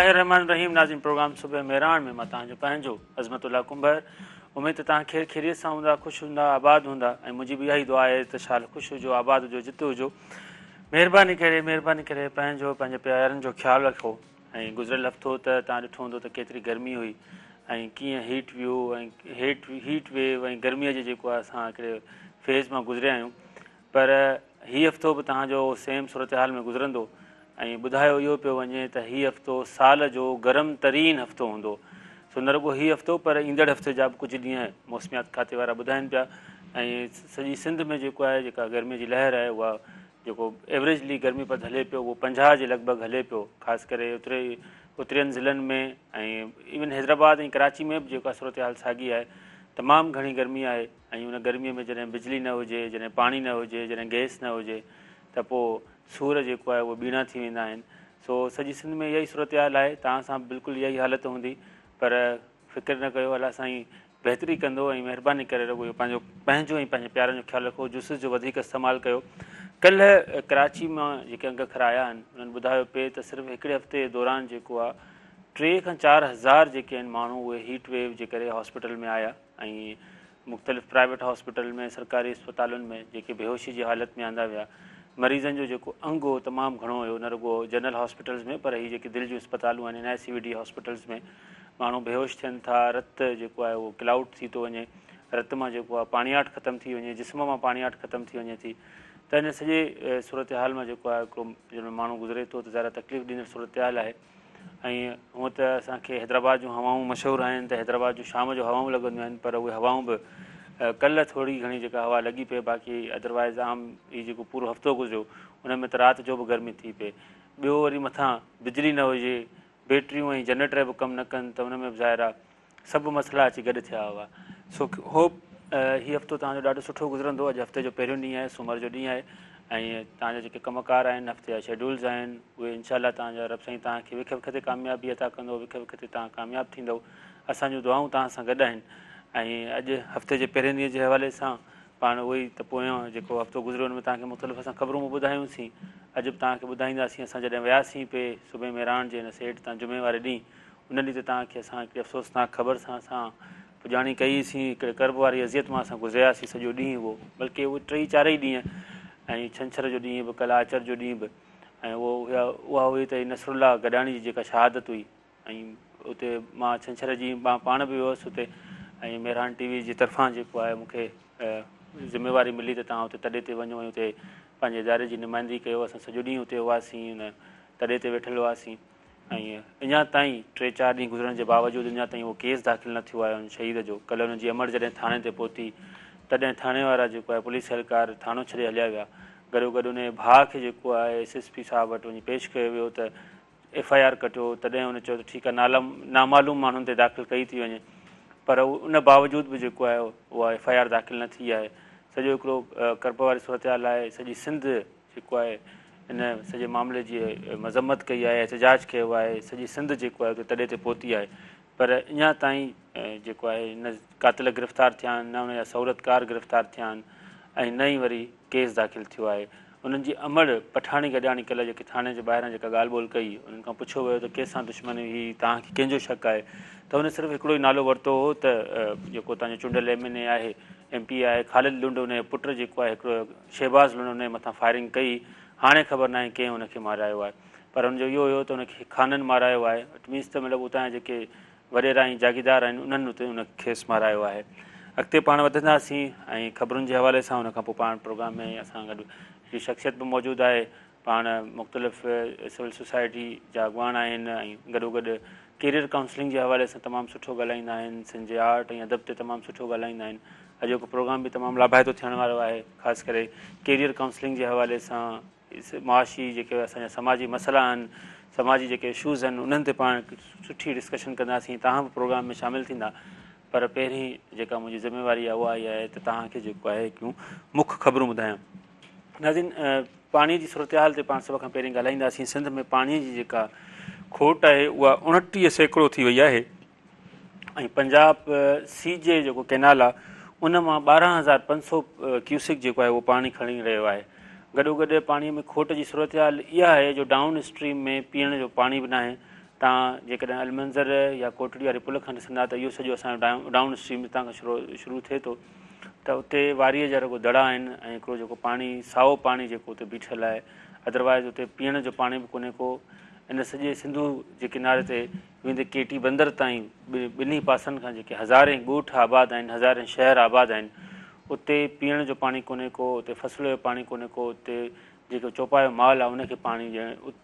बिस्मिल्लाहिर्रहमानिर्रहीम। नाज़रीन, प्रोग्राम सुबह मेहरान में मां तव्हांजो पंहिंजो अज़मतुल्ला कुंबर। उम्मीद तव्हां खैर खैरियत सां हूंदा, ख़ुशि हूंदा, आबाद हूंदा ऐं मुंहिंजी बि इहा ई दुआ आहे त शाल ख़ुशि हुजो, आबाद हुजो, जिते हुजो। महिरबानी करे पंहिंजे प्यारनि जो ख़्यालु रखो। ऐं गुज़िरियल हफ़्तो त तव्हां ॾिठो हूंदो त केतिरी गर्मी हुई ऐं कीअं हीट वेव ऐं गर्मीअ जे जेको आहे असां हिकिड़े फेज़ मां गुज़रिया आहियूं। पर हीउ हफ़्तो बि तव्हांजो सेम सूरत हाल में गुज़रंदो ऐं ॿुधायो इहो पियो वञे त हीउ हफ़्तो साल जो गरम तरीन हफ़्तो हूंदो। सो न रुॻो हीउ हफ़्तो पर ईंदड़ हफ़्ते जा बि कुझु ॾींहं मौसमियात खाते वारा ॿुधाइनि पिया। ऐं सॼी सिंध में जेको आहे जेका गर्मीअ जी लहर आहे उहा जेको एवरेजली गर्मीपद हले पियो उहो 50 जे लॻभॻि हले पियो, ख़ासि करे उत्तरियनि ज़िलनि में ऐं इवन हैदराबाद ऐं कराची में बि जेका सूरत हाल साॻी आहे। तमामु घणी गर्मी आहे ऐं उन गर्मीअ में जॾहिं बिजली न हुजे, जॾहिं पाणी न हुजे, जॾहिं गैस न हुजे त पोइ सूर जेको आहे उहो ॿीणा थी वेंदा आहिनि। सो सॼी सिंध में इहा ई सूरत हाल आहे। तव्हां सां बिल्कुलु इहा ई हालत हूंदी, पर फ़िक्र न कयो, अलाह साईं बहितरी कंदो ऐं महिरबानी करे रखो इहो पंहिंजो ऐं पंहिंजे प्यारनि जो ख़्यालु रखो, जुस जो वधीक इस्तेमालु कयो। कल्ह कराची मां जेके अंग खरा आया आहिनि उन्हनि ॿुधायो पिए त सिर्फ़ु हिकिड़े हफ़्ते दौरान जेको आहे 3 खां 4 हज़ार जेके आहिनि माण्हू उहे हीट वेव जे करे हॉस्पिटल में आया ऐं मुख़्तलिफ़ प्राइवेट हॉस्पिटल में, सरकारी अस्पतालुनि में जेके बेहोशी जी हालत में आंदा विया। मरीज़नि जो जेको अंग हो तमामु घणो हुयो, न रुॻो जनरल हॉस्पिटल्स में पर हीअ जेके दिलि जूं अस्पतालूं आहिनि NICVD हॉस्पिटल्स में माण्हू बेहोश थियनि था, रत जेको आहे उहो क्लाउड थी थो वञे, रत मां जेको आहे पाणियाट ख़तमु थी वञे, जिस्म मां पाणियाट ख़तमु थी वञे थी। त इन सॼे सूरत हाल मां जेको आहे हिकिड़ो जंहिंमें माण्हू गुज़रे थो त ज़्यादा तकलीफ़ ॾींदड़ सूरत हाल आहे। ऐं हूअं त असांखे हैदराबाद जूं हवाऊं मशहूरु आहिनि त हैदराबाद जूं शाम जो हवाऊं लॻंदियूं आहिनि, पर उहे हवाऊं बि कल्ह थोरी घणी जेका हवा लॻी पए, बाक़ी अदरवाइज़ आम हीउ जेको पूरो हफ़्तो गुज़रियो उन में त राति जो बि गर्मी थी पए। ॿियो वरी मथां बिजली न हुजे, बैटरियूं ऐं जनरेटर बि कमु न कनि त उन में बि ज़ाहिर आहे सभु मसइला अची गॾु थिया हुआ। सो होप हीउ हफ़्तो तव्हांजो ॾाढो सुठो गुज़रंदो। अॼु हफ़्ते जो पहिरियों ॾींहुं आहे, सूमर जो ॾींहुं आहे ऐं तव्हांजा जेके कमकार आहिनि, हफ़्ते जा शेड्यूल्स आहिनि, उहे इनशाला तव्हांजा रब साईं तव्हांखे विख विख ते कामयाबी अता कंदो, विख विख ते तव्हां कामयाबु थींदव। असांजूं दुआऊं तव्हां सां गॾु आहिनि। ऐं अॼु हफ़्ते जे पहिरें ॾींहं जे हवाले सां पाण उहो ई त पोयां जेको हफ़्तो गुज़रियो हुन में तव्हांखे मुख़्तलिफ़ असां ख़बरूं ॿुधायूंसीं। अॼु बि तव्हांखे ॿुधाईंदासीं असां जॾहिं वियासीं पिए सुबुह मेरान जे हिन सेठ तां जुमे वारे ॾींहुं, उन ॾींहुं त तव्हांखे असां हिकिड़ी अफ़सोसनाक ख़बर सां असां पुॼाणी कईसीं, हिकिड़े कर्ब वारी अज़ियत मां असां गुज़रियासीं सॼो ॾींहुं उहो, बल्कि उहे 3-4 ई ॾींहं ऐं छंछर जो ॾींहुं बि, कल्ह आचर जो ॾींहुं बि। ऐं उहा हुई त नसरुल्ला गडाणी जी जेका शहादत हुई। ऐं उते मां छंछर जी मां पाण बि वियुसि उते ऐं मेहरान TV जी तरफ़ां जेको आहे मूंखे ज़िमेवारी मिली त तव्हां उते तॾे ते वञो ऐं उते पंहिंजे इदारे जी नुमाइंदगी कयो। असां सॼो ॾींहुं उते हुआसीं, उन तॾे ते वेठल हुआसीं ऐं अञा ताईं 3-4 ॾींहं गुज़रण जे बावजूदि अञा ताईं उहो केस दाख़िल न थियो आहे उन शहीद जो। कल्ह हुनजी अमर जॾहिं थाणे ते पहुती तॾहिं थाणे वारा जेको आहे पुलिस एहलकार थानो छॾे हलिया विया। गॾो गॾु उन भाउ खे जेको आहे SSP साहिब वटि वञी पेश कयो वियो त FIR कटियो। तॾहिं हुन चयो त ठीकु आहे, नामालूम माण्हुनि ते दाख़िल कई थी वञे, पर उन बावजूद बि जेको आहे उहा FIR दाख़िल न थी आहे। सॼो हिकिड़ो कर्ब वारी सूरत हाल आहे। सॼी सिंध जेको आहे इन सॼे मामले जी मज़म्मत कई आहे, एहतजाज कयो आहे। सॼी सिंध जेको आहे उते तॾे ते पहुती आहे, पर अञा ताईं जेको आहे हिन कातिल गिरफ़्तार थिया आहिनि, न हुन जा सहूलियतकार गिरफ़्तार थिया आहिनि ऐं न ई वरी केस दाख़िल थियो आहे। उन्हनि जी अमड़ पठाणी गॾाणी कल्ह जेके थाणे जे ॿाहिरां जेका ॻाल्हि ॿोल कई, उन्हनि खां पुछियो वियो त कंहिंसां दुश्मनी हुई, तव्हांखे कंहिंजो शक आहे, त हुन सिर्फ़ु हिकिड़ो ई नालो वरितो हो त जेको तव्हांजो चूंडियल MNA आहे, MP आहे, ख़ालिद लुंड, हुनजो पुटु जेको आहे हिकिड़ो शहबाज़ लुंड, हुनजे मथां फायरिंग कई। हाणे ख़बर न आहे कंहिं हुनखे मारायो आहे, पर हुनजो इहो हुयो त हुनखे खाननि मारायो आहे। इट मीन्स त मतिलबु उतां जा जेके वॾेरा ऐं जागीदार आहिनि उन्हनि उते उन खेसि मारायो आहे। अॻिते पाण वधंदासीं ऐं ख़बरुनि जे हवाले सां, हुनखां पोइ पाण प्रोग्राम में असां गॾु हिकिड़ी शख़्सियत बि मौजूदु आहे। पाण मुख़्तलिफ़ सिविल सोसाइटी जा अॻवान आहिनि ऐं गॾो गॾु कैरियर काउंसलिंग जे हवाले सां तमामु सुठो ॻाल्हाईंदा आहिनि, सिंध जे आर्ट ऐं अदब ते तमामु सुठो ॻाल्हाईंदा आहिनि। अॼोको प्रोग्राम बि तमामु लाभाइतो थियण वारो आहे, ख़ासि करे कैरियर काउंसलिंग जे हवाले सां। मुआशी जेके असांजा समाजी मसइला आहिनि, समाजी जेके इशूज़ आहिनि, उन्हनि ते पाण सुठी डिस्कशन कंदासीं। तव्हां बि प्रोग्राम में शामिलु थींदा, पर पहिरीं जेका मुंहिंजी ज़िमेवारी आहे उहा इहा आहे त तव्हांखे जेको आहे हिकिड़ियूं मुख्य ख़बरूं ॿुधायां। नाज़रीन, पाणीअ जी सूरत हाल ते पाण सभ खां पहिरीं ॻाल्हाईंदासीं। सिंध में पाणीअ जी जेका खोट आहे उहा 29% थी वई आहे ऐं पंजाब सीजे जेको कैनाल आहे उन मां 12,500 क्यूसिक जेको आहे उहो पाणी खणी रहियो आहे। गॾो गॾु पाणीअ में खोट जी सूरत हाल इहा आहे जो डाउन स्ट्रीम में पीअण जो पाणी बि न आहे। तव्हां जेकॾहिं अलमंज़र या कोटड़ी वारे पुल खां ॾिसंदा त इहो सॼो असांजो डाउन स्ट्रीम हितां खां शुरू थिए थो त उते वारीअ जा रुॻो दड़ा आहिनि ऐं हिकिड़ो जेको पाणी साओ पाणी जेको उते बीठल आहे। अदरवाइज़ उते पीअण जो पाणी बि कोन्हे को। इन सॼे सिंधू जे किनारे ते वेंदे केटी बंदर ताईं ॿिन्ही पासनि खां जेके हज़ारे ॻोठ आबाद आहिनि, हज़ारे शहर आबाद आहिनि, उते पीअण जो पाणी कोन्हे को, उते फसल जो पाणी कोन्हे को, उते जेको चौपायो माल आहे उनखे पाणी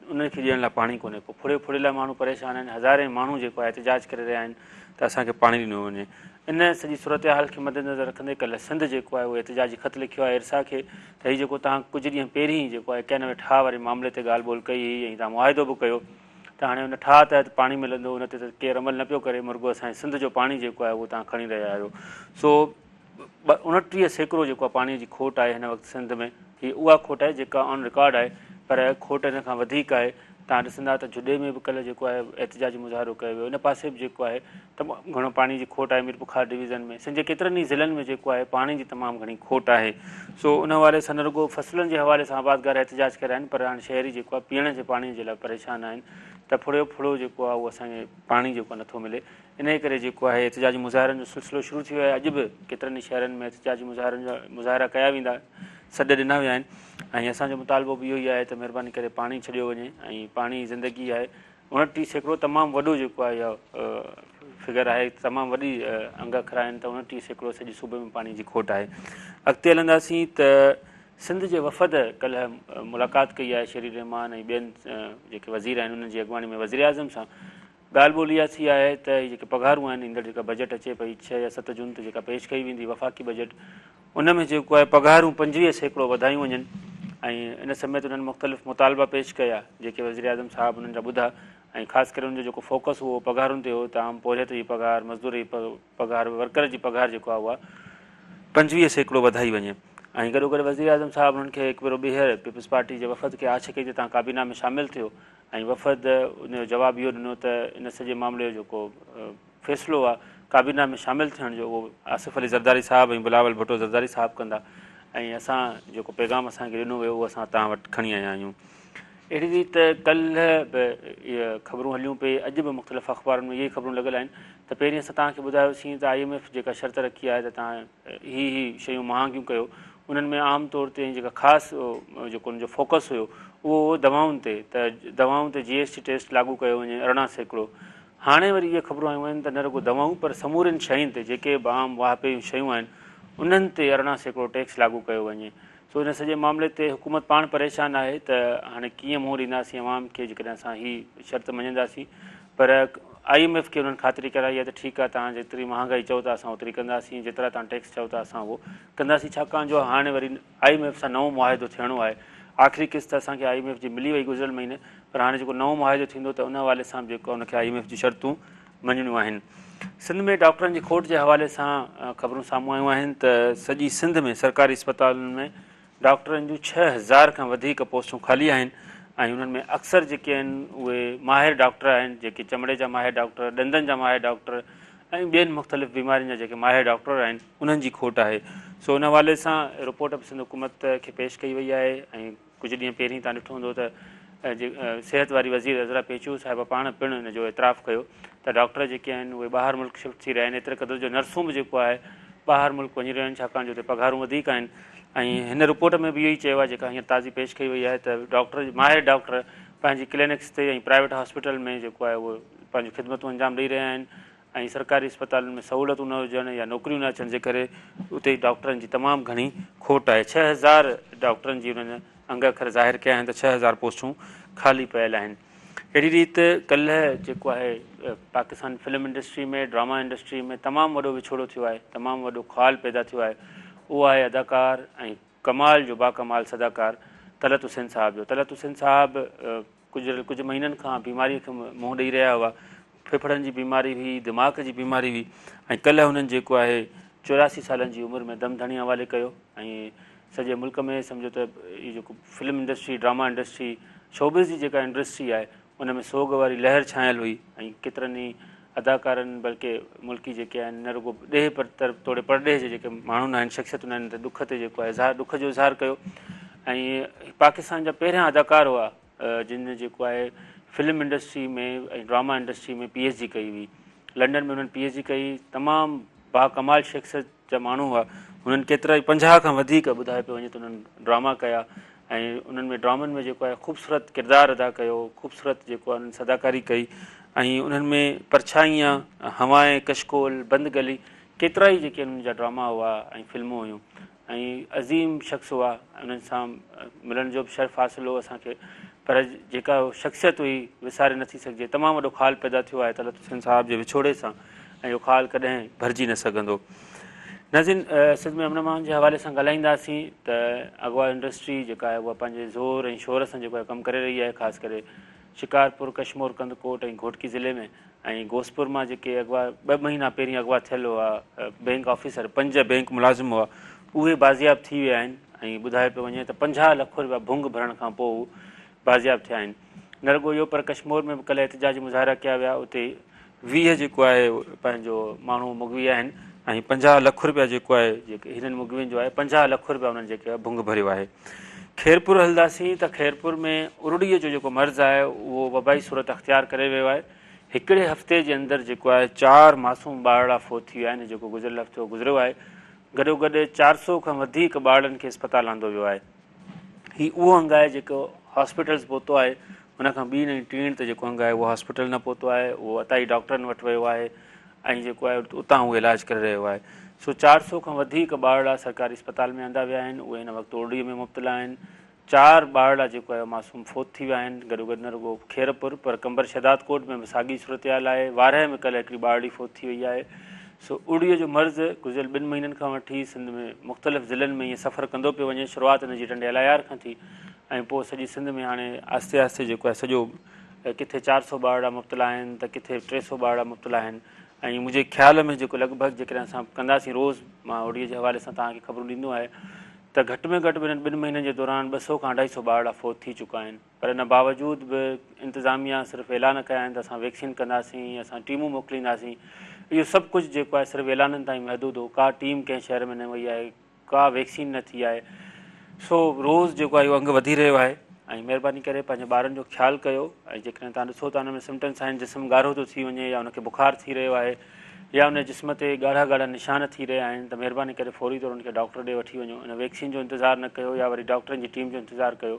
उनखे ॾियण लाइ पाणी कोन्हे को। फुड़े लाइ माण्हू परेशान आहिनि। हज़ारे माण्हू जेको आहे एहतिजाज करे रहिया आहिनि त असांखे पाणी ॾिनो वञे। इन सॼी सूरत हाल खे मद्देनज़र रखंदे कल्ह सिंध जेको आहे उहो एहतिजाजी ख़त लिखियो आहे इरसा खे त हीउ जेको तव्हां कुझु ॾींहं पहिरीं जेको आहे 91 ठाह वारे मामले ते ॻाल्हि ॿोल कई हुई ऐं तव्हां मुआदो बि कयो त हाणे उन ठाह तहत पाणी मिलंदो, उन ते त केरु अमल न पियो करे, मुर्गो असांजे सिंध जो पाणी जेको आहे उहो तव्हां खणी रहिया आहियो। सो 29% जेको आहे पाणीअ जी खोट आहे हिन वक़्तु सिंध में। हीअ उहा खोट आहे जेका ऑन रिकॉर्ड आहे, पर खोट हिन खां वधीक आहे। तव्हां ॾिसंदा त जुॾे में बि कल्ह जेको आहे एहतिजाजी मुज़ाहिरो कयो वियो। इन पासे बि जेको आहे तमामु घणो पाणी जी खोट आहे। मीर बुखार डिवीज़न में सिंध जे केतिरनि ई ज़िलनि में जेको आहे पाणी जी तमामु घणी खोट आहे। सो उन हवाले सां न रुॻो फसलुनि जे हवाले सां आबादगार एहतिजाज कया आहिनि, पर हाणे शहरी जेको आहे पीअण जे पाणी जे लाइ परेशान आहिनि त फुड़ो जेको आहे उहो असांखे पाणी जेको नथो मिले। इन करे जेको आहे एहतिजाजी मुज़ाहिरनि जो सिलसिलो शुरू थी वियो आहे। अॼु बि केतिरनि ई शहरनि में एहतिजाजी मुज़ाहिरनि जा मुज़ाहिरा कया वेंदा, सॾ ॾिना विया आहिनि ऐं असांजो मुतालबो बि इहो ई आहे त महिरबानी करे पाणी छॾियो वञे ऐं पाणी ज़िंदगी आहे। 29% तमामु वॾो जेको आहे इहा फिगर आहे, तमामु वॾी अंग अखर आहिनि त 29% सॼे सूबे में पाणी जी खोट आहे। अॻिते हलंदासीं त सिंध जे वफ़द कल्ह मुलाक़ात कई आहे शेरी रहमान ऐं ॿियनि जेके वज़ीर आहिनि उन्हनि जी अॻवानी में वज़ीर आज़म सां। ॻाल्हि ॿोली इहा थी आहे त हीअ जेके पघारूं आहिनि, ईंदड़ जेका बजट अचे पई 6 या 7 जून ते जेका पेश कई वेंदी वफ़ाक़ी बजट, उन में जेको आहे पघारूं 25% वधायूं वञनि ऐं इन समेत उन्हनि मुख़्तलिफ़ मुतालबा पेश कया जेके वज़ीर आज़म साहिबु उन्हनि जा ॿुधा ऐं ख़ासि करे उनजो जेको फोकस हुओ पघारुनि ते हो त आम पोरियत जी पघार, मज़दूर जी पघार, वर्कर जी पघार जेको आहे उहा 25% वधाई वञे। ऐं गॾोगॾु वज़ीर आज़म साहिबु उन्हनि खे हिकु भेरो ॿीहर पीपल्स पार्टी जे वफ़द खे आछ कई त तव्हां काबीना में शामिलु थियो ऐं वफ़द उनजो जवाबु इहो ॾिनो त इन सॼे मामले जो जेको फ़ैसिलो आहे काबीना में शामिलु थियण जो उहो आसिफ़ अली ज़रदारी साहिबु ऐं बिलावल भुट्टो ज़रदारी साहिबु कंदा ऐं असां जेको पैगाम असांखे ॾिनो वियो उहो असां तव्हां वटि खणी आया आहियूं। अहिड़ी रीति कल्ह बि इहे ख़बरूं हलियूं पई, अॼु बि मुख़्तलिफ़ अख़बारुनि में इहे ख़बरूं लॻल आहिनि त पहिरीं असां तव्हांखे ॿुधायोसीं त IMF जेका शर्त रखी आहे त तव्हां ही शयूं महांगियूं कयो। उन्हनि में आम तौर ते जेका ख़ासि जेको उनजो फोकस हुयो उहो दवाउनि ते, त दवाउनि ते GST टेस्ट लागू कयो वञे 18%। हाणे वरी इहे ख़बरूं आयूं आहिनि त न रुॻो दवाऊं पर समूरनि शयुनि ते जेके बि आम वाहपे शयूं आहिनि उन्हनि ते 18% टैक्स लागू कयो वञे। सो इन सॼे मामले ते हुकूमत पाण परेशान आहे त हाणे कीअं मुंहुं ॾींदासीं अवाम खे जेकॾहिं असां हीअ शर्त मञंदासीं। पर IMF खे उन्हनि ख़ातिरी कराई आहे त ठीकु आहे, तव्हां जेतिरी महांगाई चओ था असां ओतिरी कंदासीं, जेतिरा तव्हां टैक्स चओ था असां उहो कंदासीं, छाकाणि जो हाणे वरी IMF सां नओं मुआदो थियणो आहे। आख़िरी किस्त असांखे IMF जी मिली वई गुज़िरियल महीने, पर हाणे जेको नओं मुआदो थींदो त उन हवाले सां बि जेको उनखे IMF जी शर्तूं मञणियूं आहिनि। सिंध में डॉक्टरनि जी खोट जे हवाले सां ख़बरूं साम्हूं आयूं आहिनि त सॼी सिंध में सरकारी अस्पतालुनि में डॉक्टरनि जूं 6000 खां वधीक पोस्टूं ख़ाली आहिनि ऐं उन्हनि में अक्सर जेके आहिनि उहे माहिर डॉक्टर आहिनि, जेके चमड़े जा माहिर डॉक्टर, ॾंदनि जा माहिर डॉक्टर ऐं ॿियनि मुख़्तलिफ़ बीमारियुनि जा जेके माहिर डॉक्टर आहिनि उन्हनि जी खोट आहे। सो उन हवाले सां रिपोर्ट बि सिंध हुकूमत खे पेश कई वई आहे ऐं कुझु ॾींहं पहिरीं तव्हां ॾिठो हूंदो त सिहत वारी वज़ीर अज़रा पेचू साहिबा पाण पिणु हिन जो एतिराफ़ु कयो त डॉक्टर जेके आहिनि उहे ॿाहिरि मुल्क शिफ्ट थी रहिया आहिनि। एतिरे क़दुरु जो नर्सूं बि जेको आहे ॿाहिरि मुल्क वञी रहियूं आहिनि, छाकाणि जो हिते पघारूं वधीक आहिनि। ऐं हिन रिपोर्ट में बि इहो ई चयो आहे जेका हींअर ताज़ी पेश कई वई आहे त डॉक्टर माहिर डॉक्टर पंहिंजी क्लिनिक्स ते ऐं प्राइवेट हॉस्पिटल में जेको आहे उहो पंहिंजूं ख़िदमतूं अंजाम ॾेई रहिया आहिनि ऐं सरकारी अस्पतालुनि में सहूलियतूं न हुजनि या नौकरियूं न अचनि जे करे उते डॉक्टरनि जी तमामु घणी खोट आहे। 6000 डॉक्टरनि जी उन्हनि अंग अखर ज़ाहिर कया आहिनि त 6000 पोस्टूं ख़ाली पियल आहिनि। अहिड़ी रीति कल्ह जेको आहे पाकिस्तान फिल्म इंडस्ट्री में, ड्रामा इंडस्ट्री में तमामु वॾो विछोड़ो थियो आहे, तमामु वॾो ख़्वाल पैदा थियो आहे। उहो आहे अदाकार ऐं कमाल जो बाकमाल सदाकार तलत हुसैन साहिब जो। तलत हुसैन साहिबु कुझु महीननि खां बीमारीअ खे मुंहुं ॾेई रहिया हुआ। फेफड़नि जी बीमारी हुई, दिमाग़ जी बीमारी हुई ऐं कल्ह हुननि जेको आहे 84 सालनि जी उमिरि में दम धणी हवाले कयो ऐं सॼे मुल्क में सम्झो त इहो जेको film industry, drama industry, showbiz जी जेका इंडस्ट्री आहे उन में सोग वारी लहर छायल हुई ऐं केतिरनि ई अदाकारनि बल्कि मुल्की जेके आहिनि न रुॻो ॾे पर तरफ़ तोड़े परॾेह जे जेके माण्हुनि आहिनि, शख़्सियतुनि आहिनि त दुख ते जेको आहे दुख जो इज़हार कयो। ऐं पाकिस्तान जा पहिरियां अदाकार हुआ जिन जेको आहे फिल्म इंडस्ट्री में ऐं ड्रामा इंडस्ट्री में PhD कई हुई। लंडन में उन्हनि PhD कई। तमामु बाकमाल शख़्सियत जा माण्हू हुआ। हुननि केतिरा ई 50 खां वधीक ॿुधाए पियो वञे त उन्हनि ड्रामा कया ऐं उन्हनि में ड्रामनि में जेको आहे ख़ूबसूरत किरदारु अदा कयो, ख़ूबसूरत जेको आहे उन्हनि सदाकारी कई ऐं उन्हनि में परछाईयां, हवाएं, कशकोल, बंद गली, केतिरा ई जेके उन्हनि जा ड्रामा हुआ ऐं फिल्मूं हुयूं ऐं अज़ीम शख़्स हुआ। उन्हनि सां मिलण जो बि शर्फ़ हासिलु हो असांखे, पर जेका शख़्सियत हुई विसारे नथी सघिजे। तमामु वॾो ख़ाल पैदा थियो आहे तलत हुसैन साहिब जे विछोड़े सां ऐं इहो ख़ाल कॾहिं भरिजी न सघंदो। नाज़रीन, सिंध में अमन जे हवाले सां ॻाल्हाईंदासीं त अॻवा इंडस्ट्री जेका आहे उहा पंहिंजे ज़ोर ऐं शोर सां जेको आहे कमु करे रही आहे, ख़ासि करे शिकारपुर, कशमोर, कंदकोट ऐं घोटकी ज़िले में। ऐं घोसपुर मां जेके अॻवा 2 महीना पहिरीं अॻवा थियल हुआ बैंक ऑफिसर, 5 बैंक मुलाज़िम हुआ, उहे बाज़ियाब थी विया आहिनि ऐं ॿुधाए पियो वञे त 50 लख रुपया भुंग भरण खां पोइ बाज़ियाब थिया आहिनि। न रुॻो इहो, पर कशमोर में बि कल्ह एहतिजाजी मुज़ाहिरा कया विया। उते 20 जेको आहे पंहिंजो माण्हू मुगवी आहिनि ऐं 50 लख रुपया जेको आहे जेके हिननि मुगवियुनि जो आहे 50 लख रुपया उन्हनि जेके आहे भुंग भरियो आहे। खैरपुर हलंदासीं त खैरपुर में उरड़ीअ जो जेको मर्ज़ु आहे उहो वबाई सूरत अख़्तियार करे वियो आहे। हिकिड़े हफ़्ते जे अंदरि जेको आहे 4 मासूम ॿारड़ा फोत थी विया आहिनि, जेको गुज़िरियल हफ़्तो गुज़रियो आहे। गॾोगॾु 400 खां वधीक ॿारनि खे अस्पताल आंदो वियो आहे। हीउ उहो अंगु आहे जेको हॉस्पिटल्स पहुतो आहे, हुनखां ॿी न टीण त जेको अंगु आहे उहो हॉस्पिटल न पहुतो आहे, उहो अताई डॉक्टरनि वटि वियो आहे ऐं जेको आहे उतां उहो इलाजु करे रहियो आहे। सो 400 खां वधीक ॿारड़ा सरकारी अस्पताल में आंदा विया आहिनि, उहे हिन वक़्तु उरड़ीअ में मुब्तला आहिनि। 4 ॿारड़ा जेको आहे मासूम फोत थी विया आहिनि। गॾोगॾु न रुॻो खैरपुर, पर कंबर शहदाद कोट में बि साॻी सूरत हाल आहे। वारह में कल्ह हिकिड़ी ॿारड़ी फोत थी वई आहे। सो उरड़ीअ जो मर्ज़ु गुज़िरियल 2 महीननि खां वठी सिंध में मुख़्तलिफ़ ज़िलनि में ईअं सफ़र कंदो पियो वञे। शुरूआति हिन जी टंडे अलायार खां थी ऐं पोइ सॼी सिंध में हाणे आहिस्ते आहिस्ते जेको आहे सॼो किथे 400 ॿारड़ा मुब्तला आहिनि त किथे 300 ॿारड़ा मुब्तला आहिनि। ऐं मुंहिंजे ख़्याल में जेको लॻभॻि जेकॾहिं असां कंदासीं रोज़, मां उरड़ीअ जे हवाले सां तव्हांखे ख़बरूं ॾींदो आहे त घटि में घटि हिननि 2 महीननि जे दौरान 200 खां 250 ॿारड़ा फोत थी चुका आहिनि। पर हिन बावजूद बि इंतिज़ामिया सिर्फ़ु ऐलान कया आहिनि त असां वैक्सीन कंदासीं, असां टीमूं मोकिलींदासीं। इहो सभु कुझु जेको आहे सिर्फ़ु ऐलाननि ताईं महदूद हो। का टीम कंहिं शहर में न वई आहे, का वैक्सीन न थी आहे। सो रोज़ जेको आहे इहो अंगु वधी रहियो आहे ऐं महिरबानी करे पंहिंजे ॿारनि जो ख़्यालु कयो। ऐं जेकॾहिं तव्हां ॾिसो त हुन में सिम्टम्स आहिनि, जिस्म ॻाढ़ो थो थी वञे या हुनखे बुखार थी रहियो आहे या उन जिस्म ते ॻाढ़ा ॻाढ़ा निशान थी रहिया आहिनि, त महिरबानी करे फौरी तौरु उनखे डॉक्टर ॾे वठी वञो। उन वैक्सीन जो इंतज़ारु न कयो या वरी डॉक्टरनि जी टीम जो इंतज़ारु कयो।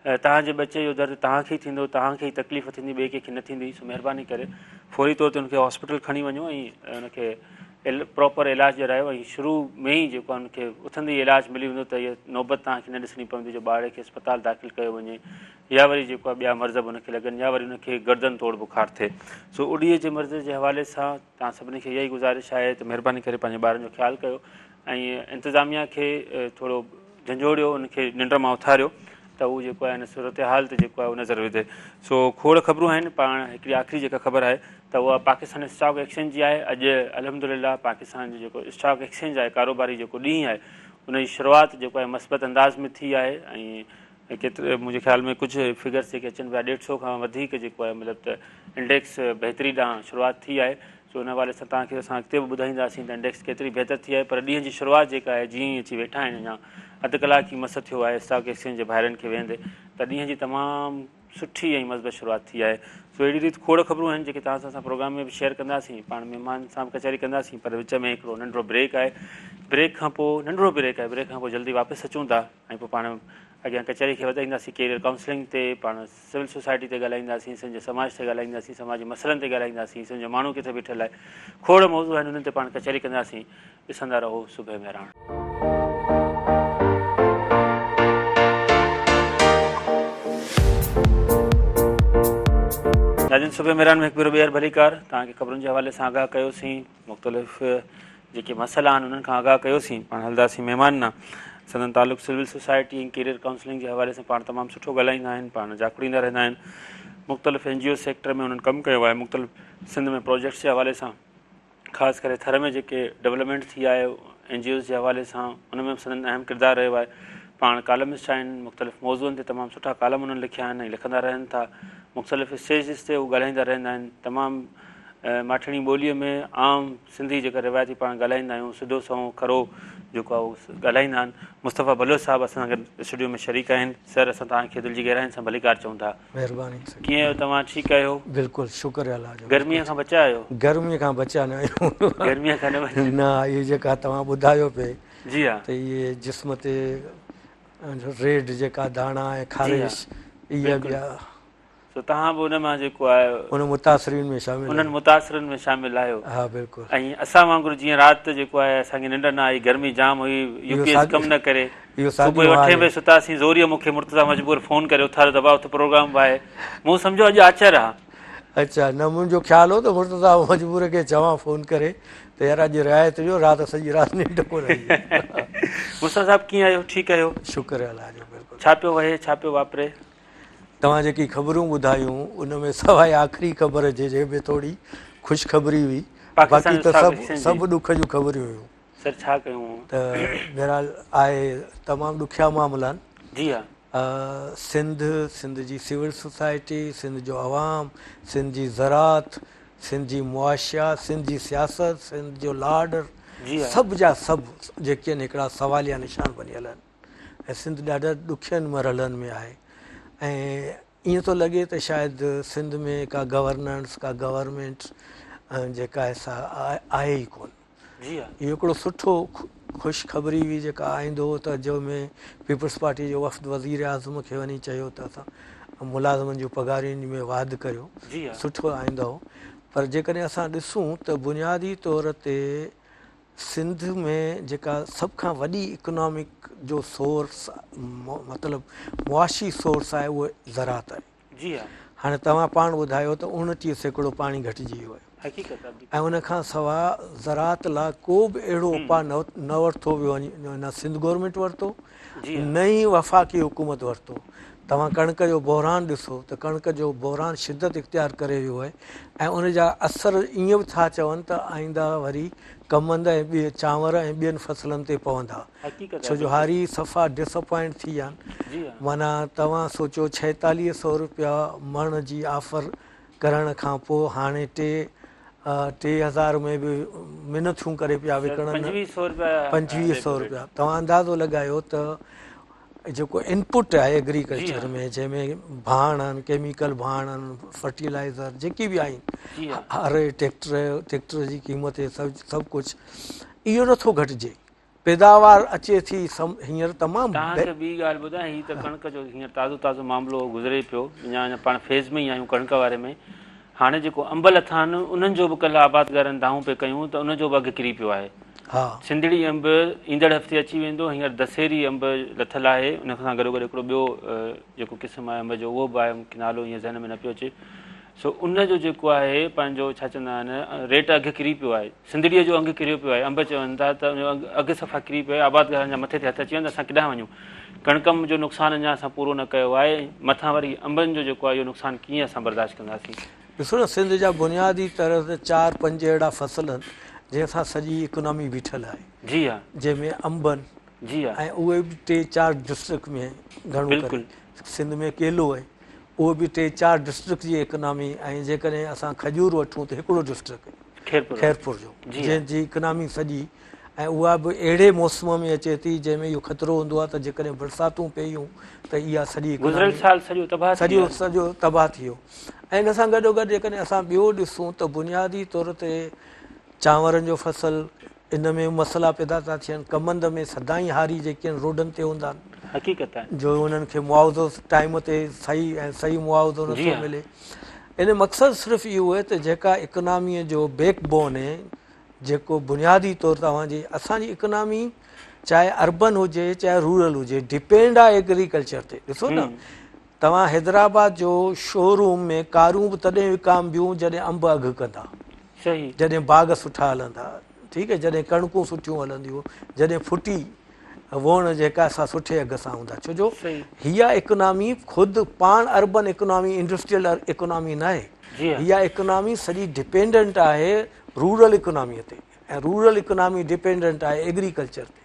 तव्हांजे बचे जो दर्द तव्हांखे ई थींदो, तव्हांखे ई तकलीफ़ थींदी, ॿिए कंहिंखे न थींदी। सो महिरबानी करे फौरी तौर ते उनखे हॉस्पिटल खणी वञो ऐं उनखे प्रॉपर इलाजु ॾियारायो। ऐं शुरू में ई जेको आहे उनखे उथंदे ई इलाजु मिली वेंदो त इहा नौबत तव्हांखे न ॾिसणी पवंदी जो ॿार खे अस्पताल दाख़िल कयो वञे या वरी जेको आहे ॿिया मर्ज़ बि उनखे लॻनि या वरी उनखे गर्दन तोड़ बुखार थिए। सो उड़ीअ जे मर्ज़ जे हवाले सां तव्हां सभिनी खे इहा ई गुज़ारिश आहे त महिरबानी करे पंहिंजे ॿारनि जो ख़्यालु कयो ऐं इंतिज़ामिया खे थोरो झंझोड़ियो, उनखे निंड मां उथारियो त उहो जेको आहे हिन सूरत हाल ते जेको आहे उहो नज़र विधे। सो खोड़ ख़बरूं आहिनि। पाण हिकिड़ी आख़िरी जेका ख़बर आहे त उहा पाकिस्तान स्टॉक एक्सचेंज जी आहे। अॼु अल्हम्दुलिल्लाह पाकिस्तान जो जेको स्टॉक एक्सचेंज आहे, कारोबारी जेको ॾींहुं आहे, उनजी शुरूआति जेको आहे मस्बत अंदाज़ में थी आहे ऐं केतिरे मुंहिंजे ख़्याल में कुझु फिगर्स जेके अचनि पिया 150 खां वधीक जेको आहे मतिलबु त इंडेक्स बहितरी ॾांहुं शुरूआति थी आहे। सो हुन हवाले सां तव्हांखे असां अॻिते बि ॿुधाईंदासीं त इंडेक्स केतिरी बहितर थी आहे। पर ॾींहं जी शुरूआति जेका आहे जीअं ई अची वेठा आहिनि, अञा अधु कलाक ई मस थियो आहे स्टॉक एक्सचेंज जे ॿाहिरनि खे वेंदे, त ॾींहं जी तमामु सुठी ऐं मस्बत शुरूआति थी आहे। सो अहिड़ी रीति खोड़ ख़बरूं आहिनि जेके तव्हां सां असां प्रोग्राम में बि शेयर कंदासीं, पाण महिमान सां बि कचहरी कंदासीं। पर विच में हिकिड़ो नंढिड़ो ब्रेक आहे। ब्रेक खां पोइ नंढिड़ो ब्रेक आहे, ब्रेक खां पोइ जल्दी वापसि अचूं था ऐं पोइ पाण अॻियां कचहरी खे वधाईंदासीं। कैरियर काउंसलिंग ते, पाण सिविल सोसाइटी ते ॻाल्हाईंदासीं, सिंध समाज ते ॻाल्हाईंदासीं, समाजी मसइलनि ते ॻाल्हाईंदासीं, सिंध जो माण्हू किथे बीठल आहे, खोड़ मौज़ू आहिनि, उन्हनि ते पाण कचहरी कंदासीं। ॾिसंदा रहो सुबुह महिराण। नाज़रीन, सुबुह महिरान में हिकु भेरो ॿीहर भलीकार तव्हांखे ख़बरुनि जे हवाले सां आगाह कयोसीं, मुख़्तलिफ़ जेके मसइला आहिनि उन्हनि खां आगाह कयोसीं। पाण हलंदासीं महिमान न संदन तालुक़ सिविल सोसाइटी ऐं कैरियर काउंसलिंग जे हवाले सां पाण तमामु सुठो ॻाल्हाईंदा आहिनि, पाण जाकुड़ींदा रहंदा आहिनि। मुख़्तलिफ़ NGO सेक्टर में उन्हनि कमु कयो आहे, मुख़्तलिफ़ सिंध में प्रोजेक्ट्स जे हवाले सां, ख़ासि करे थर में जेके डेवलपमेंट थी आहे NGOs जे हवाले सां, उन में बि संदन अहम किरदारु रहियो आहे। पाण कालमिस्ट आहिनि, मुख़्तलिफ़ मौज़ूअनि ते तमामु सुठा कालम उन्हनि लिखिया आहिनि ऐं लिखंदा रहनि था। मुख़्तलिफ़ स्टेजिस ते उहे ॻाल्हाईंदा रहंदा आहिनि। तमामु माठड़ी ॿोलीअ में आम सिंधी जेका रिवायती पाण ॻाल्हाईंदा आहियूं सिधो सओं खरो जेको आहे उहो ॻाल्हाईंदा आहिनि। मुस्तफ़ा बलोच साहिबु असां सां गॾु स्टूडियो में शरीक आहिनि। सर, असां तव्हांखे दिलि जी गहराइनि सां भलीकार चऊं था। महिरबानी। कीअं आहियो तव्हां? ठीकु आहियो? बिल्कुलु शुक्र अल्लाह जो। गर्मीअ खां बचा आहियो? गर्मीअ खां बचा न आहियूं। गर्मीअ खां न बचा न, इहे जेका तव्हां ॿुधायो पिए जी हा, त इहे जिस्म ते रेड जेका दाणा ऐं ख़ारिश इहा बि आहे, तो तव्हां बि उन मां जेको आहे उन मुतासिरीन में शामिल उन्हनि मुतासिरनि में शामिल आहियो। हा बिल्कुलु। ऐं असां वांगुरु जीअं राति जेको आहे असांखे निंड न आई, गर्मी जाम हुई, यूपीएस कमु न करे, सुबुह 8 बजे सुतासीं, ज़ोरीअ मूंखे मुर्तज़ा मजबूर फ़ोन करे उथारियो त भाउ प्रोग्राम बि आहे। मूं सम्झो अॼु आचर आहे। अच्छा, न मुंहिंजो ख़्यालु हो त मुर्तज़ा मजबूर खे चवां फ़ोन करे त यार अॼु रिआयत जो, राति सॼी राति निंड कोन आई। मुस्तफ़ा साहिबु कीअं आहियो? ठीकु आहियो? शुक्र अल्लाह जो। बिल्कुलु। छा पियो वहे, छा पियो वापरे? तव्हां जेकी ख़बरूं ॿुधायूं उन में सवाइ आख़िरी ख़बर जे में थोरी ख़ुशख़बरी हुई, बाक़ी त सभु ॾुख जूं ख़बरियूं हुयूं। सर छा कयूं? त बहरहाल आहे तमामु ॾुखिया मामला आहिनि। जी हा। सिंध जी सिविल सोसाइटी, सिंध जो अवाम, सिंध जी ज़रात, सिंध जी मुआशियात, सिंध जी सियासत, सिंध जो लॉ ऑर्डर, सभु जा सभु जेके आहिनि हिकिड़ा सवालिया निशान बणियल आहिनि। ऐं सिंध ॾाढा ॾुखियनि मरहलनि में आहे। ऐं ईअं थो लॻे त शायदि सिंध में का गवर्नेंस, का गवर्नमेंट जेका आहे ई कोन। जी हा। इहो हिकिड़ो सुठो ख़ुशख़बरी हुई जेका आईंदो हो त जो में पीपल्स पार्टी जो वफ़्द वज़ीर आज़म खे वञी चयो त असां मुलाज़िमनि जूं पघारियुनि में वाध करियो, सुठो आईंदो हो। पर जेकॾहिं असां ॾिसूं त बुनियादी तौर ते सिंध में जेका सभ खां वॾी इकोनॉमिक जो सोर्स मतिलबु मुआशी सोर्स आहे उहो ज़रात आहे। जी हा। हाणे तव्हां पाण ॿुधायो त 29% पाणी घटिजी वियो आहे। हक़ीक़त आहे। ऐं उन खां सवाइ ज़रात लाइ को बि अहिड़ो उपाउ न वरितो वियो वञे, न सिंध गवर्नमेंट वरितो, न ई वफ़ाक़ी हुकूमत वरितो। तव्हां कणिक जो बहिरान ॾिसो त कणिक जो बहिरान शिदत इख़्तियार करे वियो आहे ऐं उन जा असर ईअं बि था चवनि त आईंदा वरी कमंद ऐं ॿिए चांवर ऐं ॿियनि फसलनि ते पवंदा, छो जो हारी सफ़ा डिसअपॉइंट थी विया आहिनि। माना तव्हां सोचो 4600 रुपया मण जी ऑफर करण खां पोइ हाणे 3000 में बि मिनथूं करे पिया विकिणनि। 2500 रुपया। तव्हां अंदाज़ो लॻायो त जेको इनपुट आहे एग्रीकल्चर में, जंहिंमें भाण आहिनि, केमिकल भाण आहिनि, फर्टिलाइज़र जेकी बि आहिनि, हर ट्रैक्टर जी क़ीमत, सभु कुझु इहो नथो घटिजे, पैदावार अचे थी हींअर तमामु। तव्हांखे ॿी ॻाल्हि ॿुधायां, हीअ त कणिक जो हींअर ताज़ो मामिलो गुज़रे पियो, अञा पाण फेज़ में ई आहियूं कणिक वारे में। हाणे जेको अंब लथा आहिनि उन्हनि जो बि कल्ह आबादगारनि दाऊं पे कयूं त उनजो बि अघु किरी पियो आहे। हा, सिंधड़ी अंब ईंदड़ हफ़्ते अची वेंदो। हींअर दशहरी अंब लथल आहे, उन सां गॾोगॾु हिकिड़ो ॿियो जेको क़िस्म आहे अंब जो उहो बि आहे, मूंखे नालो हीअं ज़हन में न पियो अचे। सो उनजो जेको आहे पंहिंजो छा चवंदा आहिनि रेट अघु किरी पियो आहे। सिंधड़ीअ जो अघु किरियो पियो आहे। अंब चवनि था त उनजो अघु सफ़ा किरी पियो आहे। आबादगारनि जा मथे ते हथ अची वेंदा, असां केॾांहुं वञूं? कणिकम जो नुक़सानु अञा असां पूरो न कयो आहे, मथां वरी अंबनि जो जेको आहे इहो नुक़सानु कीअं असां बर्दाश्त कंदासीं? ॾिसो न, सिंध जा बुनियादी तरह ते 4-5 अहिड़ा फसल आहिनि जंहिंसां सॼी इकोनॉमी बीठल आहे। जी हा। जंहिंमें अंबनि, जी हा, ऐं उहे बि 3-4 डिस्ट्रिक्ट में घणो करे। सिंध में केलो आहे, उहो बि 3-4 डिस्ट्रिक्ट जी इकोनॉमी। ऐं जेकॾहिं असां खजूर वठूं त हिकिड़ो डिस्ट्रिक्ट खैरपुर जो, जंहिंजी इकोनॉमी सॼी, ऐं उहा बि अहिड़े मौसम में अचे थी जंहिंमें इहो ख़तरो हूंदो आहे त जेकॾहिं बरसातूं पयूं त इहा सॼी सॼो तबाह थी वियो। ऐं इन सां गॾोगॾु जेकॾहिं असां ॿियो ॾिसूं त बुनियादी तौर ते चांवरनि जो फसल, इन में मसइला पैदा था थियनि। कमंद में सदाई हारी जेके आहिनि रोडनि ते हूंदा आहिनि, हक़ीक़त आहे, जो उन्हनि खे मुआवज़ो टाइम ते सही मुआवज़ो नथो मिले। इन मक़सदु सिर्फ़ु इहो आहे त जेका इकोनॉमीअ जो बैकबोन आहे, जेको बुनियादी तौर तव्हांजी असांजी इकोनॉमी चाहे अर्बन हुजे चाहे रूरल हुजे, डिपेंड आहे एग्रीकल्चर ते। ॾिसो न, तव्हां हैदराबाद जो शोरूम में कारूं बि तॾहिं विकामबियूं जॾहिं अंब अघु कंदा, जॾहिं बाग़ सुठा हलंदा, ठीकु आहे, जॾहिं कणकूं सुठियूं हलंदियूं, जॾहिं फुटी वण जेका असां सुठे अघ सां हूंदा। छो जो हीअ इकोनॉमी ख़ुदि पाण अर्बन इकोनॉमी, इंडस्ट्रियल इकोनॉमी न आहे। हीअ इकोनॉमी सॼी डिपेंडेंट आहे रूरल इकोनॉमीअ ते, ऐं रूरल इकोनॉमी डिपेंडेंट आहे एग्रीकल्चर ते।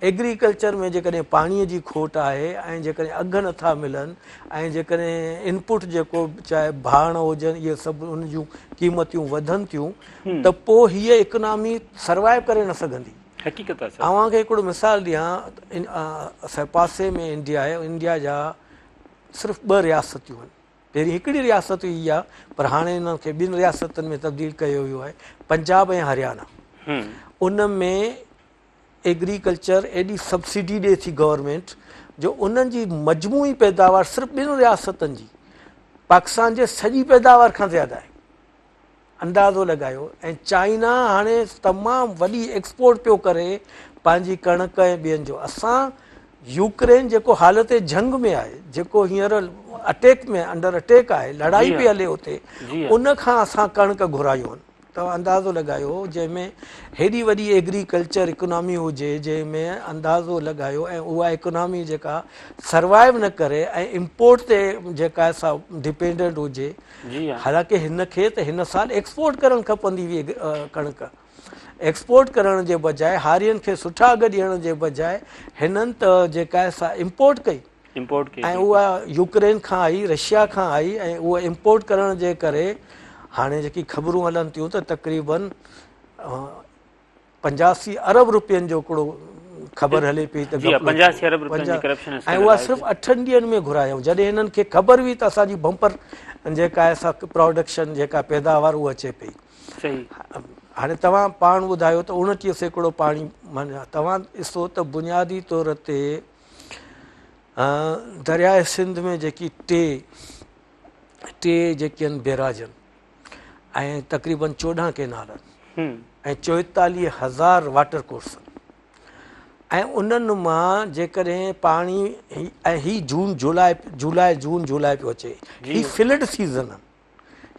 एग्रीकल्चर में जेकॾहिं पाणीअ जी खोट आहे ऐं जेकॾहिं अघ नथा मिलनि ऐं जेकॾहिं इनपुट जेको चाहे भाण हुजनि इहे सभु उन जूं क़ीमतियूं वधनि थियूं त पोइ हीअ इकोनॉमी सर्वाइव करे न सघंदी। हक़ीक़त आहे। तव्हांखे हिकिड़ो मिसाल ॾियां, असांजे पासे में इंडिया आहे, इंडिया जा सिर्फ़ु 2 रियासतियूं आहिनि। पहिरीं हिकिड़ी रियासत हुई आहे, पर हाणे हिननि खे 2 रियासतुनि में तब्दील कयो वियो आहे, पंजाब ऐं हरियाणा। उन में एग्रीकल्चर एॾी सब्सिडी ॾिए थी गवर्नमेंट जो उन्हनि जी मजमूई पैदावार सिर्फ़ु 2 रियासतनि जी पाकिस्तान जे सॼी पैदावार खां ज़्यादा आहे। अंदाज़ो लॻायो। ऐं चाइना हाणे तमामु वॾी एक्सपोर्ट पियो करे पंहिंजी कणक ऐं ॿियनि जो। असां यूक्रेन जेको हालत जंग में आहे, जेको हींअर अटैक में अंडर अटैक आहे, लड़ाई पई हले उते, उन खां असां कणक घुरायूं आहिनि। तव्हां अंदाज़ो लॻायो, जंहिंमें हेॾी वॾी एग्रीकल्चर इकोनॉमी हुजे, जंहिंमें अंदाज़ो लॻायो ऐं उहा इकोनॉमी जेका सर्वाइव न करे ऐं इम्पोर्ट ते जेका सा डिपेंडेंट हुजे। हालांकि हिन खे त हिन साल एक्सपोर्ट करणु खपंदी हुई कणक। एक्सपोर्ट करण जे बजाए, हारियुनि खे सुठा अघ ॾियण जे बजाए हिननि त जेका सा इम्पोर्ट कई ऐं उहा यूक्रेन खां आई, रशिया खां आई ऐं उहा इम्पोर्ट करण जे करे हाणे जेकी ख़बरूं हलनि थियूं त तक़रीबन 85 अरब रुपयनि जो हिकिड़ो ख़बर हले पई त ऐं उहा सिर्फ़ु 8 ॾींहंनि में घुरायूं, जॾहिं हिननि खे ख़बर हुई त असांजी बम्पर जेका आहे सा प्रोडक्शन जेका पैदावार उहा अचे पई। हाणे तव्हां पाण ॿुधायो त 29% पाणी माना तव्हां ॾिसो त बुनियादी तौर ते दरियाए सिंध में जेकी टे जेके आहिनि बैराज आहिनि ऐं तक़रीबन 14 केनाल ऐं 44,000 वाटर कोर्स ऐं उन्हनि मां जेकॾहिं पाणी ऐं हीउ जून जुलाई पियो अचे, हीउ फ्लड सीज़न आहिनि,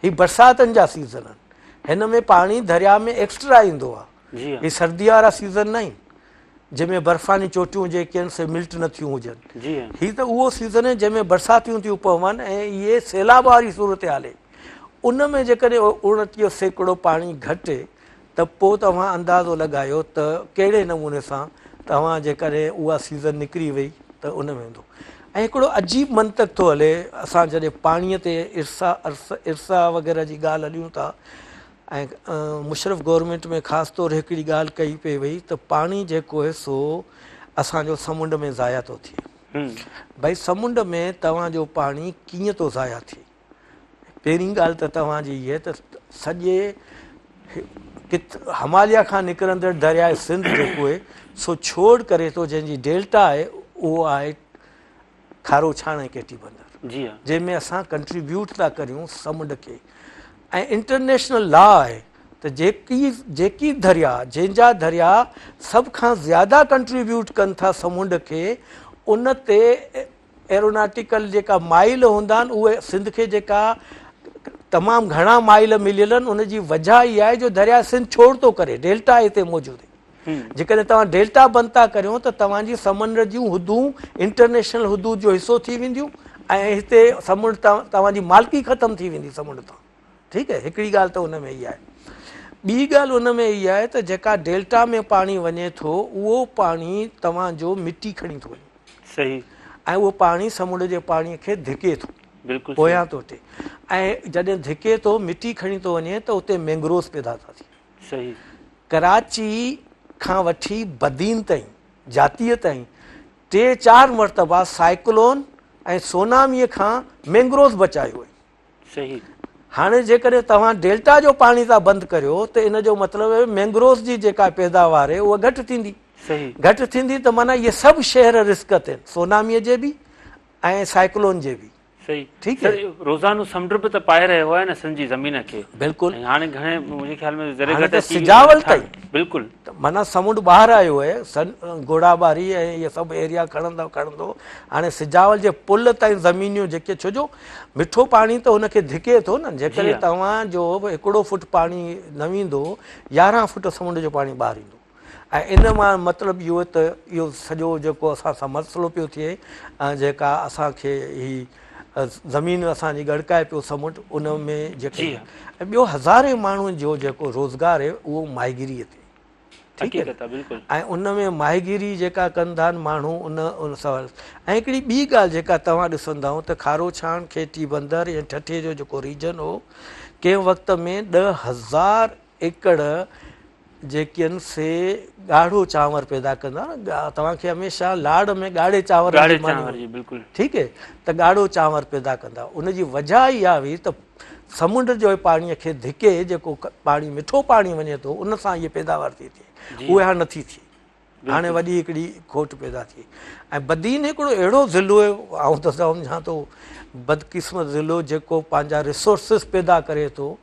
हीउ बरसातनि जा सीज़न आहिनि। हिन में पाणी दरिया में एक्स्ट्रा ईंदो आहे। हीउ सर्दीअ वारा सीज़न न आहिनि जंहिंमें बर्फ़ानी चोटियूं जेके आहिनि से मिल्ट नथियूं हुजनि। हीउ त उहो सीज़न आहे जंहिंमें बरसातियूं थियूं पवनि ऐं इहे सैलाब वारी सूरत हाल आहे। उन में जेकॾहिं 29% पाणी घटे त पोइ तव्हां अंदाज़ो लॻायो त कहिड़े नमूने सां तव्हां जेकॾहिं उहा सीज़न निकिरी वई त उन में हूंदो। ऐं हिकिड़ो अजीब मंतक थो हले, असां जॾहिं पाणीअ ते इर्सा वग़ैरह जी ॻाल्हि हलियूं था ऐं मुशरफ गवर्नमेंट में ख़ासि तौरु हिकिड़ी ॻाल्हि कई पई वई त पाणी जेको आहे सो असांजो समुंड में ज़ाया थो थिए। भई समुंड में तव्हांजो पाणी कीअं थो ज़ाया थिए? पहिरीं ॻाल्हि त तव्हांजी इहा त सॼे हिमालय खां निकिरंदड़ दरियाए सिंध जेको आहे सो छोड़ करे थो, जंहिंजी डेल्टा आहे उहो आहे खारो छाण ऐं केटी बंदर, जंहिंमें असां कंट्रीब्यूट था करियूं समुंड खे। ऐं इंटरनेशनल लॉ आहे त जेकी दरिया जंहिंजा दरिया सभ खां ज़्यादा कंट्रीब्यूट कनि था समुंड खे, उन ते एरोनॉटिकल जेका माइल हूंदा आहिनि उहे सिंध खे जेका तमामु घणा माइल मिलियल आहिनि, उनजी वजह इहा आहे जो दरिया सिंध छोड़ थो करे, डेल्टा हिते मौजूदु आहे। जेकॾहिं तव्हां डेल्टा बंदि था करियो त तव्हांजी समुंड जूं हुदूं इंटरनेशनल हुदूद जो हिसो थी वेंदियूं ऐं हिते समुंड तव्हांजी मालिकी ख़तमु थी वेंदी समुंड तां। ठीकु आहे, हिकिड़ी ॻाल्हि त उन में इहा आहे। ॿी ॻाल्हि उन में इहा आहे त जेका डेल्टा में पाणी वञे थो उहो पाणी तव्हांजो मिटी खणी थो वञे, सही, ऐं उहो पाणी समुंड जे पाणीअ खे धिके थो, बिल्कुलु पोयां थो अचे, ऐं जॾहिं धिके थो मिटी खणी थो वञे त उते मैंग्रोव्स पैदा था थियनि। सही, कराची खां वठी बदीन ताईं, जातीअ ताईं 3-4 मरतबा साइक्लोन ऐं सोनामीअ खां मैंग्रोव्स बचायो आहे। सही, हाणे जेकॾहिं तव्हां डेल्टा जो पाणी था बंदि करियो त इन जो मतिलबु आहे मैंग्रोव्स जी जेका पैदावार आहे उहा घटि थींदी। सही, घटि थींदी त माना इहे सभु शहर रिस्क ते आहिनि, सोनामीअ जे बि ऐं साइक्लोन जे बि। सही, ठीकु आहे, रोज़ानो समुंड बि त पाए रहियो आहे न सिंध जी ज़मीन खे। बिल्कुलु, हाणे घणे मुंहिंजे ख़्याल में हाणे त सिजावल ताईं बिल्कुलु माना समुंड ॿाहिरि आयो आहे, गोड़ाबारी ऐं इहे सभु एरिया खणंदो। हाणे सिजावल जे पुल ताईं ज़मीनियूं जेके, छो जो मिठो पाणी त हुनखे धिके थो न, जेकॾहिं तव्हांजो 1 फुट पाणी न वेंदो 11 फुट समुंड जो पाणी ॿाहिरि ईंदो। ऐं इन मां मतिलबु इहो त इहो सॼो जेको असां सां मसइलो पियो थिए, जेका असांखे ही ज़मीन असांजी गड़काए पियो समुंड, उन में जेके ऐं ॿियो हज़ारे माण्हुनि जो जेको रोज़गारु आहे उहो माहिगिरीअ ते। ठीकु आहे हक़ीक़त आहे, बिल्कुलु। ऐं उन में माहिगिरी जेका कंदा आहिनि माण्हू उन सवाल। ऐं हिकिड़ी ॿी ॻाल्हि जेका तव्हां ॾिसंदा कि खारो छाण खेती बंदर या ठठे जो जेको रीजन हो कंहिं वक़्त में 10,000 एकड़ जेके आहिनि से ॻाढ़ो चांवर पैदा कंदा न। तव्हांखे हमेशह लाड़ में ॻाढ़े चांवर बिल्कुलु ठीकु आहे त ॻाढ़ो चांवर पैदा कंदा। उनजी वजह इहा हुई त समुंड जो पाणीअ खे धिके जेको पाणी मिठो पाणी वञे थो उन सां इहे पैदावार थी थिए, उहे हाणे नथी थिए। हाणे वॾी हिकिड़ी खोट पैदा थी। ऐं बदीन हिकिड़ो अहिड़ो ज़िलो आउं त सम्झां थो बदकिस्मत ज़िलो जेको पंहिंजा रिसोर्सिस पैदा करे थो,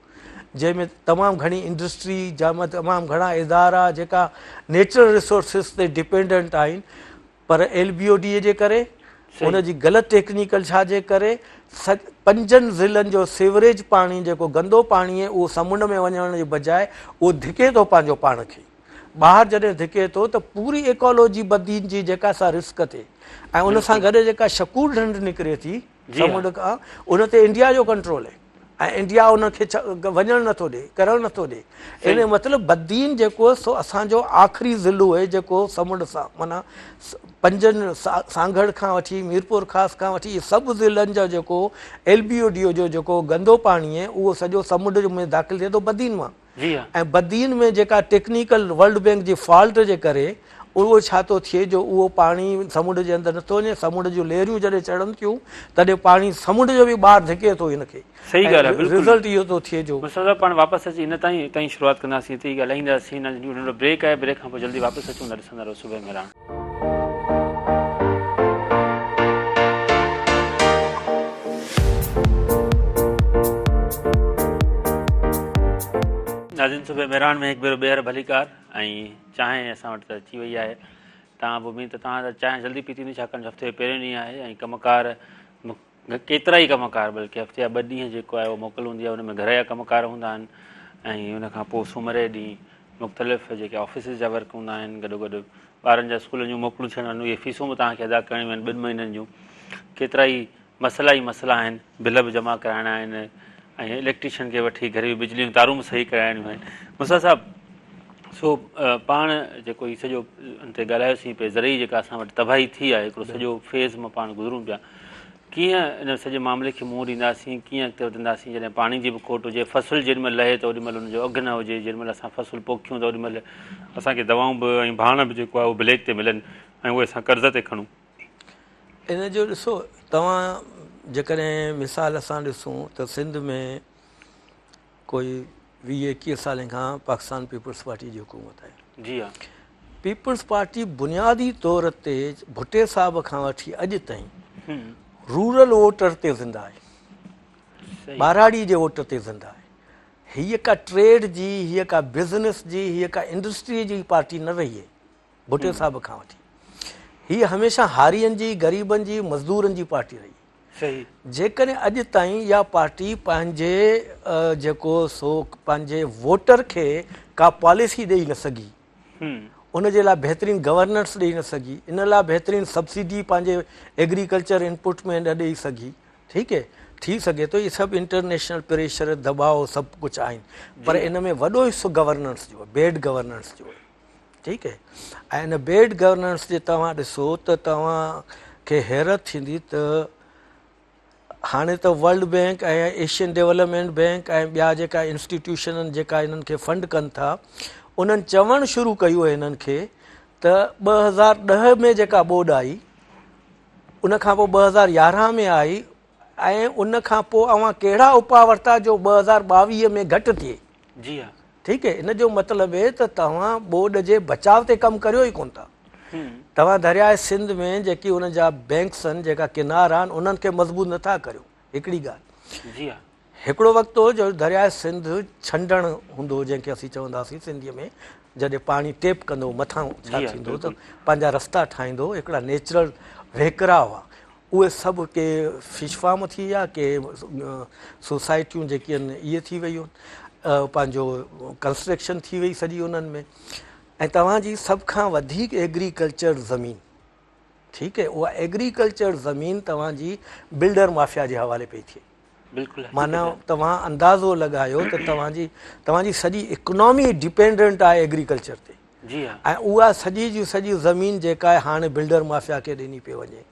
जंहिंमें तमामु घणी इंडस्ट्री जंहिंमें तमामु घणा इदारा जेका नेचुरल रिसोर्सिस ते डिपेंडेंट आहिनि, पर LBOD जे करे उनजी ग़लति टेक्निकल छा जे करे 5 ज़िलनि जो सीवरेज पाणी जेको गंदो पाणी आहे उहो समुंड में वञण जे बजाए उहो धिके थो पंहिंजो पाण खे ॿाहिरि। जॾहिं धिके थो त पूरी इकोलॉजी बदीन जी जेका सा रिस्क थिए। ऐं उन सां गॾु जेका शकूर ढंढ निकिरे थी समुंड खां उन ते इंडिया जो कंट्रोल आहे ऐं इंडिया उनखे वञणु नथो ॾे, करणु नथो ॾे। इन मतिलबु बदीन जेको सो असांजो आख़िरी ज़िलो आहे जेको समुंड सां माना 5 सांगड़ खां वठी मीरपुर ख़ासि खां वठी सभु ज़िलनि जो जेको LBOD जो जेको गंदो पाणी आहे उहो सॼो समुंड में दाख़िल थिए थो बदीन मां। ऐं बदीन में जेका टेक्निकल वर्ल्ड बैंक जी फॉल्ट जे करे उहो छा थो थिए जो उहो पाणी समुंड जे अंदरि नथो वञे। समुंड जूं लहरियूं जॾहिं चढ़नि थियूं तॾहिं पाणी समुंड जो बि ॿाहिरि धिके थो हिनखे। सही ॻाल्हि आहे, रिज़ल्ट इहो थो थिए जो पाण वापसि अची इन ताईं शुरूआति कंदासीं, हिते ई ॻाल्हाईंदासीं। ब्रेक आहे, ब्रेक खां पोइ जल्दी वापसि अचूं था। ॾिसंदा रहो सुबह मेरान। नाज़रीन, सुबह मेरान में हिकु भेरो ॿीहर भलीकार ऐं चांहि असां वटि त अची वई आहे। तव्हां बि उमेद त तव्हां त चांहि जल्दी पीती हूंदी, छाकाणि हफ़्ते जो पहिरियों ॾींहुं आहे ऐं कमकार केतिरा ई कमकार बल्कि हफ़्ते जा 2 ॾींहं जेको आहे उहो मोकल हूंदी आहे, उन में घर जा कमकार हूंदा आहिनि ऐं उनखां पोइ सूमर ॾींहुं मुख़्तलिफ़ जेके ऑफिसिस जा वर्क हूंदा आहिनि, गॾोगॾु ॿारनि जा स्कूलनि जूं मोकलूं थियण आहिनि, उहे फीसूं बि तव्हांखे अदा करणियूं आहिनि 2 महीननि जूं। केतिरा ई मसला आहिनि, बिल बि जमा कराइणा आहिनि ऐं इलेक्ट्रीशियन खे वठी घर जी बिजली जूं तारूं बि सही कराइणियूं आहिनि। मुसा साहिबु, सो पाण जेको हीउ सॼो ते ॻाल्हायोसीं पिए ज़रिए जेका असां वटि तबाही थी आहे, हिकिड़ो सॼो फेज़ मां पाण गुज़रूं पिया, कीअं इन सॼे मामले खे मुंहुं ॾींदासीं, कीअं अॻिते वधंदासीं। जॾहिं पाणी जी बि खोट हुजे, फ़सुलु जेॾीमहिल लहे त ओॾीमहिल हुनजो अघु न हुजे, जेॾीमहिल असां फ़सुलु पोखियूं त ओॾीमहिल असांखे दवाऊं बि ऐं भाण बि जेको आहे उहो ब्लैक ते मिलनि ऐं उहे असां कर्ज़ ते खणूं। इन जो ॾिसो, तव्हां जेकॾहिं मिसाल असां ॾिसूं त सिंध में कोई 20-21 सालनि खां पाकिस्तान पीपल्स पार्टी जी हुकूमत आहे। जी हा, पीपल्स पार्टी बुनियादी तौर ते भुटे साहिब खां वठी अॼु ताईं रूरल वोटर ते ज़िंदा आहे, ॿाराड़ी जे वोट ते ज़िंदा आहे। हीअ का ट्रेड जी, हीअ का बिज़नेस जी, हीअ का इंडस्ट्री जी पार्टी न रही आहे भुटे साहिब खां वठी। हीअ हमेशह हारियुनि जी, ग़रीबनि जी, मज़दूरनि जी पार्टी रही। जेकॾहिं अॼु ताईं इहा पार्टी पंहिंजे जेको सो पंहिंजे वोटर खे का पॉलिसी ॾेई न सघी, उनजे लाइ बहितरीनु गवर्नेंस ॾेई न सघी, इन लाइ बहितरीनु सब्सिडी पंहिंजे एग्रीकल्चर इनपुट में न ॾेई सघी, ठीकु आहे, थी सघे थो इहे सभु इंटरनेशनल प्रेशर दबाव सभु कुझु आहिनि, पर इन में वॾो हिसो गवर्नेंस जो, बेड गवर्नेंस जो, ठीकु आहे। ऐं इन बेड गवर्नेंस जे तव्हां ॾिसो त तव्हांखे हैरत थींदी त हाणे त वर्ल्ड बैंक ऐं एशियन डेवलपमेंट बैंक ऐं ॿिया जेका इंस्टीट्यूशन जेका इन्हनि खे फंड कनि था, उन्हनि चवणु शुरू कयो आहे हिननि खे त 2010 में जेका ॿोॾि आई, उनखां पोइ 2011 में आई ऐं उनखां पोइ अवां कहिड़ा उपाउ वरिता जो 2022 में घटि थिए। जी हा, ठीकु आहे। इन जो मतिलबु आहे त तव्हां ॿोॾि जे बचाव ते कमु करियो ई कोन था। तव्हां दरियाए सिंध में जेकी उन जा बैंक्स आहिनि, जेका किनारा आहिनि, उन्हनि खे मज़बूत नथा करियो। हिकिड़ी ॻाल्हि, जी हा, हिकिड़ो वक़्तु हो जो दरियाए सिंध छंडणु हूंदो हो, जंहिंखे असीं चवंदासीं सिंधीअ में, जॾहिं पाणी टेप कंदो मथां छा थींदो त पंहिंजा रस्ता ठाहींदो, हिकिड़ा नेचुरल वहिकरा हुआ, उहे सभु के फिश फार्म थी विया, के सोसाइटियूं जेकी आहिनि इहे थी वियूं, पंहिंजो कंस्ट्रक्शन थी वई सॼी उन्हनि में। ऐं तव्हांजी सभ खां वधीक एग्रीकल्चर ज़मीन, ठीकु आहे, उहा एग्रीकल्चर ज़मीन तव्हांजी बिल्डर माफ़िया जे हवाले पई थिए। बिल्कुलु, माना तव्हां अंदाज़ो लॻायो त तव्हांजी सॼी इकोनॉमी डिपेंडेंट आहे एग्रीकल्चर ते। जी हाँ। ऐं उहा सॼी जी सॼी ज़मीन जेका आहे हाणे बिल्डर माफ़िया खे ॾिनी पई वञे।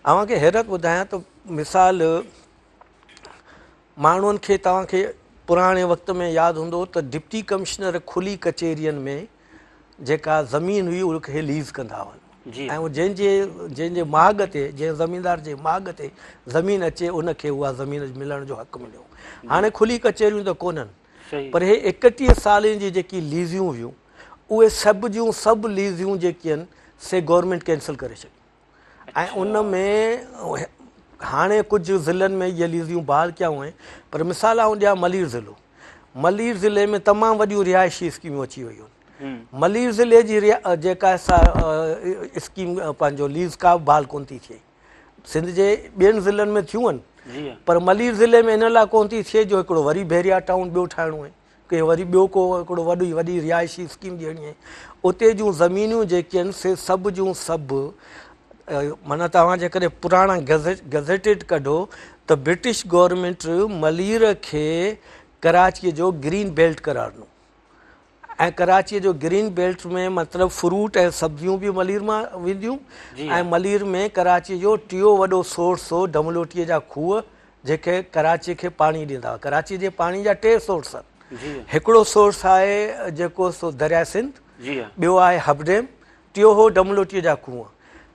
तव्हांखे हैरत ॿुधायां त मिसाल माण्हुनि खे तव्हांखे पुराणे वक़्त में यादि हूंदो त डिप्टी कमिश्नर खुली कचहरियुनि में जेका ज़मीन हुई उनखे लीज़ कंदा हुआ ऐं उहो जंहिंजे माॻ ते जंहिं ज़मीनदार जे माॻ ते ज़मीन अचे उनखे उहा ज़मीन मिलण जो हक़ु मिलियो। हाणे खुली कचहरियूं त कोन्हनि, पर हे 31 सालनि जी जेकी लीज़ियूं हुयूं उहे सभु जूं सभु लीज़ियूं जेकी आहिनि से गवर्नमेंट कैंसिल करे छॾियूं ऐं उन में हाणे कुझु ज़िलनि में इहे लीज़ियूं बहाल कयूं आहिनि। पर मिसाल आऊं ॾियां मलीर ज़िले में तमामु वॾियूं रिहाइशी स्कीमूं अची वियूं आहिनि। मलीर ज़िले जी जेका स्कीम पंहिंजो लीज़ का बहाल कोन थी थिए। सिंध जे ॿियनि ज़िलनि में थियूं आहिनि, पर मलीर ज़िले में इन लाइ कोन थी थिए जो हिकिड़ो वरी बैरिया टाउन ॿियो ठाहिणो आहे, के वरी ॿियो को हिकिड़ो वॾी रिहाइशी स्कीम ॾियणी आहे। उते जूं ज़मीनियूं जेके आहिनि से सभु जूं सभु माना तव्हां जेकॾहिं पुराणा गज़ेटेड कढो त ब्रिटिश गवर्नमेंट मलीर खे कराचीअ जो ग्रीन बेल्ट करारनो ऐं कराचीअ जो ग्रीन बेल्ट में मतिलबु फ्रूट ऐं सब्जियूं बि मलीर मां वेंदियूं ऐं मलीर में कराचीअ जो टियों वॾो सोर्स हो डमलोटीअ जा खूह जेके कराचीअ खे पाणी ॾींदा हुआ। कराचीअ जे पाणी जा 2 सोर्स आहिनि, हिकिड़ो सोर्स आहे जेको सो दरिया सिंध, ॿियो आहे हबडेम, टियों हो डमलोटीअ जा खूह।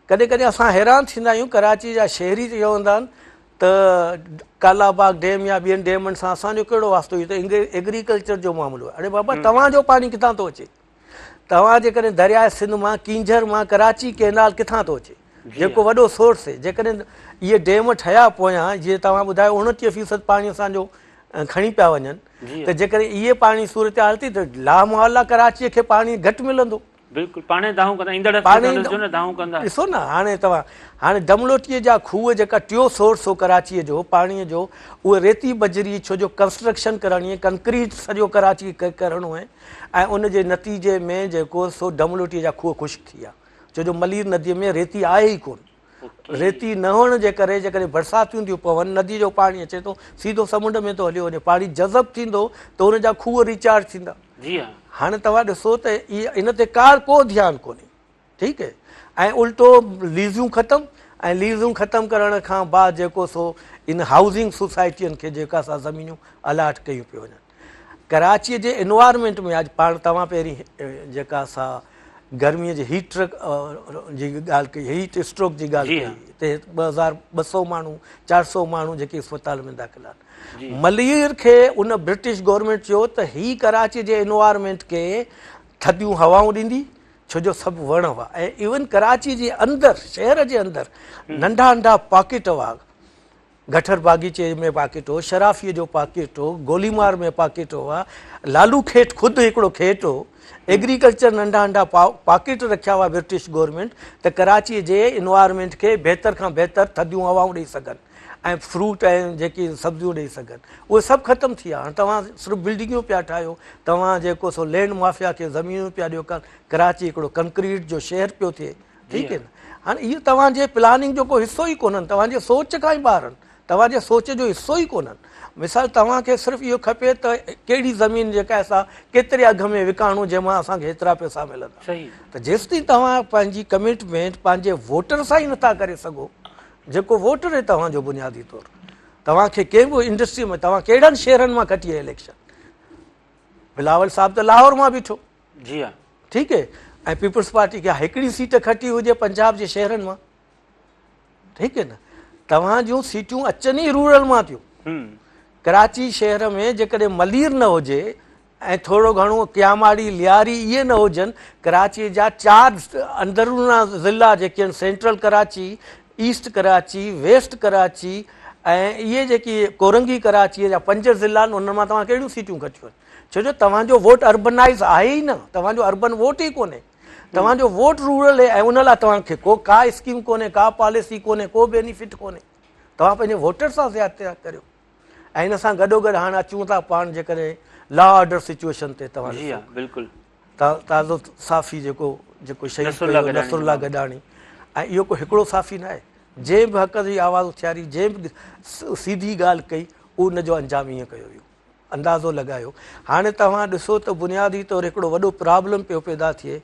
कॾहिं कॾहिं असां हैरान थींदा आहियूं कराची जा शहरी चवंदा आहिनि त कालाबाग डैम या ॿियनि डैमनि सां असांजो कहिड़ो वास्तो हुई त एग्रीकल्चर जो मामिलो आहे। अरे बाबा तव्हांजो पाणी किथां थो अचे? तव्हां जेकॾहिं दरिया सिंध मां किंझर मां कराची कैनाल किथां थो अचे जेको वॾो सोर्स आहे। जेकॾहिं इहे डैम ठहिया पोयां जीअं तव्हां ॿुधायो 29% पाणी असांजो खणी पिया वञनि, त जेकॾहिं इहे पाणी सूरत हाल थी त लामहला कराचीअ खे पाणी घटि मिलंदो। बिल्कुलु पाणी दाहूं कंदा, ॾिसो न हाणे तव्हां हाणे डमलोटीअ जा खूह जेका टियों सोर्स हो कराचीअ जो पाणीअ जो, उहे रेती बजरी छो जो कंस्ट्रक्शन करणी आहे, कंक्रीट सॼो कराची करणो आहे ऐं उनजे नतीजे में जेको सो डमलोटीअ जा खूह ख़ुश्क थी विया छो जो मलीर नदीअ में रेती आहे ई कोन। रेती न हुअण जे करे जेकॾहिं बरसातियूं थियूं पवनि नदी जो पाणी अचे थो सीधो समुंड में थो हलियो वञे, पाणी जज़ब थींदो त उनजा खूह रिचार्ज थींदा। हाणे तव्हां ॾिसो त इहा इन ते को ध्यानु कोन्हे, ठीकु आहे। ऐं उल्टो लीज़ूं ख़तमु ऐं लीज़ूं ख़तमु करण खां बाद जेको सो इन हाउसिंग सोसाइटियुनि खे जेका सा ज़मीनियूं अलाट कयूं पियूं वञनि। कराचीअ जे इन्वायरमेंट में अॼु पाण तव्हां पहिरीं जेका सा गर्मीअ जे हीट जी ॻाल्हि कई, हीट स्ट्रोक जी ॻाल्हि कई, हिते 2200 माण्हू 400 माण्हू जेके अस्पताल में दाख़िल आहिनि। मलीर खे उन ब्रिटिश गवर्नमेंट चयो त ही कराची जे इन्वायरमेंट खे थधियूं हवाऊं ॾींदी छो जो सभु वण हुआ ऐं इवन कराची जे अंदरि शहर जे अंदरि नंढा नंढा पॉकेट हुआ, गठर बागीचे में पॉकेट हो, शराफीअ जो पॉकेट हो, गोलीमार में पॉकेट हुआ, लालू खेत ख़ुदि हिकिड़ो खेत हो, एग्रीकल्चर नंढा नंढा पॉकेट रखिया हुआ ब्रिटिश गवर्नमेंट त कराचीअ जे इन्वायरमेंट खे बहितर खां बहितर थधियूं हवाऊं ॾेई सघनि ऐं फ्रूट ऐं जेकी सब्जियूं ॾेई सघनि। उहे सभु ख़तमु थी विया। हाणे तव्हां सिर्फ़ु बिल्डिंगूं पिया ठाहियो, तव्हां जेको सो लैंड माफ़िया खे ज़मीनूं पिया ॾियो, कराची हिकिड़ो कंक्रीट जो शहर पियो थिए, ठीकु आहे न। हाणे इहो तव्हांजे प्लानिंग जो को हिसो ई कोन्हनि, तव्हांजे सोच खां ई ॿाहिरि आहिनि, तव्हांजे सोच जो हिसो ई कोन्हनि। मिसाल तव्हांखे सिर्फ़ु इहो खपे त कहिड़ी ज़मीन जेका असां केतिरे अघ में विकाणूं जंहिंमां असांखे हेतिरा पैसा मिलंदा। त जेसिताईं तव्हां पंहिंजी कमिटमेंट पंहिंजे वोटर सां ई नथा करे सघो, जेको वोटर आहे तव्हांजो बुनियादी तौरु, तव्हांखे कंहिं बि इंडस्ट्री में तव्हां कहिड़नि शहरनि मां खटी आहे इलेक्शन, बिलावल साहिबु त लाहौर मां बीठो, जी हा, ठीकु आहे, ऐं पीपल्स पार्टी खे हिकिड़ी सीट खटी हुजे पंजाब जे शहरनि मां, ठीकु आहे न। तव्हां जूं सीटियूं अचनि ई रूरल मां थियूं। कराची शहर में जेकॾहिं मलीर न हुजे ऐं थोरो घणो क्यामाड़ी लियारी इहे न हुजनि, कराचीअ जा 4 अंदरूना ज़िला जेके आहिनि, central Karachi, east Karachi, west Karachi ऐं इहे जेकी कोरंगी कराचीअ जा 5 ज़िला आहिनि, उन मां तव्हां कहिड़ियूं सीटियूं खटियूं आहिनि? छो जो तव्हांजो वोट अर्बनाइज़ आहे ई न, तव्हांजो अर्बन वोट ई कोन्हे, तव्हांजो वोट रूरल आहे ऐं उन लाइ तव्हांखे का स्कीम कोन्हे, का पॉलिसी कोन्हे, को बेनिफिट कोन्हे। तव्हां पंहिंजे वोटर सां ज़्यादती करियो। ऐं इन सां गॾोगॾु हाणे अचूं था पाण जेकॾहिं लॉ ऑर्डर सिचुएशन ते, तव्हां बिल्कुलु ताज़ो साफ़ी जेको शहीद नसरुल्लाह गॾाणी, ऐं इहो को हिकिड़ो साफ़ी न आहे, जंहिं बि हक़ जी आवाज़ उथियारी, जंहिं बि सीधी ॻाल्हि कई, उन जो अंजाम ईअं कयो वियो। अंदाज़ो लॻायो। हाणे तव्हां ॾिसो त बुनियादी तौरु हिकिड़ो वॾो प्रॉब्लम पियो पैदा थिए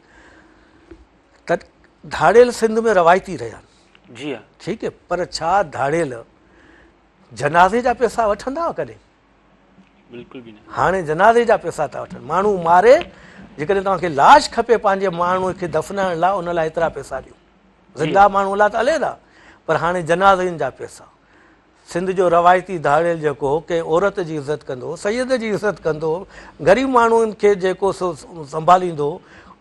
त धाड़ियल सिंध में रवायती रहिया आहिनि। जी हा, ठीकु आहे, पर छा धाड़ियल जनाज़े जा पैसा वठंदा हुआ कॾहिं? बिल्कुलु बि न। हाणे जनाज़े जा पैसा था वठनि। माण्हू मारे, जेकॾहिं तव्हांखे लाश खपे पंहिंजे माण्हूअ खे दफ़नाइण लाइ, उन लाइ एतिरा पैसा ॾियो। ज़िंदा माण्हू लाइ त हले था, पर हाणे जनाज़नि जा पैसा। सिंध जो रवायती धाड़ियल जेको कंहिं औरत जी इज़त कंदो, सैयद जी इज़त कंदो, ग़रीब माण्हुनि खे जेको सो संभालींदो,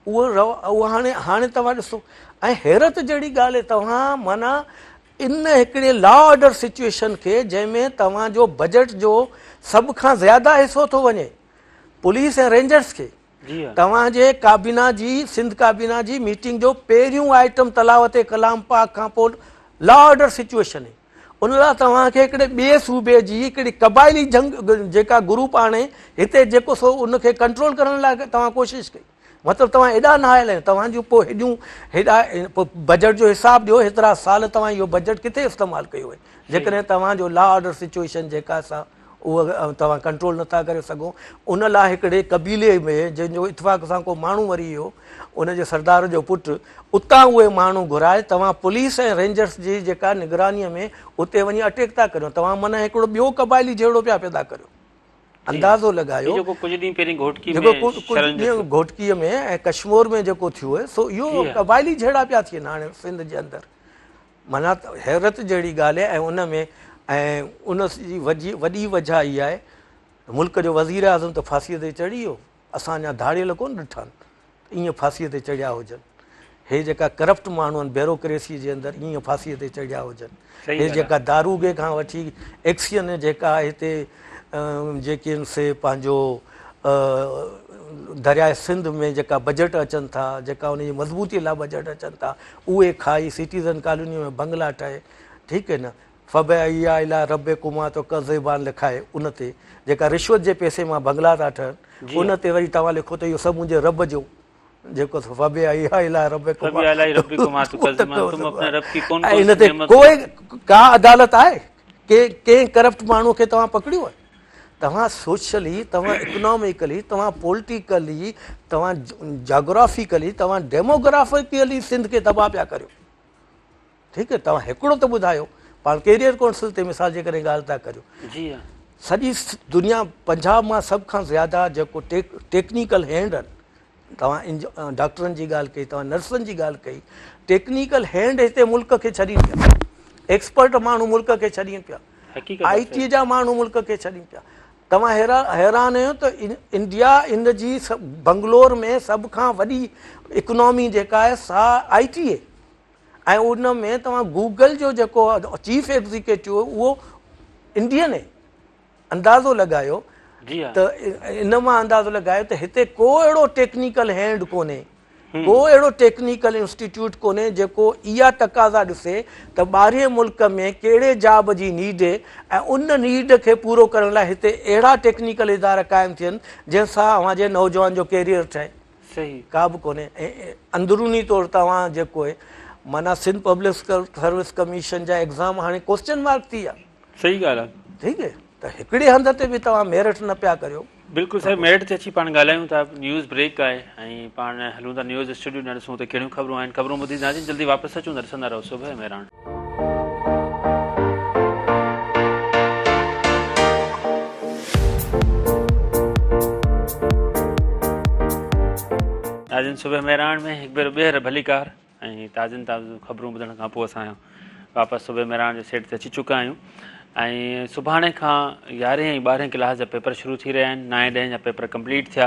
उहो हाणे तव्हां ॾिसो। ऐं हैरत जहिड़ी ॻाल्हि आहे, तव्हां माना इन हिकिड़े लॉ ऑर्डर सिचुएशन खे जंहिंमें तव्हांजो बजट जो सभ खां ज़्यादा हिसो थो वञे पुलिस ऐं रेंजर्स खे। तव्हांजे काबीना जी, सिंध काबीना जी मीटिंग जो पहिरियों आइटम तलावत कलाम पाक खां पोइ लॉ ऑर्डर सिचुएशन आहे। उन लाइ तव्हांखे हिकिड़े ॿिए सूबे जी हिकिड़ी क़बाइली जंग जेका ग्रुप आणे हिते जेको सो उनखे कंट्रोल करण लाइ तव्हां कोशिशि कई। मतिलबु तव्हां हेॾा न आयल आहियो, तव्हांजूं पोइ हेॾा पोइ बजट जो हिसाबु ॾियो, हेतिरा साल तव्हां इहो बजट किथे इस्तेमालु कयो आहे जेकॾहिं तव्हांजो लॉ ऑर्डर सिचुएशन जेका सा उहा तव्हां कंट्रोल नथा करे सघो। उन लाइ हिकिड़े क़बीले में जंहिंजो इतफ़ाक़ सां को माण्हू मरी वियो, उनजे सरदार जो पुटु, उतां उहे माण्हू घुराए तव्हां पुलिस ऐं रेंजर्स जी जेका निगरानीअ में उते वञी अटैक था करियो। तव्हां माना हिकिड़ो ॿियो क़बाइली जहिड़ो पिया पैदा करियो। अंदाज़ो लॻायो जेको कुझु ॾींहं पहिरीं घोटकीअ में ऐं कश्मीर में जेको थियो आहे, सो इहो क़बाइली जहिड़ा पिया थियनि हाणे सिंध जे अंदरि। माना हैरत जहिड़ी ॻाल्हि आहे। ऐं उन में उन जी वॾी वजह इहा आहे, मुल्क जो वज़ीर आज़म त फांसीअ ते चढ़ी वियो, असांजा धाड़ियल कोन ॾिठा आहिनि ईअं फांसीअ ते चढ़िया हुजनि। हे जेका करप्ट माण्हू आहिनि ब्यूरोक्रेसी जे अंदरि, ईअं फांसीअ ते चढ़िया हुजनि। हे जेका दारूगे खां वठी एक्सियन जेका हिते जेके आहिनि से पंहिंजो दरियाए सिंध में जेका बजट अचनि था, जेका उनजी मज़बूती लाइ बजट अचनि था, उहे खाई सिटीज़न कॉलोनी में बंगला ठहे। ठीकु आहे न, फब इहा इला रब कुमा तो कज़ेबान लिखाए उन ते, जेका रिश्वत जे पैसे मां बंगला था ठहनि, उन ते वरी तव्हां लिखो त इहो सभु मुंहिंजे रब जो जेको इन ते कोई का अदालत आहे? कंहिं करप्ट माण्हू खे तव्हां पकड़ियो आहे? तव्हां सोशली, तव्हां इकोनॉमिकली, तव्हां पॉलिटिकली, तव्हां जोग्राफिकली, तव्हां डेमोग्राफिकली सिंध खे तबाह पिया करियो। ठीकु आहे, तव्हां हिकिड़ो त ॿुधायो, पाण कैरियर काउंसिल ते मिसाल जे करे ॻाल्हि था करियो। सॼी दुनिया पंजाब मां सभ खां ज़्यादा जेको टेक्निकल हैंड आहिनि, तव्हां डॉक्टरनि जी ॻाल्हि कई, तव्हां नर्सनि जी ॻाल्हि कई, टेक्निकल हैंड हिते मुल्क खे छॾीनि पिया, एक्सपर्ट माण्हू मुल्क खे छॾीनि पिया, IT जा माण्हू मुल्क खे छॾीनि पिया। तव्हां हैरान आहियो त इंडिया इन जी बंगलोर में सभ खां वॾी इकोनॉमी जेका आहे सा IT आहे। ऐं उन में तव्हां गूगल जो जेको चीफ एग्ज़ीक्यूटिव उहो इंडियन आहे। अंदाज़ो लॻायो त इन मां अंदाज़ो लॻायो त हिते को अहिड़ो टेक्निकल हैंड कोन्हे, को अहिड़ो टेक्निकल इंस्टीट्यूट कोन्हे जेको इहा तक़ाज़ा ॾिसे त ॿाहिरि मुल्क में कहिड़े जॉब जी नीड आहे ऐं उन नीड खे पूरो करण लाइ हिते अहिड़ा टेक्निकल इदारा क़ाइमु थियनि जंहिंसां अव्हांजे नौजवान जो कैरियर ठहे। सही का बि कोन्हे। ऐं अंदरूनी तौरु तव्हां जेको आहे माना सिंध पब्लिक सर्विस कमीशन जा एग्ज़ाम हाणे क्वेश्चन मार्क थी विया। सही ॻाल्हि आहे। ठीकु आहे, त हिकिड़े हंध ते बि तव्हां मेरिट न पिया करियो। बिल्कुलु साईं, मेरिट ते अची पाण ॻाल्हायूं था। न्यूज़ ब्रेक आहे ऐं पाण हलूं था न्यूज़ स्टूडियो न ॾिसूं त कहिड़ियूं ख़बरूं आहिनि। ख़बरूं ॿुधी था जल्दी वापसि अचूं, ॾिसंदा रहो सुबुह मेराण। ताज़नि सुबुह मेराण में हिकु भेरो ॿीहर भलीकार ऐं ताज़नि ताज़ियूं ख़बरूं ॿुधण खां पोइ असां वापसि सुबुह मेराण जे सेट ते अची चुका आहियूं। ऐं सुभाणे खां 11 ऐं 12 क्लास जा पेपर शुरू थी रहिया आहिनि। 9 10 जा पेपर कंप्लीट थिया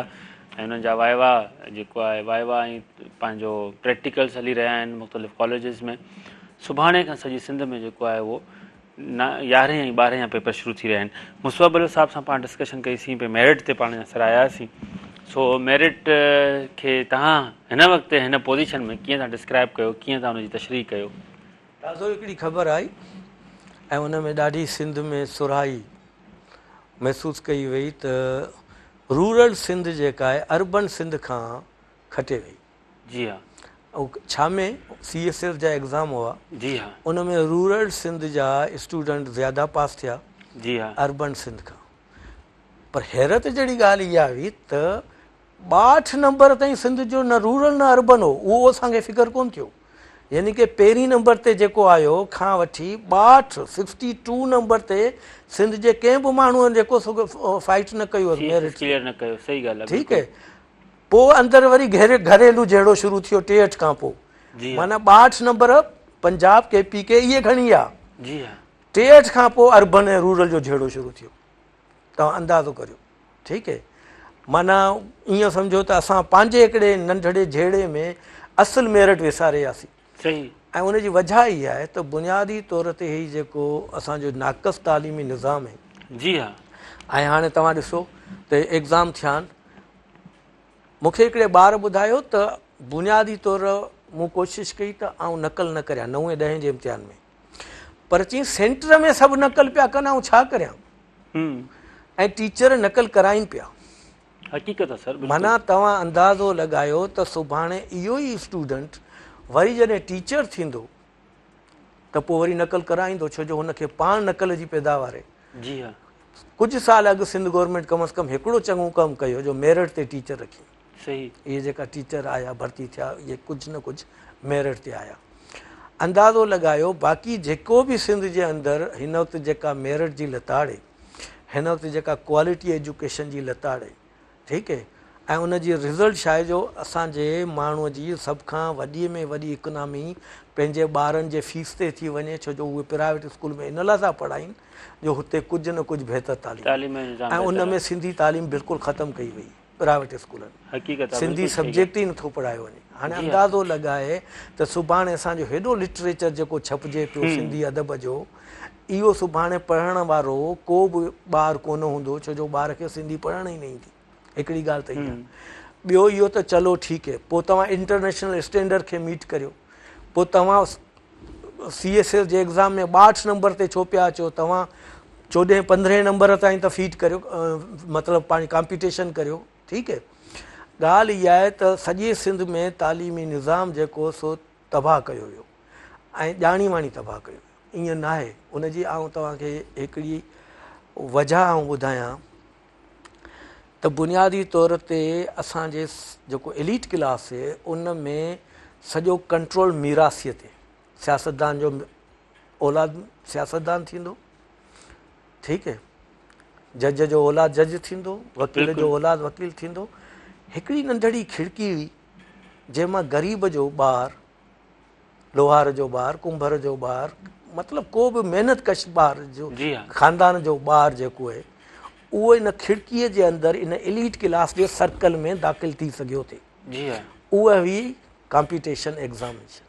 ऐं उन्हनि जा वाइवा जेको आहे वाइवा ऐं पंहिंजो प्रैक्टिकल्स हली रहिया आहिनि मुख़्तलिफ़ कॉलेजिस में। सुभाणे खां सॼी सिंध में जेको आहे उहो 11 ऐं 12 जा पेपर शुरू थी रहिया आहिनि। मुसवा बलो साहिब सां पाण डिस्कशन कईसीं पे मेरिट ते पाण सरायासीं। सो मेरिट खे तव्हां हिन वक़्तु हिन पोज़ीशन में कीअं था डिस्क्राइब कयो, कीअं था हुनजी तशरीह कयो? ताज़ो हिकिड़ी ख़बर आई ऐं उन में ॾाढी सिंध में सुराही महसूसु कई वई त रूरल सिंध जेका आहे अर्बन सिंध खां खटे वई। जी हा। ऐं छा में CSS जा एग्ज़ाम हुआ। जी हा। उन में रूरल सिंध जा स्टूडेंट ज़्यादा पास थिया। जी हा। अर्बन सिंध खां। पर हैरत जहिड़ी ॻाल्हि इहा हुई त 62 नंबर ताईं सिंध जो न रूरल न अर्बन हो, उहो असांखे फ़िकर कोन थियो। यानी कि पहिरीं नंबर ते जेको आयो खां वठी 62 नंबर ते सिंध जे कंहिं बि माण्हूअ जेको फाइट न कयो, मेरिट क्लियर न कयो। सही ॻाल्हि आहे। ठीकु आहे। पोइ अंदरि वरी घरेलू जहिड़ो शुरू थियो 63 खां पोइ, माना 62 नंबर पंजाब KP के इहे खणी विया। जी हा। 63 खां पोइ अर्बन ऐं रूरल जो जहिड़ो शुरू थियो, तव्हां अंदाज़ो करियो। ठीकु आहे। माना ईअं सम्झो त असां पंहिंजे हिकिड़े नंढड़े जहिड़े में असुल मेरिट विसारे वियासीं। सही। ऐं उनजी वजह इहा आहे त बुनियादी तौर ते ही जेको असांजो नाक़स तालीमी निज़ाम आहे। जी हा। ऐं हाणे तव्हां ॾिसो त एग्ज़ाम थिया आहिनि, मूंखे हिकिड़े ॿार ॿुधायो त बुनियादी तौर मूं कोशिशि कई त आउं नक़ल न करियां 9 10 जे इम्तिहान में, पर चई सेंटर में सभु नक़ल पिया कनि, आउं छा करियां। ऐं टीचर नक़ल कराइनि पिया। हक़ीक़त आहे सर। माना तव्हां अंदाज़ो लॻायो त सुभाणे इहो ई स्टूडेंट वरी जॾहिं टीचर थींदो त पोइ वरी नक़ल कराईंदो, छो जो हुनखे पाण नक़ल जी पैदावार आहे। जी हा। कुझु साल अॻु सिंध गवर्नमेंट कम अज़ कम हिकिड़ो चङो कमु कयो जो मेरिट ते टीचर रखी। सही। इहे जेका टीचर आया भर्ती थिया इहे कुझु न कुझु मेरिट ते आया। अंदाज़ो लॻायो बाक़ी जेको बि सिंध जे अंदरि हिन वक़्तु जेका मेरिट जी लताड़ आहे, हिन वक़्तु जेका क्वालिटी एजुकेशन जी लताड़ आहे, ठीकु आहे, ऐं उनजी रिज़ल्ट छा आहे जो असांजे माण्हूअ जी सभ खां वॾी में वॾी इकोनॉमी पंहिंजे ॿारनि जे फीस ते थी वञे, छो जो उहे प्राइवेट स्कूल में इन लाइ था पढ़ाइनि जो हुते कुझु न कुझु बहितर तालीम, ऐं उन में सिंधी तालीम बिल्कुलु ख़तमु कई वई प्राइवेट स्कूलनि। हक़ीक़त सिंधी सब्जेक्ट ई नथो पढ़ायो वञे। हाणे अंदाज़ो लॻाए त सुभाणे असांजो हेॾो लिटरेचर जेको छपिजे पियो सिंधी अदब जो, इहो सुभाणे पढ़ण वारो को बि ॿार कोन हूंदो, छो जो ॿार खे सिंधी पढ़ण ई न ईंदी। हिकिड़ी ॻाल्हि त इहा। ॿियो इहो त चलो ठीकु आहे, पोइ तव्हां इंटरनेशनल स्टैंडर्ड खे मीट करियो, पोइ तव्हां CSS जे एग्ज़ाम में 62 नंबर ते छो पिया अचो, तव्हां 14 15 नंबर ताईं त फीड करियो, मतिलबु पंहिंजी कॉम्पिटिशन करियो। ठीकु आहे। ॻाल्हि इहा आहे त सॼे सिंध में तालीमी निज़ाम जेको सो तबाह कयो वियो ऐं ॼाणी वाणी तबाह कयो वियो। ईअं न आहे। उनजी आउं तव्हांखे हिकिड़ी वजह आउं ॿुधायां त बुनियादी तौर ते असांजे जेको एलीट क्लास आहे उन में सॼो कंट्रोल मीरासीअ ते, सियासतदान जो औलाद सियासतदान थींदो, ठीकु आहे, जज जो औलाद जज थींदो, वकील जो औलाद वकील थींदो। हिकिड़ी नंढड़ी खिड़की हुई जंहिंमां ग़रीब जो ॿारु, लोहार जो ॿारु, कुंभर जो ॿारु, मतिलबु को बि महिनत कश ॿार जो ख़ानदान जो ॿारु जेको आहे उहो इन खिड़कीअ जे अंदरि इन एलीट क्लास जे सर्कल में दाख़िल थी सघियो थे। उहा हुई कॉम्पिटिशन एग्ज़ामिनेशन,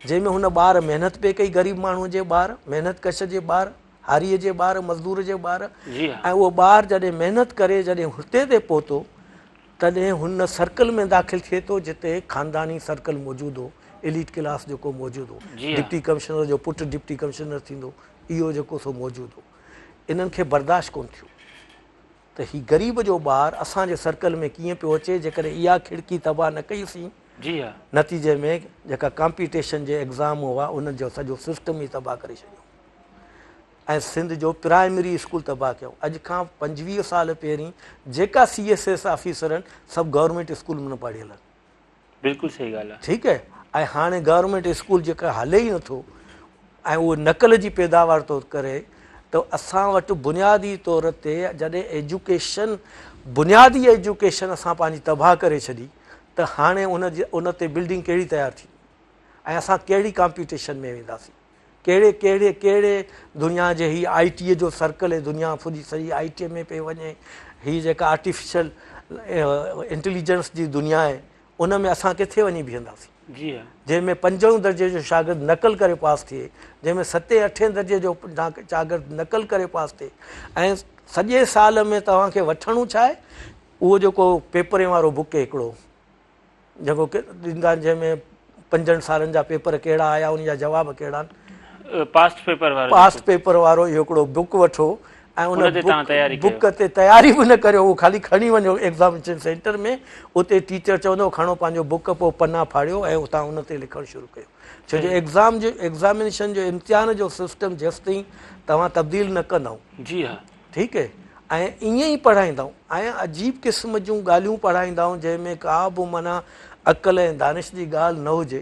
जंहिंमें हुन ॿार महिनत पिए कई, ग़रीब माण्हूअ जे ॿार, महिनत कश जे ॿार, हारीअ जे ॿार, मज़दूर जे ॿार, ऐं उहो ॿारु जॾहिं महिनत करे जॾहिं हुते ते पहुतो तॾहिं हुन सर्कल में दाख़िल थिए थो जिते ख़ानदानी सर्कल मौजूदु हो, एलीट क्लास जेको मौजूदु हो, डिप्टी कमिश्नर जो पुटु डिप्टी कमिश्नर थींदो, इहो जेको सो मौजूदु हो। इन्हनि खे बर्दाश्त कोन थियो त हीउ ग़रीब जो ॿारु असांजे सर्कल में कीअं पियो अचे, जेकॾहिं इहा खिड़की तबाह न कईसीं, नतीजे में जेका कॉम्पिटिशन जे एग्ज़ाम हुआ उन जो सॼो सिस्टम ई तबाह करे छॾियो ऐं सिंध जो प्राइमरी स्कूल तबाह कयो। अॼु खां 25 साल पहिरीं जेका CSS ऑफिसर आहिनि सभु गवर्नमेंट स्कूल में पढ़ियल आहिनि। बिल्कुलु सही ॻाल्हि आहे। ठीकु आहे। ऐं हाणे गवर्नमेंट स्कूल जेका हले ई नथो ऐं उहो नक़ल जी पैदावार थो करे, त असां वटि बुनियादी तौर ते जॾहिं एजुकेशन, बुनियादी एजुकेशन असां पंहिंजी तबाह करे छॾी त हाणे उन ते बिल्डिंग कहिड़ी तयारु थी ऐं असां कहिड़ी कॉम्पिटिशन में वेंदासीं, कहिड़े कहिड़े कहिड़े दुनिया जे हीअ IT जो सर्कल आहे, दुनिया पूरी सॼी IT में पई वञे, हीअ जेका आर्टिफिशियल इंटेलिजेंस जी दुनिया आहे उन में असां किथे वञी बीहंदासीं। जंहिंमें 5 दर्जे जो शागिर्द नक़ल करे पास थिए, जंहिंमें 7 8 दर्जे जो शागिर्द नक़ल करे पास थिए ऐं सॼे साल में तव्हांखे वठणो छा आहे, उहो जेको पेपरे वारो बुक आहे हिकिड़ो जेको ॾींदा आहिनि, जंहिंमें 5 सालनि जा पेपर कहिड़ा आया, उन जा जवाब कहिड़ा आहिनि, पास्ट पेपर वारो इहो हिकिड़ो बुक वठो ऐं उन बुक ते तयारी बि न करियो, उहो ख़ाली खणी वञो एग्ज़ामिनेशन सेंटर में, उते टीचर चवंदो खणो पंहिंजो बुक, पोइ पना फाड़ियो ऐं उतां उन ते लिखणु शुरू कयो। छो जो एग्ज़ामिनेशन जो इम्तिहान जो सिस्टम जेसिताईं तव्हां तब्दील न कंदव, ठीकु आहे, ऐं ईअं ई पढ़ाईंदा आहियूं ऐं अजीब क़िस्म जूं ॻाल्हियूं पढ़ाईंदा आहियूं जंहिंमें का बि माना अक़ल ऐं दानिश जी ॻाल्हि न हुजे,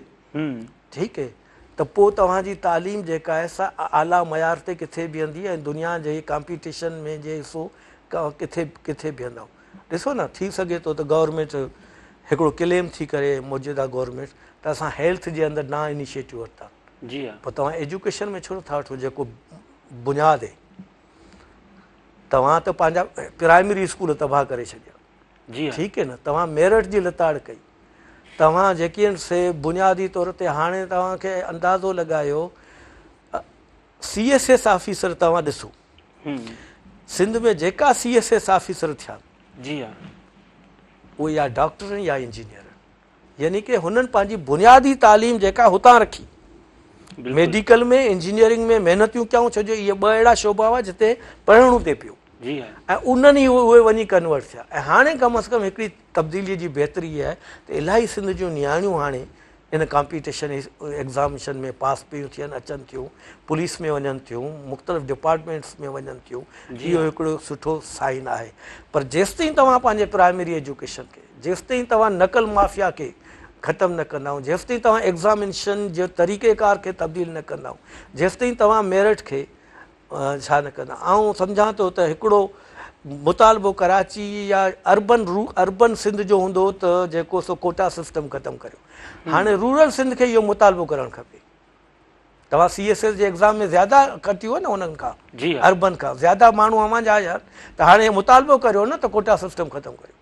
ठीकु आहे, त पोइ तव्हांजी तालीम जेका आहे सा आला मयार ते किथे बीहंदी ऐं दुनिया जे कॉम्पिटिशन में जे हिसो किथे किथे बीहंदा। ॾिसो न, थी सघे थो त गवर्नमेंट हिकिड़ो क्लेम थी करे मौजूदा गवर्नमेंट त असां हेल्थ जे अंदरि ना इनिशिएटिव वरिता, जी हा, पोइ तव्हां एजुकेशन में छो नथा वठो जेको बुनियादु आहे। तव्हां त पंहिंजा प्राइमरी स्कूल तबाह करे छॾिया, जी हा, ठीकु आहे न, तव्हां मेरिट जी लताड़ कई, तव्हां जेकी आहिनि से बुनियादी तौर ते हाणे तव्हांखे अंदाज़ो लॻायो CSS ऑफिसर तव्हां ॾिसो सिंध में जेका CSS ऑफिसर थिया जी हा, उहे या डॉक्टर या इंजीनियर, यानी कि हुननि पंहिंजी बुनियादी तालीम जेका हुतां रखी, मेडिकल में इंजीनियरिंग में महिनतियूं कयूं, छो जो इहे ॿ अहिड़ा शोबा हुआ जिते पढ़णो थिए पियो, जी हा, ऐं उन्हनि ई उहे वञी कन्वर्ट थिया। ऐं हाणे कम अज़ कम हिकिड़ी तब्दीलीअ जी बहितरी आहे त इलाही सिंध जूं नियाणियूं हाणे इन कॉम्पिटिशन एग्ज़ामिशन में पास पियूं थियनि, अचनि थियूं, पुलिस में वञनि थियूं, मुख़्तलिफ़ डिपार्टमेंट्स में वञनि थियूं। इहो हिकिड़ो सुठो साइन आहे। पर जेसिताईं तव्हां पंहिंजे प्राइमरी एजुकेशन खे, जेसिताईं तव्हां नकल माफ़िया खे ख़तमु न कंदा, जेसिताईं तव्हां एग्ज़ामिनेशन जे तरीक़ेकार खे तब्दील न कंदा, जेसिताईं तव्हां मेरिट खे छा न कंदा। ऐं सम्झां थो त हिकिड़ो मुतालबो कराची या अर्बन सिंध जो हूंदो त जेको सो कोटा सिस्टम ख़तमु करियो। हाणे रूरल सिंध खे इहो मुतालबो करणु खपे। तव्हां CSS जे एग्ज़ाम में ज़्यादा कटियो न उन्हनि खां, अर्बन खां ज़्यादा माण्हू अवां जा आया, त हाणे मुतालबो करियो न त कोटा सिस्टम ख़तमु करियो।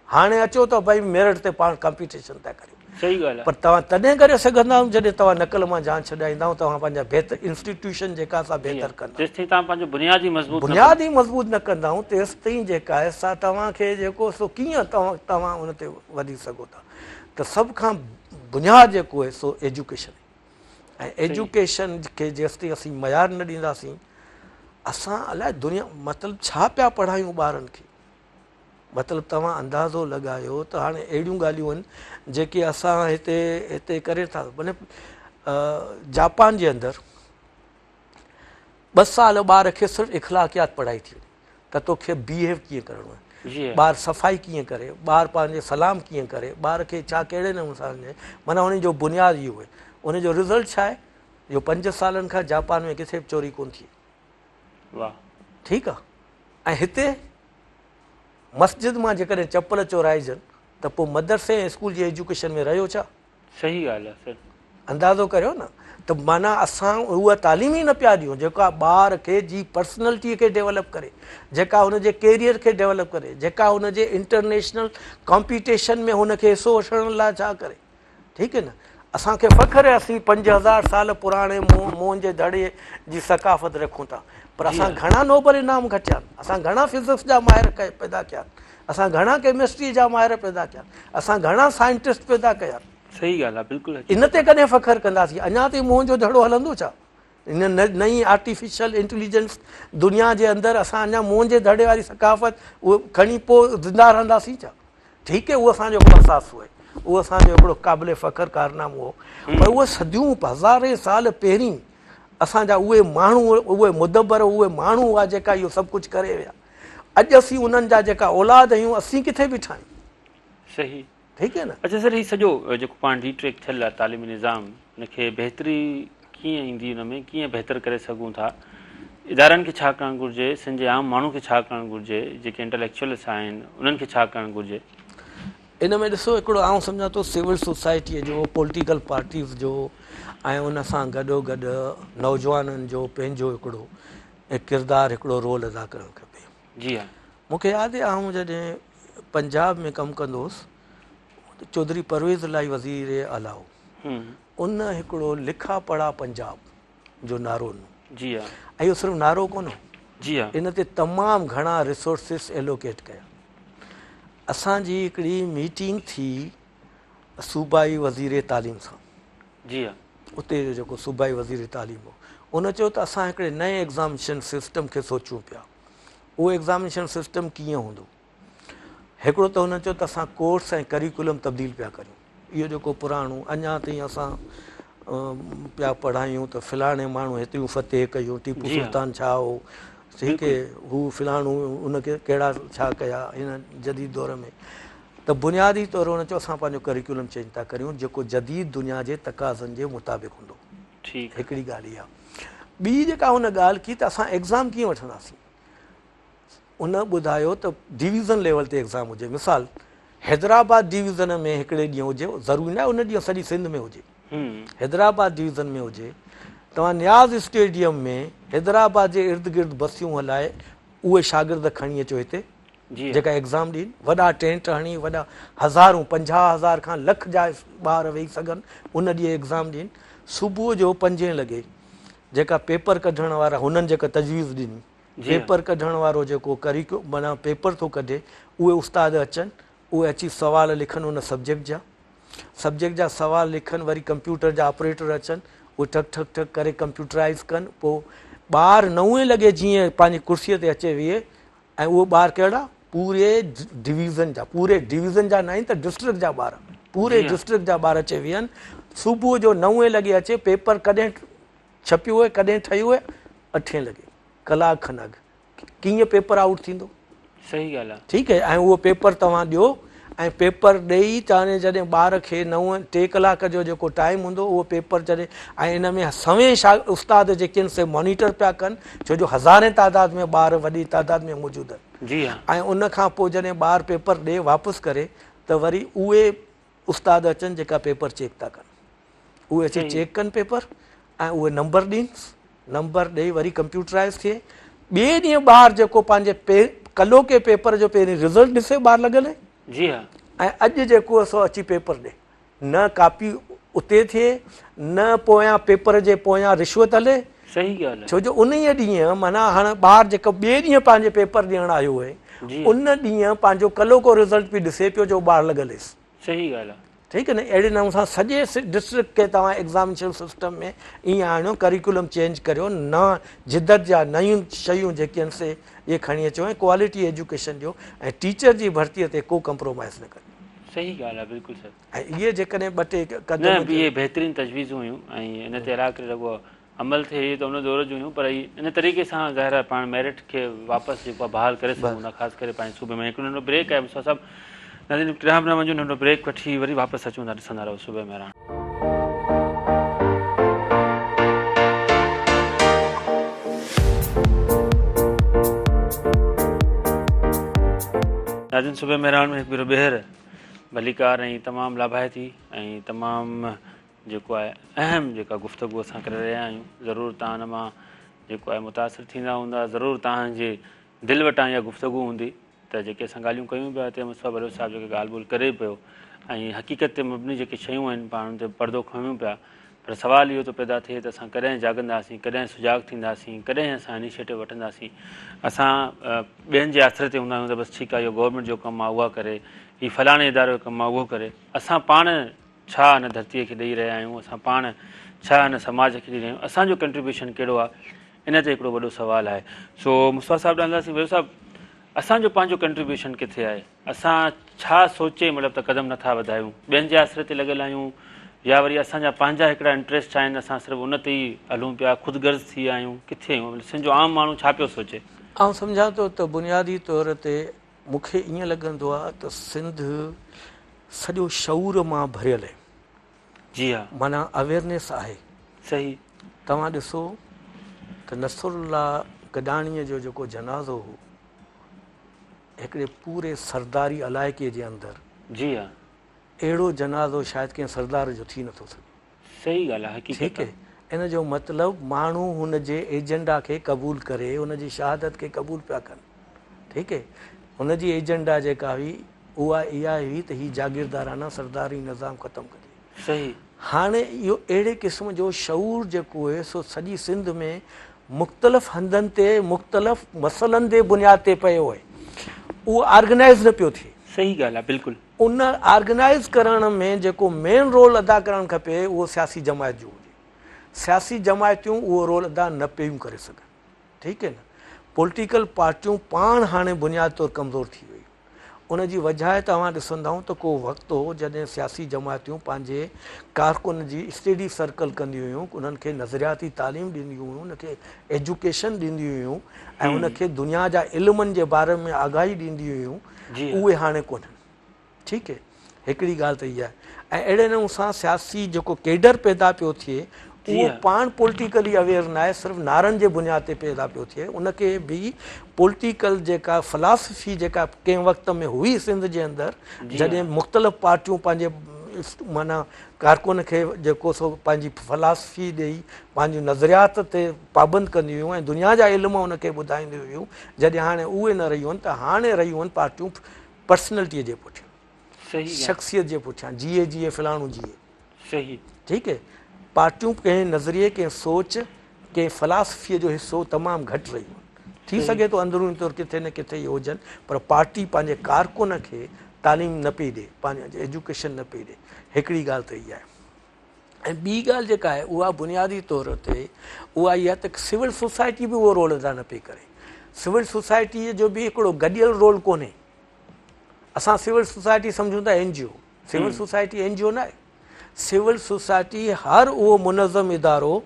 हाणे अचो त भई मेरिट ते पाण कॉम्पिटिशन था करियो, सही ॻाल्हि आहे, पर तव्हां तॾहिं करे सघंदा जॾहिं तव्हां नकल मां जान छॾाईंदा, तव्हां पंहिंजा बहितर इंस्टीट्यूशन जेका असां बहितर कंदा, जेसिताईं तव्हां पंहिंजो बुनियादी मज़बूत न कंदा तेसिताईं जेका आहे सा तव्हांखे जेको सो कीअं तव्हां उन ते वधी सघो था। त सभ खां बुनियादु जेको आहे सो एजुकेशन, ऐं एजुकेशन खे जेसिताईं असीं मयार न ॾींदासीं, असां अलाए दुनिया मतिलबु छा पिया पढ़ायूं ॿारनि खे। मतिलबु तव्हां अंदाज़ो लॻायो त हाणे अहिड़ियूं ॻाल्हियूं आहिनि जेके असां हिते करे था। माने जापान जे अंदरि 2 साल ॿार खे सिर्फ़ु इख़लाक़ियात पढ़ाई थी वञे त तोखे बिहेव कीअं करिणो आहे, ॿारु सफ़ाई कीअं करे, ॿारु पंहिंजे सलाम कीअं करे, ॿार खे छा कहिड़े नमूने सां वञे, माना उन जो बुनियादु इहो आहे। उन जो रिज़ल्ट छा आहे, जो 5 सालनि खां जापान में किथे बि चोरी कोन थी। वाह, ठीकु आहे। ऐं हिते मस्जिद मां जेकॾहिं चप्पल चोराइजनि त पोइ मदरसे ऐं स्कूल जी एजुकेशन में रहियो छा? सही ॻाल्हि आहे सर, अंदाज़ो करियो न। त माना असां उहा तालीम ई न पिया ॾियूं जेका ॿार खे जी पर्सनैलिटीअ खे डेवलप करे, जेका हुनजे कैरियर खे डेवलप करे, जेका हुनजे इंटरनेशनल कॉम्पिटिशन में हुनखे हिसो वठण लाइ छा करे। ठीकु आहे न, असांखे फ़ख़्रु आहे असीं 5000 साल पुराणे मोहन जे दड़े जी सकाफ़त रखूं था, पर असां घणा नोबल इनाम खटिया आहिनि, असां घणा फिज़िक्स जा माहिर पैदा कया, असां घणा केमिस्ट्री जा माहिर पैदा कया, असां घणा साइंटिस्ट पैदा कया। सही ॻाल्हि आहे, बिल्कुलु। इन ते कॾहिं फ़ख़्रु कंदासीं? अञा ताईं मोहन जो दड़ो हलंदो छा? इन नई आर्टिफिशियल इंटेलिजेंस दुनिया जे अंदरि असां अञा मोहन जे दड़े वारी सकाफ़त उहो खणी पोइ ज़िंदा रहंदासीं छा? ठीकु आहे, उहो असांजो हिकिड़ो असासु आहे, उहो असांजो हिकिड़ो क़ाबिल फ़ख़्रु कारनामो हो। पर उहे सदियूं हज़ारे साल पहिरीं असांजा उहे माण्हू, उहे मुदबर, उहे माण्हू हुआ जेका इहो सभु कुझु करे विया। अॼु असीं उन्हनि जा जेका औलाद आहियूं, असीं किथे बीठा आहियूं। सही, ठीकु आहे न। अच्छा सर, हीउ सॼो जेको पाण रीट्रेक थियल आहे तालीमी निज़ाम, हुनखे बहितरी कीअं ईंदी, हुन में कीअं बहितर करे सघूं था? इदारनि खे छा करणु घुरिजे, सिंध जे आम माण्हू खे छा करणु घुरिजे, जेके इंटेलेक्चुअल्स आहिनि उन्हनि खे छा करणु घुरिजे? इन में ॾिसो, हिकिड़ो आउं सम्झां थो सिविल सोसाइटीअ जो, पॉलिटिकल पार्टीज़ जो ऐं उन सां गॾोगॾु नौजवाननि जो पंहिंजो हिकिड़ो किरदारु, हिकिड़ो रोल अदा करणु खपे। जी हा, मूंखे यादि आहे आउं जॾहिं पंजाब में कमु कंदो हुउसि, चौधरी परवेज़ इलाही वज़ीर आला हो, उन हिकिड़ो लिखा पढ़ा पंजाब जो नारो ॾिनो। जी हा, ऐं इहो सिर्फ़ु नारो कोन हो, जी हा, इन ते तमामु घणा रिसोर्सिस एलोकेट कया। असांजी हिकिड़ी मीटिंग थी सूबाई वज़ीर तालीम सां। जी हा, उते जो जेको सूबाई वज़ीर तालीम हो, उन चयो त असां हिकिड़े नए एग्ज़ामिनेशन सिस्टम खे सोचूं पिया। उहो एग्ज़ामिनेशन सिस्टम कीअं हूंदो? हिकिड़ो त हुन चयो त असां कोर्स ऐं करिकुलम तब्दील पिया करियूं। इहो जेको पुराणो अञा ताईं असां पिया पढ़ायूं त फ़लाणे माण्हू हेतिरियूं फ़तेह कयूं, टीपू सुल्तान छा हो, ठीक है, हू फिलाणू उनखे कहिड़ा छा कया हिन जदीद दौर में, त बुनियादी तौर हुन चयो असां पंहिंजो करिकुलम चेंज था करियूं जेको जदीद दुनिया जे तक़ाज़नि जे मुताबिक़ हूंदो। हिकिड़ी ॻाल्हि इहा। ॿी जेका हुन ॻाल्हि की त असां एग्ज़ाम कीअं वठंदासीं, उन ॿुधायो त डिवीज़न लेवल ते एग्ज़ाम हुजे। मिसाल हैदराबाद डिवीज़न में हिकिड़े ॾींहुं हुजे, ज़रूरी न आहे उन ॾींहुं सॼी सिंध में हुजे, हैदराबाद डिवीज़न में हुजे, तव्हां न्याज़ स्टेडियम में हैदराबाद जे इर्द गिर्द बसियूं हलाए उहे शागिर्द खणी अचो हिते जेका एग्ज़ाम ॾियनि, वॾा टेंट हणी, वॾा हज़ारूं 50,000 खां लख जा ॿार वेही सघनि, उन ॾींहुं एग्ज़ाम ॾियनि। सुबुह जो 5 लॻे जेका पेपर कढण वारा, हुननि जेका तजवीज़ ॾिनी, पेपर कढण वारो जेको माना पेपर थो कढे, उहे उस्ताद अचनि, उहे अची सवाल लिखनि उन सब्जेक्ट जा सवाल लिखनि, वरी कंप्यूटर जा ऑपरेटर अचनि, उहे ठक ठक ठक करे कंप्यूटराइज़ कनि। पोइ ॿार 9 लॻे जीअं पंहिंजी कुर्सीअ ते अचे विहे, ऐं उहे ॿार कहिड़ा पूरे डिवीज़न जा न आहिनि त डिस्ट्रिक्ट जा ॿार, पूरे डिस्ट्रिक्ट जा ॿार अचे विहनि। सुबुह जो 9 लॻे अचे, पेपर कॾहिं छपियो हुए कॾहिं ठहियो हुए 8 लॻे, कलाक खनि अॻु, कीअं पेपर आउट थींदो? सही ॻाल्हि आहे। ठीकु है, ऐं उहो पेपर तव्हां ॾियो, ऐं पेपर ॾेई तव्हां जॾहिं ॿार खे 3 कलाक जो जेको टाइम हूंदो उहो पेपर जॾहिं, ऐं इन में सवें उस्ताद जेके आहिनि से मॉनिटर पिया कनि, छो जो हज़ारे तादाद में ॿार वॾी तादाद में मौजूदु आहिनि। जी हा। ऐं उन खां पोइ जॾहिं ॿार पेपर ॾे वापसि करे, त वरी उहे उस्ताद अचनि जेका पेपर चेक था कनि, उहे अची चेक कनि पेपर, ऐं उहे नंबर ॾियनि, नंबर ॾेई वरी कंप्यूटराइज़ थिए। ॿिए ॾींहुं ॿार जेको पंहिंजे कलो के पेपर जो पहिरीं रिज़ल्ट ॾिसे ॿार लॻल आहे, जी हा, ऐं अॼु जेको सो अची पेपर ॾे, न कापी उते थिए, न पोयां पेपर जे पोयां रिश्वत हले। सही ॻाल्हि आहे। छो जो उन ई ॾींहुं माना हाणे ॿार जेको ॿिए ॾींहुं पंहिंजे पेपर ॾियणु आयो आहे, उन ॾींहुं पंहिंजो कलो को रिज़ल्ट बि ॾिसे पियो जो ॿार लॻल हुयसि। सही ॻाल्हि आहे। ठीकु आहे न, अहिड़े नमूने सां सॼे डिस्ट्रिक्ट खे तव्हां एग्ज़ामिनेशन सिस्टम में ईअं आणियो, करिकुलम चेंज करियो, न जिदत जा नयूं शयूं जेके आहिनि से इहे खणी अचो, ऐं क्वालिटी एजुकेशन ॾियो, ऐं टीचर जी भर्तीअ ते को कंप्रोमाइज़ न करियो। सही ॻाल्हि आहे, बिल्कुलु सर। ऐं इहे जेकॾहिं 2 टे न इहे बहितरीनु तजवीज़ूं हुयूं, ऐं इन ते अला करे लॻो अमल थिए त उन दौर जूं हुयूं, पर इन तरीक़े सां ज़ाहिर आहे पाण मेरिट खे वापसि जेको आहे बहाल करे सघूं था, ख़ासि करे पंहिंजे सूबे में। हिकिड़ो नंढो ब्रेक आहे, मुसां सभु न वञो, नंढो ब्रेक वठी वरी वापसि अचूं था, ॾिसंदा रहो सूबे में रहण। नाज़रीन, सूबे में रहण में हिकु भेरो ॿीहर भलीकार ऐं तमामु लाभाइती ऐं तमामु जेको आहे अहम जेका गुफ़्तगू असां करे रहिया आहियूं, ज़रूरु तव्हां हिन मां जेको आहे मुतासिर थींदा हूंदा, ज़रूरु तव्हांजे दिलि वटां इहा गुफ़्तगू हूंदी त जेके असां ॻाल्हियूं कयूं पिया, हिते मुस्तफ़ा बलोच साहिबु जेके ॻाल्हि ॿोल्हि करे पियो, ऐं हक़ीक़त ते मबनी जेके शयूं आहिनि पाण हुन ते पर्दो खणूं पिया, पर सवाल इहो थो पैदा थिए त असां कॾहिं जाॻंदासीं, कॾहिं सुजाॻ थींदासीं, कॾहिं असां इनिशिएटिव वठंदासीं। असां ॿियनि जे आसिरे ते हूंदा आहियूं त बसि ठीकु आहे, इहो गवर्नमेंट जो कमु आहे उहा करे, हीउ फलाणे इदारे जो कमु आहे उहो करे। असां पाण छा हिन धरतीअ खे ॾेई रहिया आहियूं, असां पाण छा हिन समाज खे ॾेई रहिया आहियूं, असांजो कंट्रीब्यूशन कहिड़ो आहे, इन ते हिकिड़ो वॾो सुवालु आहे। सो मुस्तफ़ा साहिबु ॾांदासीं, भेरो साहिबु असांजो पंहिंजो कंट्रीब्यूशन किथे आहे, असां छा सोचे मतिलबु त क़दम नथा वधायूं, ॿियनि जे आसिरे ते लॻियल आहियूं, या वरी असांजा पंहिंजा हिकिड़ा इंट्रस्ट आहिनि, असां सिर्फ़ु उन ते ई हलूं पिया, ख़ुदिगर्ज़ थी विया आहियूं, किथे आहियूं, सिंध जो आम माण्हू छा पियो सोचे? आउं सम्झां थो त बुनियादी तौर ते मूंखे ईअं लॻंदो आहे त सिंध सॼो शऊर मां भरियल आहे। जी हा, माना अवेयरनेस आहे। सही। तव्हां ॾिसो त नसरुल्ला गडाणीअ जो जेको जनाज़ो हो, हिकिड़े पूरे सरदारी इलाइक़े जे अंदरि, जी हा, अहिड़ो जनाज़ो शायदि कंहिं सरदार जो थी नथो सघे। सही ॻाल्हि आहे, ठीकु आहे। इन जो मतिलबु माण्हू हुन जे एजेंडा खे क़बूल करे, हुन जी शहादत खे क़बूल पिया कनि। ठीकु आहे। हुन जी एजेंडा जेका हुई उहा इहा हुई त हीउ जागीरदाराना सरदारी निज़ाम ख़तमु कजे। सही। हाणे इहो अहिड़े क़िस्म जो शऊर जेको आहे सो सॼी सिंध में मुख़्तलिफ़ हंधनि ते मुख़्तलिफ़ मसइलनि जे बुनियाद ते पियो आहे, उहो ऑर्गेनाइज़ न पियो थिए। सही ॻाल्हि आहे, बिल्कुलु। उन ऑर्गेनाइज़ करण में जेको मेन रोल अदा करणु खपे उहो सियासी जमायत जो हुजे। सियासी जमायतूं उहो रोल अदा न पियूं करे सघनि। ठीकु आहे न। पॉलिटिकल पार्टियूं पाण हाणे बुनियादी तौरु कमज़ोर थी वियूं। उनजी वजह तव्हां ॾिसंदव त को वक़्तु हो जॾहिं सियासी जमातियूं पंहिंजे कारकुन जी स्टडी सर्कल कंदियूं हुयूं, उन्हनि खे नज़रियाती तालीम ॾींदियूं हुयूं, उनखे एजुकेशन ॾींदियूं हुयूं ऐं उनखे दुनिया जा इल्मनि जे बारे में आगाही ॾींदियूं हुयूं, उहे हाणे कोन्हनि। ठीकु आहे, हिकिड़ी ॻाल्हि त इहा आहे। ऐं अहिड़े नमूने सां सियासी जेको केडर पैदा पियो थिए उहो पाण पॉलिटिकली अवेयर न आहे, सिर्फ़ु नारनि जे बुनियाद ते पैदा पियो थिए। उनखे बि पॉलिटिकल जेका फ़िलासफ़ी जेका कंहिं वक़्त में हुई सिंध जे अंदरि, जॾहिं मुख़्तलिफ़ पार्टियूं पंहिंजे माना कारकुन खे जेको सो पंहिंजी फ़िलासफ़ी ॾेई पंहिंजूं नज़रियात ते पाबंद कंदियूं हुयूं ऐं दुनिया जा इल्म उनखे ॿुधाईंदियूं हुयूं, जॾहिं हाणे उहे न रहियूं आहिनि त हाणे रहियूं आहिनि पार्टियूं पर्सनैलिटीअ जे पुठियां, शख़्सियत जे पुठियां, जीए फलाणो जीए। सही, ठीकु आहे, पार्टियूं कंहिं नज़रिए कंहिं सोच कंहिं फ़िलासफ़ीअ जो हिसो तमामु घटि रहियूं आहिनि। थी सघे थो अंदरूनी तौरु किथे न किथे इहे हुजनि, पर पार्टी पंहिंजे कारकुन खे तालीम न पई ॾे, पंहिंजे एजुकेशन न पई ॾे। हिकिड़ी ॻाल्हि त इहा आहे। ऐं ॿी ॻाल्हि जेका आहे उहा बुनियादी तौर ते उहा इहा त सिविल सोसाइटी बि उहो रोल अदा न पई करे। सिविल सोसाइटीअ जो बि हिकिड़ो गॾियल रोल कोन्हे। असां सिविल सोसाइटी सम्झूं था NGO, सिविल सोसाइटी NGO न आहे। सिविल सोसाइटी हर उहो मुनज़म इदारो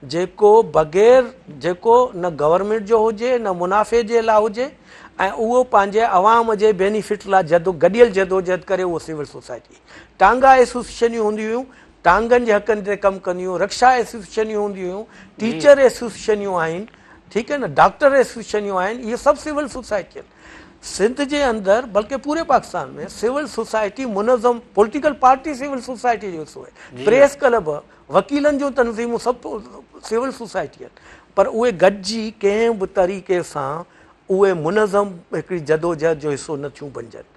जेको बग़ैर जेको न गवर्नमेंट जो हुजे न मुनाफ़े जे लाइ हुजे ऐं उहो पंहिंजे अवाम जे बेनिफिट लाइ गॾियल जदोजहद करे, उहो सिविल सोसाइटी। टांगा एसोसिएशनियूं हूंदियूं हुयूं, टांगनि जे हक़नि ते कमु कंदियूं हुयूं, रक्षा एसोसिएशनियूं हूंदियूं हुयूं, टीचर एसोसिएशनियूं आहिनि, ठीकु आहे न, डॉक्टर एसोसिएशनियूं आहिनि, इहे सभु सिविल सोसाइटी आहिनि। सिंध जे अंदरि बल्कि पूरे पाकिस्तान में सिविल सोसाइटी मुनज़म पॉलिटिकल पार्टी सिविल सोसाइटी जो हिसो आहे। प्रेस क्लब, वकीलनि जूं तनज़ीमूं सभु सिविल सोसाइटी आहिनि, पर उहे गॾिजी कंहिं बि तरीक़े सां उहे मुनज़म हिकिड़ी जदोजहद जो हिसो नथियूं बणिजनि।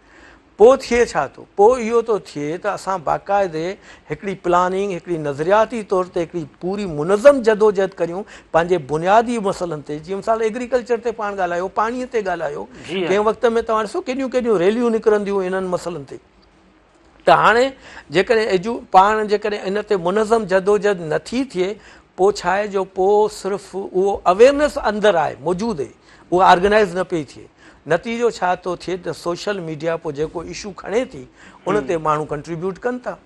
पोइ थिए छा थो, पोइ इहो थो थिए त असां बाक़ाइदे हिकिड़ी प्लानिंग, हिकिड़ी नज़रियाती तौर ते हिकिड़ी पूरी मुनज़म जदोजहद करियूं पंहिंजे बुनियादी मसइलनि ते। जीअं मिसाल एग्रीकल्चर ते पाण ॻाल्हायो, पाणीअ ते ॻाल्हायो, कंहिं वक़्त में तव्हां ॾिसो केॾियूं केॾियूं रैलियूं निकिरंदियूं इन्हनि मसइलनि ते। त हाणे जेकॾहिं पाण जेकॾहिं इन ते मुनज़म जदोजहद नथी थिए, पोइ छा आहे जो पोइ सिर्फ़ु उहो अवेयरनेस अंदरि आहे, मौजूदु आहे, उहा ऑर्गेनाइज़ न पई थिए। नतीजो छा थो थिए त सोशल मीडिया पोइ जेको इशू खणे थी उन ते माण्हू कंट्रीब्यूट कनि था,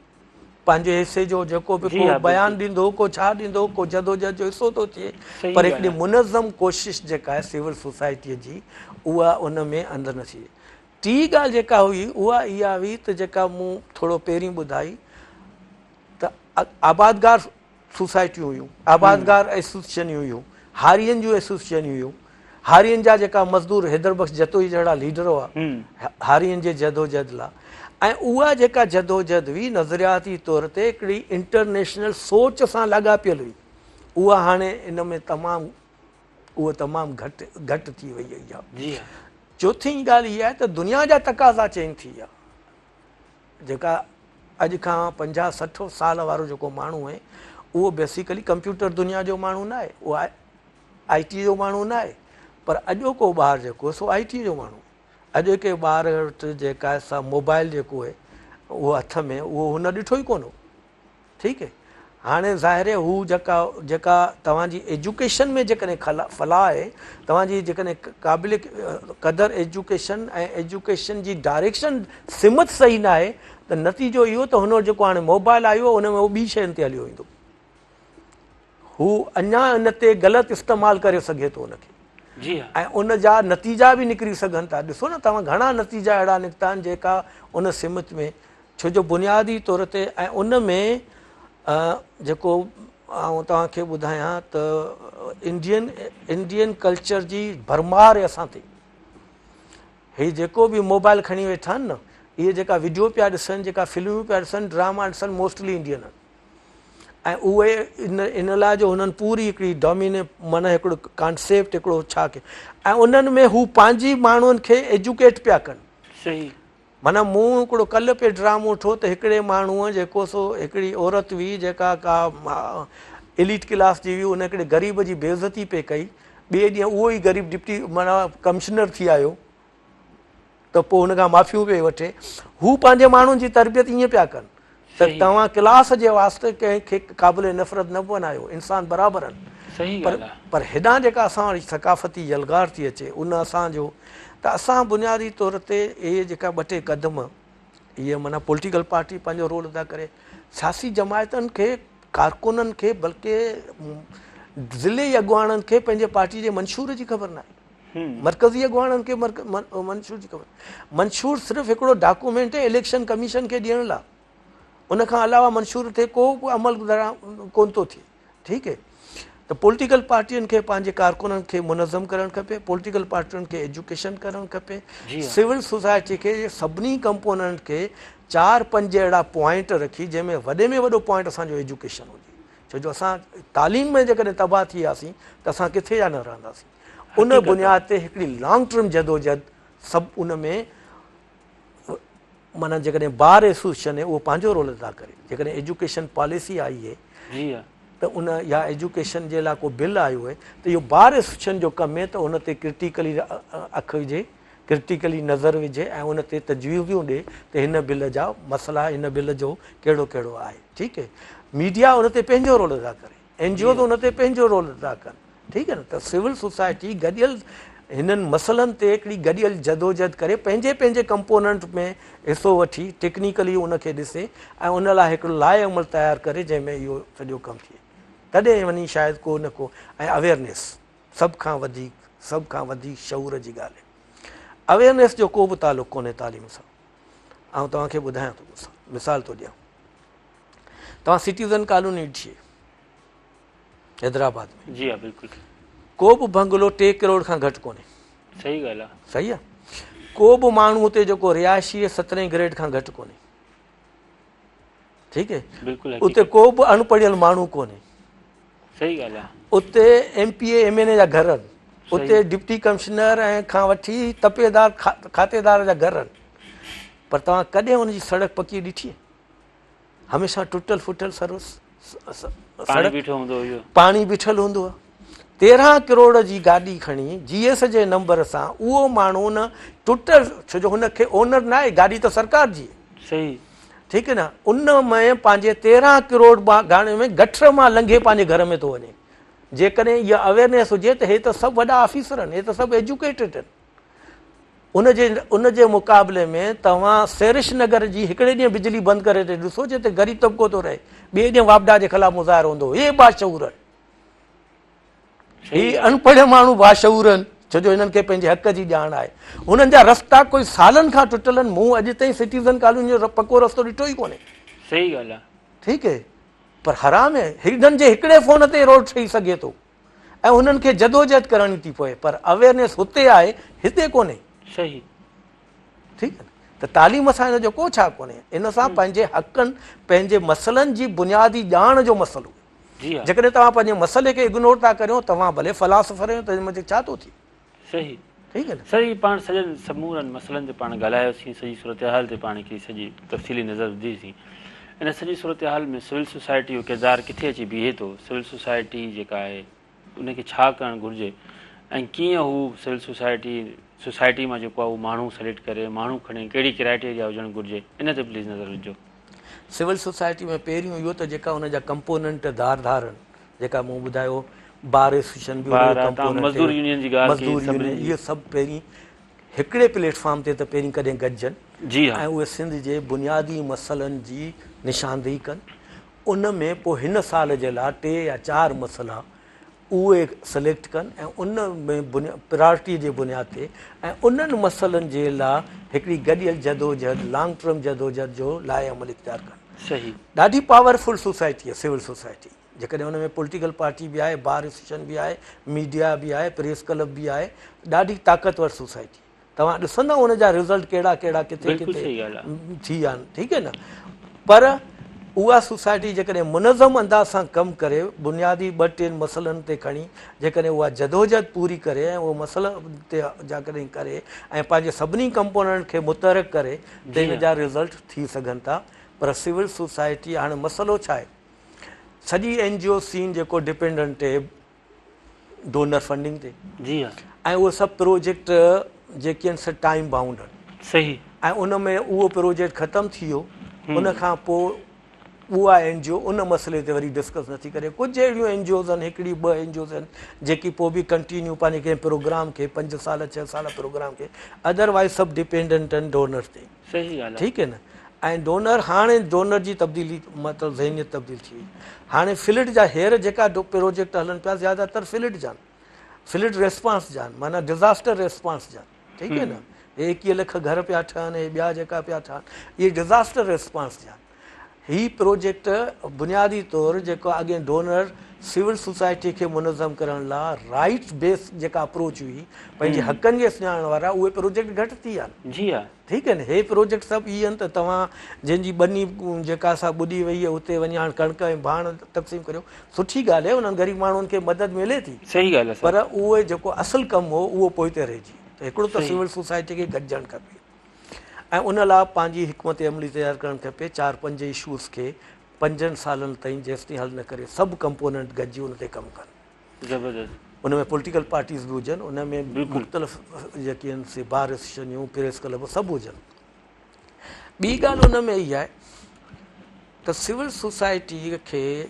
पंहिंजे हिसे जो जेको बि को बयानु ॾींदो, को छा ॾींदो, को जदोजहद जो हिसो थो थिए। पर हिकिड़ी मुनज़म कोशिश जेका आहे सिविल सोसाइटीअ जी, उहा उन में अंदरि न थी। टी ॻाल्हि जेका हुई उहा इहा हुई त जेका मूं थोरो पहिरीं ॿुधाई त आबादगार सोसाइटियूं हुयूं, आबादगार एसोसिएशनियूं हुयूं, हारियुनि जूं एसोसिएशनियूं हुयूं। हारियुनि जा जेका मज़दूर हैदर बख्श जतोई जहिड़ा लीडर हुआ हारियुनि जे जदोजहद लाइ, ऐं उहा जेका जदोजहद हुई नज़रियाती तौर ते हिकिड़ी इंटरनेशनल सोच सां लाॻापियल हुई, उहा हाणे इन में तमामु घटि थी वई आहे। चौथी ॻाल्हि इहा आहे त दुनिया जा तक़ाज़ा चेंज थी विया। जेका अॼु खां 50-60 साल वारो जेको माण्हू आहे उहो बेसिकली कंप्यूटर दुनिया जो माण्हू न आहे, उहो IT जो माण्हू न आहे। पर अॼोको ॿारु जेको सो IT जो माण्हू। अॼोके ॿार वटि जेका आहे सा मोबाइल जेको आहे उहो हथ में, उहो हुन ॾिठो ई कोन हो। ठीकु आहे, हाणे ज़ाहिर आहे हू जेका तव्हांजी एजुकेशन में जेकॾहिं फलाह आहे, तव्हांजी जेकॾहिं क़ाबिल क़दर एजुकेशन ऐं एजुकेशन जी डायरेक्शन सिमत सही न आहे त नतीजो इहो त हुन वटि जेको हाणे मोबाइल आयो हुन में उहो ॿी शयुनि ते हलियो ईंदो, हू अञा इन ते ग़लति इस्तेमालु करे सघे थो उनखे, ऐं उन जा नतीजा बि निकिरी सघनि था। ॾिसो न तव्हां घणा नतीजा अहिड़ा निकिता आहिनि जेका उन सिमत में, छो जो बुनियादी तौर ते ऐं उन में जेको आउं तव्हांखे ॿुधायां त इंडियन कल्चर जी भरमार आहे असां ते। हीउ जेको बि मोबाइल खणी वेठा आहिनि न, इहे जेका वीडियो पिया ॾिसनि, जेका फिल्मूं पिया ॾिसनि, ड्रामा ॾिसनि, मोस्टली इंडियन आहिनि। ऐं उहे इन लाइ जो हुननि पूरी हिकिड़ी डोमिने माना हिकिड़ो कॉन्सेप्ट हिकिड़ो छा कयो, ऐं उन्हनि में हू पंहिंजी माण्हुनि खे एजुकेट पिया कनि। सही, माना मूं हिकिड़ो कल्ह पे ड्रामो ॾिठो त हिकिड़े माण्हूअ जेको सो हिकिड़ी औरत हुई जेका का एलीट क्लास जी हुई, उन हिकिड़े ग़रीब जी बेइज़ती पे कई, ॿिए ॾींहुं उहो ई ग़रीब डिप्टी माना कमिश्नर थी आयो त पोइ हुन खां माफ़ियूं पियो वठे। हू पंहिंजे माण्हुनि जी तरबियत ईअं पिया कनि त तव्हां क्लास जे वास्ते कंहिंखे क़ाबिल नफ़रत न बनायो, इंसान बराबरि आहिनि। सही पर ॻाल्हि आहे। पर हेॾां जेका असां वटि सकाफ़ती यलगार थी अचे उन असांजो त असां बुनियादी तौर ते इहे जेका 2-3 क़दम इहे माना पॉलिटिकल पार्टी पंहिंजो रोल अदा करे, सियासी जमायतनि खे, कारकुननि खे, बल्कि ज़िले अॻुवाणनि खे पंहिंजे पार्टी जे मंशूर जी ख़बर न आहे, मरकज़ी अॻुवाणनि खे मंशूर जी ख़बर। मंशूर सिर्फ़ु हिकिड़ो डॉक्यूमेंट आहे इलेक्शन कमीशन खे ॾियण लाइ, उन खां अलावा मंशूर ते को बि अमल कोन थो थिए। ठीकु आहे, त पॉलिटिकल पार्टियुनि खे पंहिंजे कारकुननि खे मुनज़म करणु खपे, पॉलिटिकल पार्टियुनि खे एजुकेशन करणु खपे, सिविल सोसाइटी खे सभिनी कंपोनेंट खे 4-5 अहिड़ा पॉइंट रखी जंहिंमें वॾे में वॾो पॉइंट असांजो एजुकेशन हुजे। छो जो असां तालीम में जेकॾहिं तबाह थी वियासीं त असां किथे जा न रहंदासीं। उन बुनियाद ते हिकिड़ी लॉन्ग टर्म जदोजहद सभु उन में माना जेकॾहिं बार एसोसिएशन आहे उहो पंहिंजो रोल अदा करे, जेकॾहिं एजुकेशन पॉलिसी आई आहे त उन या एजुकेशन जे लाइ को बिल आयो आहे त इहो बार एसोसिएशन जो कमु आहे त उन ते क्रिटिकली अखि विझे, क्रिटिकली नज़र विझे ऐं उन ते तजवीज़ूं ॾिए त हिन बिल जा मसइला, हिन बिल जो कहिड़ो कहिड़ो आहे। ठीकु आहे, मीडिया उन ते पंहिंजो रोल अदा करे, NGOs उन ते पंहिंजो रोल अदा कनि। ठीकु आहे न, त सिविल सोसाइटी गॾियल हिननि मसइलनि ते हिकिड़ी गॾियल जदोजहद करे पंहिंजे पंहिंजे कंपोनेंट में हिसो वठी टेक्निकली उनखे ॾिसे ऐं उन लाइ हिकिड़ो लाइ अमल तयारु करे जंहिंमें इहो सॼो कमु थिए, तॾहिं वञी शायदि को न को। ऐं अवेयरनेस सभ खां वधीक शऊर जी ॻाल्हि आहे। अवेयरनेस जो को बि तालुक़ु कोन्हे तालीम सां। ऐं तव्हांखे ॿुधायां थो, मिसाल थो ॾियां, तव्हां सिटीज़न कॉलोनी ॾिठी हैदराबाद में? जी हा, बिल्कुलु। को बि बंगलो 3 करोड़ खां घटि कोन्हे। सही ॻाल्हि आहे। सही आहे, को बि माण्हू हुते जेको रिहायशी 17 ग्रेड खां घटि कोन्हे। ठीकु आहे, बिल्कुलु। उते को बि अनपढ़ियल माण्हू कोन्हे। सही ॻाल्हि आहे। उते MPA MNA जा घर आहिनि, उते डिप्टी कमिश्नर ऐं खां वठी तपेदार खातेदार जा घर आहिनि, पर तव्हां कॾहिं हुनजी सड़क पकी ॾिठी? हमेशह टुटल फुटल पाणी बीठल हूंदो आहे। 13 करोड़ जी गाॾी खणी GS जे नंबर सां उहो माण्हू न टुटल, छो जो हुनखे ओनर न आहे, गाॾी त सरकार जी आहे। सही। ठीकु आहे न, उन में पंहिंजे 13 करोड़ गाने में गठर मां लंघे पंहिंजे घर में थो वञे। जेकॾहिं इहा अवेयरनेस हुजे त हे त सभु वॾा ऑफिसर आहिनि, हे त सभु एजुकेटेड आहिनि। उन जे मुक़ाबले में तव्हां सैरिश नगर जी हिकिड़े ॾींहुं बिजली बंदि करे ते ॾिसो, जिते ग़रीब तबिको थो रहे, ॿिए ॾींहुं वापडा जे ख़िलाफ़ु मुज़ाहिरो हूंदो। हे बाशऊर आहिनि, ही अनपढ़ माण्हू बाशऊर आहिनि, छो जो हिननि खे पंहिंजे हक़ जी ॼाण आहे। हुननि जा रस्ता कोई सालनि खां टुटल आहिनि, मूं अॼु ताईं सिटीज़न कॉलोनी जो पको रस्तो ॾिठो ई कोन्हे। सही ॻाल्हि आहे। ठीकु आहे, पर हराम आहे, हिननि जे हिकिड़े फ़ोन ते रोड ठही सघे थो ऐं हुननि खे जदोजहद करणी थी पए, पर अवेयरनेस हुते आहे, हिते कोन्हे। सही। ठीकु आहे, त तालीम सां हिन जो को छा कोन्हे। इन सां पंहिंजे हक़नि, पंहिंजे मसइलनि जी बुनियादी ॼाण जो मसइलो। जेकॾहिं तव्हां पंहिंजे मसइले खे इग्नोर था करियो, तव्हां भले फ़िलासफ़र आहियो, त हिन में छा थो थिए? सही। ठीकु आहे न, सही। पाण सॼनि समूरनि मसइलनि ते पाण ॻाल्हायोसीं, सॼी सूरत हाल ते पाण खे सॼी तफ़सीली नज़र विधीसीं। इन सॼी सूरत हाल में सिविल सोसाइटी जो किरदारु किथे अची बीहे थो, सिविल सोसाइटी जेका आहे उनखे छा करणु घुरिजे ऐं कीअं हू सिविल सोसाइटी मां जेको आहे उहो माण्हू सेलेक्ट करे, माण्हू खणे, कहिड़ी क्राइटेरिया हुजणु घुरिजे, इन ते प्लीज़ नज़र विझो। सिविल सोसाइटी में पहिरियों इहो त जेका हुनजा कंपोनेंट धार आहिनि, जेका मूं ॿुधायो, बार एसोसिएशन बि, मज़दूर यूनियन जी ॻाल्हि, इहे सभु पहिरीं हिकिड़े प्लेटफॉर्म ते त पहिरीं कॾहिं गॾिजनि। जी हा। ऐं उहे सिंध जे बुनियादी मसइलनि जी निशानदेही कनि। उन में पोइ हिन साल जे लाइ 3 या 4 मसइला उहे सिलेक्ट कनि ऐं उन में प्रायोरिटी जे बुनियाद ते ऐं उन्हनि मसइलनि जे लाइ हिकिड़ी गॾियल जदोजहद, लॉन्ग टर्म जदोजहद जो लाइ अमल इख़्तियार कनि। सही। ॾाढी पावरफुल सोसाइटी आहे सिविल सोसाइटी, जेकॾहिं हुन में पॉलिटिकल पार्टी बि आहे, बार एसोसिएशन बि आहे, मीडिया बि आहे, प्रेस क्लब बि आहे, ॾाढी ताक़तवर सोसाइटी। तव्हां ॾिसंदा हुन जा रिज़ल्ट कहिड़ा कहिड़ा किथे किथे थी विया आहिनि। ठीकु आहे न, पर उहा सोसाइटी जेकॾहिं मुनज़म अंदाज़ सां कमु करे, बुनियादी 2-3 मसइलनि ते खणी जेकॾहिं उहा जदोजहद पूरी करे ऐं उहो मसइला ते जेकॾहिं करे ऐं पंहिंजे सभिनी कंपोनेंट खे मुतहरिक करे, त हिन जा रिज़ल्ट थी सघनि था। पर सिविल सोसाइटी हाणे मसइलो छा आहे, सॼी NGO सीन जेको डिपेंडेंट आहे डोनर फंडिंग ते। जी हा। ऐं उहे सभु प्रोजेक्ट जेके आहिनि सभु टाइम बाउंड आहिनि। सही। ऐं उन में उहो प्रोजेक्ट ख़तमु थी वियो, उन खां पोइ उहा NGO उन मसइले ते वरी डिस्कस नथी करे। कुझु अहिड़ियूं NGOs आहिनि, हिकिड़ी 2 NGOs आहिनि जेकी पोइ बि कंटिन्यू पंहिंजे कंहिं प्रोग्राम खे 5 साल 6 साल प्रोग्राम खे, अदरवाइज़ सभु डिपेंडेंट आहिनि डोनर ते। सही ॻाल्हि आहे। ठीकु आहे न। ऐं डोनर हाणे डोनर जी तब्दीली मतिलबु ज़हनियत तब्दील थी वई। हाणे फिलिड जा हींअर जेका प्रोजेक्ट हलनि पिया ज़्यादातर फिलिड जा आहिनि, फिलिड रेस्पॉन्स जा आहिनि, माना डिज़ास्टर रेस्पॉन्स जा आहिनि। ठीकु आहे न। हे 21 लख घर पिया ठहनि, हे ॿिया जेका पिया ठहनि, इहे डिज़ास्टर रेस्पॉन्स जा आहिनि। ही प्रोजेक्ट बुनियादी तौरु जेको अॻे डोनर सिविल सोसाइटी खे मुनज़म करण लाइ राइट्स बेस जेका अप्रोच हुई, पंहिंजे हक़नि खे सुञाणण वारा, उहे प्रोजेक्ट घटि थी विया आहिनि। जी हा, ठीकु आहे न। हे प्रोजेक्ट सभु इहे आहिनि त तव्हां जंहिंजी ॿनी जेका असां ॿुॾी वई आहे उते वञी हाणे कणिक ऐं भाण तक़सीम करियो, सुठी ॻाल्हि आहे, उन्हनि ग़रीब माण्हुनि खे मदद मिले थी। सही ॻाल्हि आहे। पर उहे जेको असुलु कमु हो उहो पोइते रहिजी। त हिकिड़ो त सिविल सोसाइटी खे गॾिजणु खपे ऐं उन लाइ पंहिंजी हिकमत अमली तयारु करणु खपे। 4-5 इशूज़ खे 5 सालनि ताईं जेसिताईं हल न करे सभु कंपोनेंट गॾिजी उन ते कमु कनि। ज़बरदस्त। उन में पॉलिटिकल पार्टीज़ बि हुजनि, उन में मुख़्तलिफ़ जेके आहिनि से बार एसोसिएशनियूं, प्रेस क्लब सभु हुजनि। ॿी ॻाल्हि उन में इहा आहे त सिविल सोसाइटी खे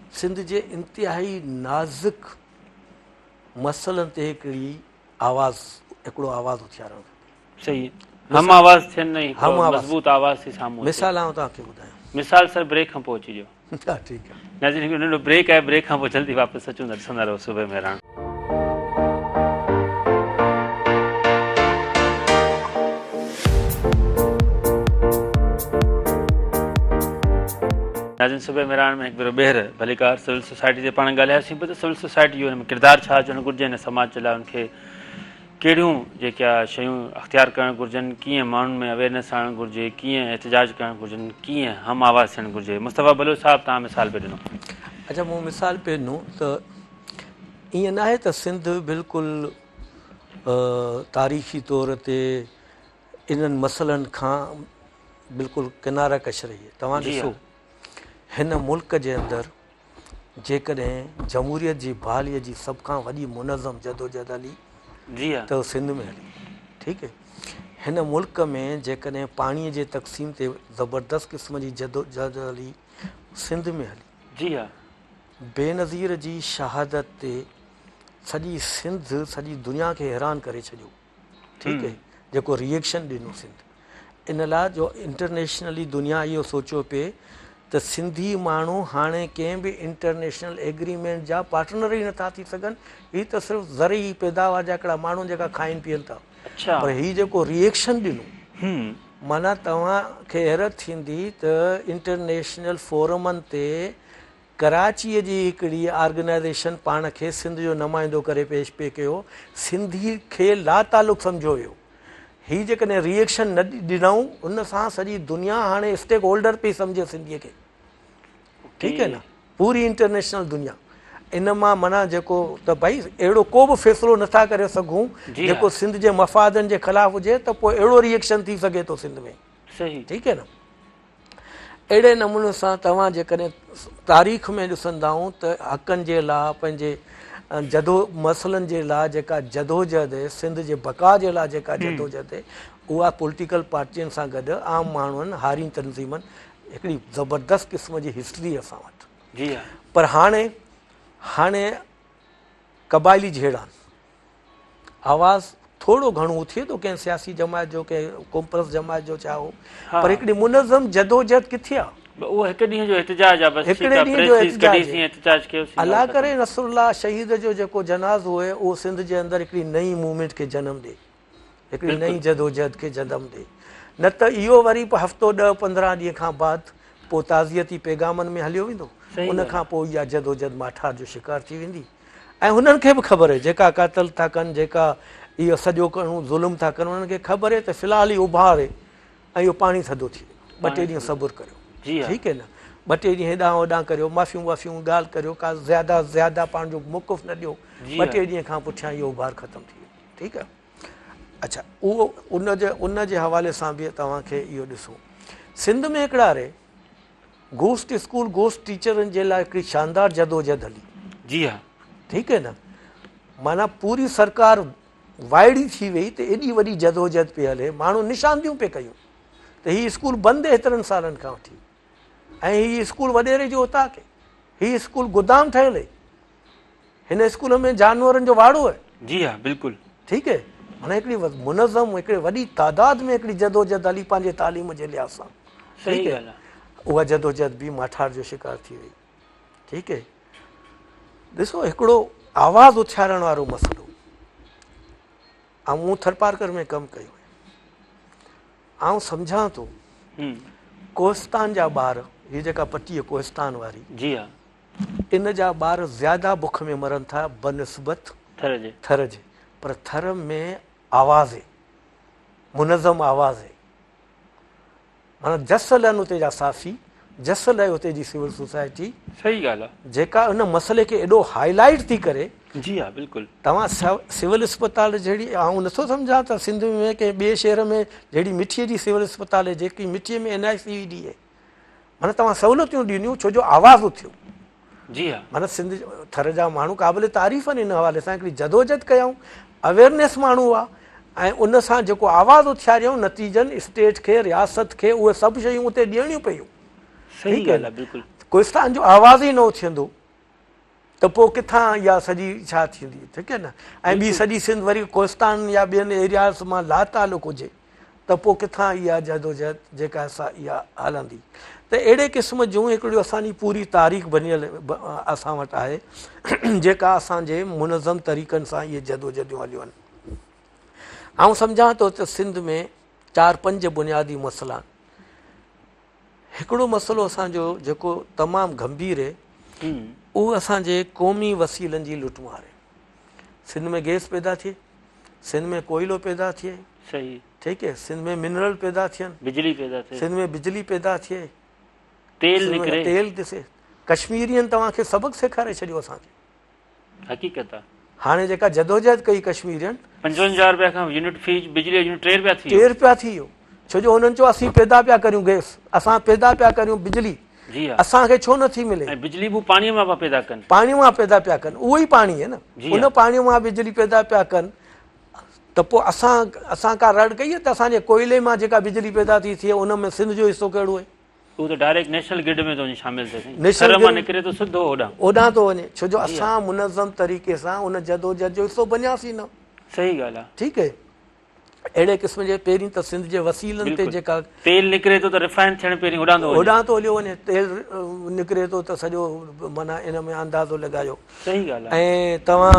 सिंध जे इंतिहाई नाज़ुक मसइलनि ते हिकिड़ो आवाज़ उथियारणु खपे। सही, हम आवाज़ थियनि, मज़बूत आवाज़ थी साम्हूं। मिसाल आउं तव्हांखे ॿुधायां। मिसाल सर ब्रेक खां पोइ अचिजो। हा ठीकु आहे। नाज़रीन, नंढो ब्रेक आहे, ब्रेक खां पोइ जल्दी वापसि अचूं था। ॾिसंदा रहो सूबे मेहरान। नाज़रीन, सूबे मेहरान में हिकु भेरो ॿीहर भलीकार सिविल सोसाइटी जे पाण ॻाल्हायोसीं पियो त सिविल सोसाइटी जो हिन में किरदारु छा हुजणु घुरिजे, हिन समाज जे लाइ उनखे कहिड़ियूं जेका शयूं अख़्तियार करणु घुरिजनि, कीअं माण्हुनि में अवेयरनेस आणणु घुरिजे, कीअं एहतिजाज करणु घुरिजनि, कीअं हम आवाज़ थियणु घुरिजे। मुस्तफ़ा बलोच साहिबु, तव्हां मिसाल पियो ॾिनो। अच्छा, मूं मिसाल पियो ॾिनो त ईअं न आहे त सिंध बिल्कुलु तारीख़ी तौर ते इन्हनि मसइलनि खां बिल्कुलु किनारा कश रही आहे। तव्हां ॾिसो, हिन मुल्क जे अंदरि जेकॾहिं जमहूरियत जी बहालीअ जी सभ खां वॾी मुनज़म जदोजहद हली त सिंध में हली। ठीकु आहे। हिन मुल्क में जेकॾहिं पाणीअ जे तक़सीम ते ज़बरदस्त क़िस्म जी जदोजहद हली, सिंध में हली। जी हा। बेनज़ीर जी शहादत ते सॼी सिंध सॼी दुनिया खे हैरान करे छॾियो। ठीकु आहे। जेको रिएक्शन ॾिनो सिंध इन लाइ जो इंटरनेशनली दुनिया इहो सोचियो पिए त सिंधी माण्हू हाणे कंहिं बि इंटरनेशनल एग्रीमेंट जा पार्टनर ई नथा थी सघनि। हीअ त सिर्फ़ु ज़रई पैदावार जा हिकिड़ा माण्हू जेका खाइनि पीअनि था। पर हीअ जेको रिएक्शन ॾिनो, माना तव्हांखे हैरत थींदी त इंटरनेशनल फोरमनि ते कराचीअ जी हिकिड़ी ऑर्गेनाइज़ेशन पाण खे सिंध जो नुमाइंदो करे पेश पिए कयो, सिंधी खे लातालुक सम्झो वियो। हीअ जेकॾहिं रिएक्शन न ॾिनऊं, उन सां सॼी दुनिया हाणे स्टेक होल्डर पई सम्झे सिंधीअ खे। ठीकु आहे न। पूरी इंटरनेशनल दुनिया इन मां माना जेको त भई अहिड़ो को बि फ़ैसिलो नथा करे सघूं जेको सिंध जे मफ़ादनि जे ख़िलाफ़ु हुजे, त पोइ अहिड़ो रिएक्शन थी सघे थो सिंध में। ठीकु आहे न। अहिड़े नमूने सां तव्हां जेकॾहिं तारीख़ में ॾिसंदाऊं त हक़नि जे लाइ, पंहिंजे मसइलनि जे लाइ जेका जदोजहद आहे, सिंध जे बका जे लाइ जेका जदोजहद आहे, उहा पॉलिटिकल पार्टियुनि सां गॾु आम माण्हुनि, हारी तनज़ीमनि, हिकिड़ी ज़बरदस्त क़िस्म जी हिस्ट्री असां वटि। पर हाणे क़बाइली जहिड़ा आवाज़ थोरो घणो थिए थो कंहिं सियासी जमायत जो, कंहिं कोमप्रस जमायत जो चाहो, पर हिकिड़ी मुनज़म जदोजहद किथे आहे? अलाह करे नसरुल्लाह शहीद जो जेको जनाज़ो आहे उहो सिंध जे अंदरि हिकिड़ी नई मूवमेंट खे जनम ॾे, हिकिड़ी नई जदोजहद खे जनम ॾे। न त इहो वरी पोइ हफ़्तो 10-15 ॾींहं खां बाद पोइ ताज़ियती पैगामनि में हलियो वेंदो। उन खां पोइ इहा जदोजहद माठार जो शिकार थी वेंदी। ऐं हुननि खे बि ख़बर आहे, जेका क़तल था कनि, जेका इहो सॼो करणो ज़ुल्म था कनि, उन्हनि खे ख़बर आहे त फ़िलहाल ई उभारे ऐं इहो पाणी थधो थी वेंदो। 2-3 ॾींहं सबुरु करियो। ठीकु आहे न। 2-3 ॾींहं हेॾां होॾां करियो, माफ़ियूं ॻाल्हि करियो, का ज़्यादा पाण जो मौक़ुफ़ न ॾियो। 2-3 ॾींहं खां पुठियां इहो उभार ख़तमु थी वेंदो। ठीकु आहे। अच्छा, उहो उन जे हवाले सां बि तव्हांखे इहो ॾिसो, सिंध में हिकिड़ा रे गोस्ट स्कूल, गोस्ट टीचरनि जे लाइ हिकिड़ी शानदार जदोजहद हली। जी हा। ठीकु आहे न। माना पूरी सरकार वाइड़ी थी वई त एॾी वॾी जदोजहद पई हले, माण्हू निशानदियूं पिए कयूं त हीअ स्कूल बंदि एतिरनि सालनि खां वठी, ऐं हीअ स्कूल वॾेरे जो उतां के, हीअ स्कूल गोदाम ठहियल आहे, हिन स्कूल में जानवरनि जो वाड़ो आहे। जी हा, बिल्कुलु। ठीकु आहे, माना हिकिड़ी मुनज़म हिकिड़े वॾी तादाद में हिकिड़ी जदोजहद हली पंहिंजे तालीम जे लिहाज़ सां। सही ॻाल्हि आहे। उहा जदोजहद बि माठार जो शिकार थी वई। ठीकु आहे, ॾिसो हिकिड़ो आवाज़ उथियारण वारो मसइलो, ऐं मूं थरपारकर में कमु कयो आहे, आउं सम्झां थो कोहिस्तान जा ॿार, हीअ जेका पट्टी आहे कोहिस्तान वारी, जी हा, इन जा ॿार ज़्यादा बुख में मरनि था बनस्बत थर जे, पर थर में आवाज़ आहे, मुनज़म आवाज़ आहे। माना जसल आहिनि उते जा साफ़ी, जसल आहे उते जी सिविल सोसाइटी। सही ॻाल्हि आहे, जेका उन मसइले खे एॾो हाईलाइट थी करे। जी हा, बिल्कुलु। तव्हां सिविल अस्पताल जहिड़ी, आउं नथो सम्झां त सिंध में कंहिं ॿिए शहर में जहिड़ी मिठीअ जी सिविल अस्पताल आहे, जेकी मिठीअ में NICVD आहे, माना तव्हां सहूलियतूं ॾिनियूं छो जो आवाज़ उथियो। जी हा, माना सिंध थर जा माण्हू क़ाबिल तारीफ़ आहिनि, इन हवाले सां हिकिड़ी जदोजहद कयऊं, अवेयरनेस माण्हू हुआ, ऐं उन सां जेको आवाज़ उथियारियऊं, नतीजनि स्टेट खे, रियासत खे, उहे सभु शयूं उते ॾियणियूं पयूं। सही ॻाल्हि आहे, बिल्कुलु। कोहिस्तान जो आवाज़ ई न उथियंदो त पोइ किथां इहा सॼी छा थींदी, ठीकु आहे न। ऐं ॿी सॼी सिंध वरी कोहिस्तान या ॿियनि एरियाज़ मां लातालुक हुजे त पोइ किथां इहा जदोजहद जेका असां इहा हलंदी। त अहिड़े क़िस्म जूं हिकिड़ियूं असांजी पूरी तारीख़ बनियल असां वटि आहे, जेका असांजे मुनज़म तरीक़नि सां इहे जदोजहदियूं हलियूं आहिनि। आउं सम्झां थो त सिंध में 4-5 बुनियादी मसइला आहिनि। हिकिड़ो मसइलो असांजो जेको तमामु गंभीर आहे, उहो असांजे क़ौमी वसीलनि जी लुटमार आहे। सिंध में गैस पैदा थिए, सिंध में कोयलो पैदा थिए, सही, ठीकु आहे, सिंध में मिनरल पैदा थियनि, बिजली पैदा थिए, सिंध में बिजली पैदा थिए, तेल निकिरे, तेल ॾिसे। कश्मीरियुनि तव्हांखे सबक़ु सेखारे छॾियो असांखे, हक़ीक़त आहे। हाणे जेका जदोजहद कई कश्मीरियुनि, 55 रुपया खां यूनिट फी बिजली यूनिट 3 रुपया थी 3 रुपया थी वियो, छो जो हुननि चयो असीं पैदा पिया करियूं गैस, असां पैदा पिया करियूं बिजली, जी हा, असांखे छो नथी मिले। ऐं बिजली बि पाणीअ मां पैदा कनि, पाणीअ मां पैदा पिया कनि, उहो ई पाणी आहे न, उन पाणीअ मां बिजली पैदा पिया कनि। त पोइ असां का रड़ कई त असांजे कोयले मां जेका बिजली पैदा थी थिए, उन में सिंध जो हिसो कहिड़ो आहे? उहो त डायरेक्ट नेशनल ग्रिड में थो शामिल थिए, नेशनल मां निकिरे थो सिधो ओॾां थो वञे, छो जो असां मुनज़म तरीक़े सां उन जदोजहद जो हिसो बनियासीं न। सही ॻाल्हि आहे, ठीकु आहे। अहिड़े क़िस्म जे पहिरीं त सिंध जे वसीलनि ते जेका तेल निकिरे थो त रिफाइन थियण पहिरीं होॾां थो हलियो वञे, तेल निकिरे थो त सॼो माना इन में अंदाज़ो लॻायो। सही ॻाल्हि आहे। ऐं तव्हां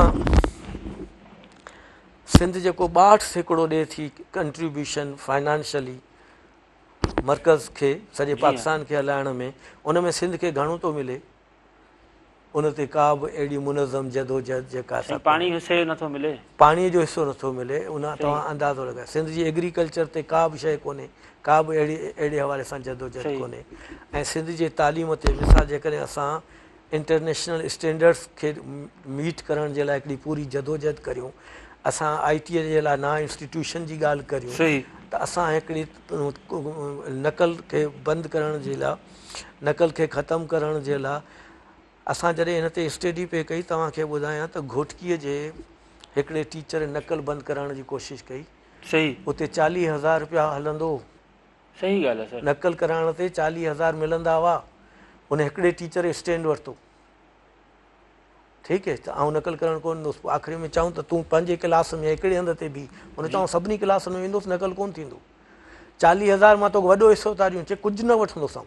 सिंध जेको 62% ॾिए थी कंट्रीब्यूशन फाइनेंशियली मर्कज़ खे, सॼे पाकिस्तान खे हलाइण में, उन में सिंध खे घणो थो मिले, उन ते का बि अहिड़ी मुनज़म जदोजहद जेका पाणी हिसे नथो मिले, पाणीअ जो हिसो नथो मिले, उन तव्हां अंदाज़ो लॻाए। सिंध जी एग्रीकल्चर ते का बि शइ कोन्हे, का बि अहिड़े हवाले सां जदोजहद कोन्हे। ऐं सिंध जे तालीम ते मिसाल जेकॾहिं असां इंटरनेशनल स्टैंडर्ड्स खे मीट करण जे लाइ हिकिड़ी पूरी जदोजहद करियूं, असां IT जे लाइ नवां इंस्टीट्यूशन जी ॻाल्हि करियूं, त असां हिकिड़ी नक़ल खे बंदि करण जे लाइ, नक़ल खे ख़तमु करण जे लाइ असां जॾहिं हिन ते स्टडी पे कई, तव्हांखे ॿुधायां त घोटकीअ जे हिकिड़े टीचर नक़ल बंदि करण जी कोशिशि कई। सही, उते 40,000 रुपया हलंदो। सही ॻाल्हि आहे सर, नक़ल कराइण ते 40,000 मिलंदा हुआ, उन हिकिड़े टीचर स्टैंड वरितो। ठीकु आहे, त आउं नक़ल करणु कोन ईंदुसि, आख़िरी में चऊं त तूं पंहिंजे क्लास में हिकिड़े हंधि ते बि, हुन चऊं सभिनी क्लास में वेंदुसि, नक़ल कोन थींदो। 40,000 मां तोखे वॾो हिसो था ॾियूं, चए कुझु न वठंदोसि,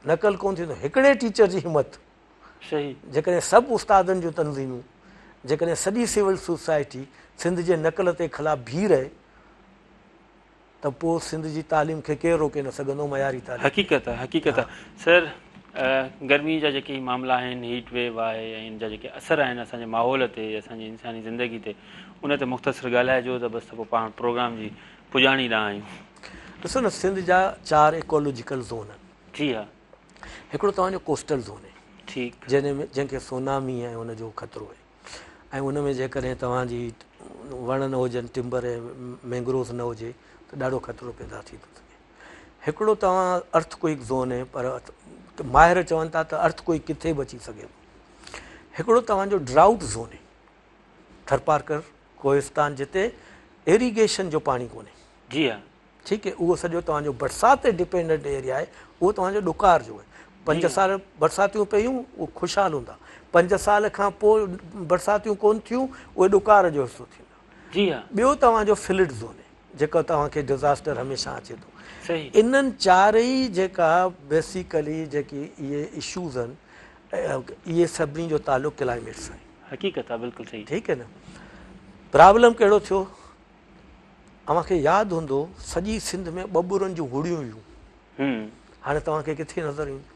नक़ल कोन थींदो। हिकिड़े टीचर जी हिमत। सही, जेकॾहिं सभु उस्तादनि जूं तनज़ीमूं, जेकॾहिं सॼी सिविल सोसाइटी सिंध जे नक़ल ते ख़िलाफ़ बीह रहे, त पोइ सिंध जी तालीम खे केरु रोके न सघंदो, मयारी तालीम। हक़ीक़त आहे, हक़ीक़त आहे सर। गर्मी जा जेके मामला आहिनि, हीट वेव आहे, ऐं इन जा जेके असर आहिनि असांजे माहौल ते, असांजी इंसानी ज़िंदगी ते, उन ते मुख़्तसिर ॻाल्हाइजो त बसि त पोइ पाण प्रोग्राम जी पुॼाणी रहिया आहियूं। ॾिसो न, सिंध जा 4 इकोलॉजिकल ज़ोन आहिनि। जी हा, हिकिड़ो तव्हांजो कोस्टल ज़ोन आहे, ठीकु, जंहिंखे सोनामी आहे हुनजो ख़तरो आहे, ऐं उन में जेकॾहिं तव्हांजी वण न हुजनि, टिम्बर ऐं मैंग्रोव न हुजे, त ॾाढो ख़तरो पैदा थी थो सघे। हिकिड़ो तव्हां अर्थक्वेक ज़ोन आहे, पर माहिर चवनि था त अर्थक्वेक किथे बि अची सघे। हिकिड़ो तव्हांजो ड्राउट ज़ोन आहे, थरपारकर कोहिस्तान, जिते इरिगेशन जो पाणी कोन्हे। जी हा, ठीकु आहे, उहो सॼो तव्हांजो बरसाति ते डिपेंडेंट एरिया आहे, उहो तव्हांजो ॾुकार जो आहे। 5 साल बरसातियूं पयूं उहे ख़ुशहाल हूंदा, 5 साल खां पोइ बरसातियूं कोन थियूं उहे ॾुकार जो हिसो थींदा। जी हा। ॿियो तव्हांजो फ्लड ज़ोन जेको तव्हांखे डिज़ास्टर हमेशह अचे थो। सही। इन्हनि चारई जेका बेसिकली जेकी इहे इशूज़ आहिनि इहे सभिनी जो तालुक़ु क्लाइमेट सां आहे। हक़ीक़त आहे, बिल्कुलु सही। ठीकु आहे न। प्रॉब्लम कहिड़ो थियो, अव्हांखे यादि हूंदो सॼी सिंध में ॿॿुरनि जूं हुड़ियूं हुयूं, हाणे तव्हांखे किथे नज़र ईंदियूं?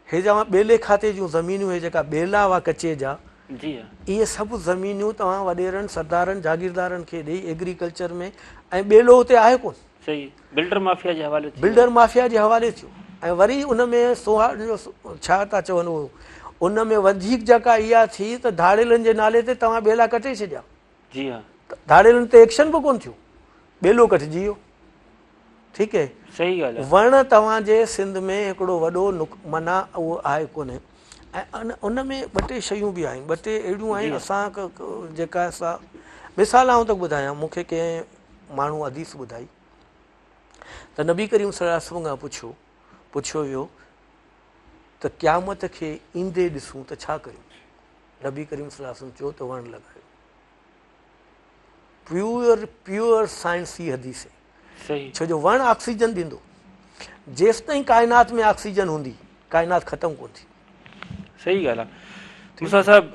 हे जा ॿेले खाते जूं ज़मीनियूं, हे जेका ॿेला हुआ कचे जा, जी हा, इहे सभु ज़मीनियूं तव्हां वॾेरनि सरदारनि जागीरदारनि खे ॾेई एग्रीकल्चर में, ऐं ॿेलो हुते आहे कोन, सही बिल्डर माफिया जे हवाले बिल्डर माफिया जे हवाले थियो। ऐं वरी उन में सोहा जो छा था चवनि उहो, उन में वधीक जेका इहा थी त धाड़ेलनि जे नाले ते तव्हां ॿेला कटे छॾिया। जी हा, धाड़ेलनि ते एक्शन बि कोन थियो, ॿेलो कटिजी वियो। ठीकु आहे, सही ॻाल्हि आहे। वण तव्हांजे सिंध में हिकिड़ो वॾो माना उहो आहे कोन्हे। ऐं उन में ॿ टे शयूं बि आहिनि, ॿ टे अहिड़ियूं आहिनि असां जेका असां मिसाल आऊं त ॿुधायां। मूंखे कंहिं माण्हू हदीस ॿुधाई त नबी करीम सल्लल्लाहु अलैहि वसल्लम खां पुछियो वियो त क़यामत खे ईंदे ॾिसूं त छा कयूं? नबी करीम सल्लल्लाहु अलैहि वसल्लम चयो त वण लॻायो। प्योर साइंस जी हदीस आहे। सही। छो जो वण ऑक्सीजन ॾींदो, जेसि ताईं काइनात में ऑक्सीजन हूंदी काइनात ख़तमु कोन थी। सही ॻाल्हि आहे। मूसा साहिबु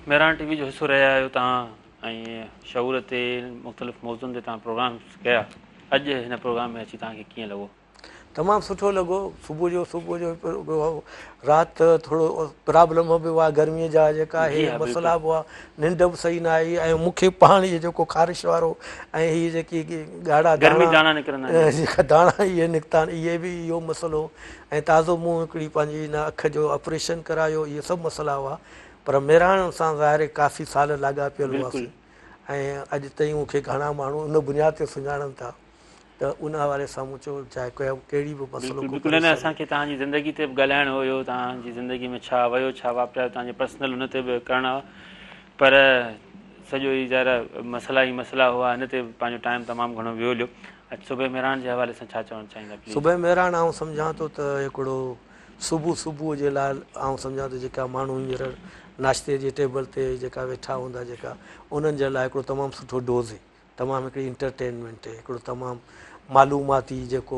मेहरान टीवी जो हिसो रहिया आहियो तव्हां, ऐं शऊर ते मुख़्तलिफ़ मौज़ुअनि ते तव्हां प्रोग्राम्स कया। अॼु हिन प्रोग्राम में अची तव्हांखे कीअं लॻो? तमामु सुठो लॻो। सुबुह जो राति थोरो प्रॉब्लम बि हुआ, गर्मीअ जा जेका इहे मसइला बि हुआ, निंड बि सही न आई। ऐं मूंखे पाण इहे जेको ख़ारिश वारो ऐं हीअ जेकी ॻाढ़ा दाणा निकिरंदा जेका दाणा इहे निकिता आहिनि, इहे बि इहो मसइलो। ऐं ताज़ो मुंहुं हिकिड़ी पंहिंजी हिन अख जो ऑपरेशन करायो, इहे सभु मसइला हुआ। पर मेहरान सां ज़ाहिर काफ़ी साल लाॻापियल हुआसीं, ऐं अॼु ताईं मूंखे घणा माण्हू उन बुनियाद ते सुञाणनि था। त उन हवाले सां मूं चयो चाहे कहिड़ी बि मसइलो। बिल्कुलु न, असांखे तव्हांजी ज़िंदगी ते बि ॻाल्हाइणो हुयो, तव्हांजी ज़िंदगी में छा वियो छा वापिरायो, तव्हांजे पर्सनल हुन ते बि करणा हुआ। पर सॼो ई ज़ाहिर मसइला ई मसइला हुआ, हिन ते पंहिंजो टाइम तमामु घणो वियोलियो। अॼु सुबुह मेहरान जे हवाले सां छा चवणु चाहींदा? सुबुह मेहरान आउं सम्झां थो त हिकिड़ो सुबुह जे लाइ आउं सम्झां थो जेका माण्हू हींअर नाश्ते जे टेबल ते जेका वेठा हूंदा, जेका उन्हनि जे लाइ हिकिड़ो तमामु सुठो डोज़ आहे, तमामु हिकिड़ी इंटरटेनमेंट आहे, हिकिड़ो तमामु मालूमाती जेको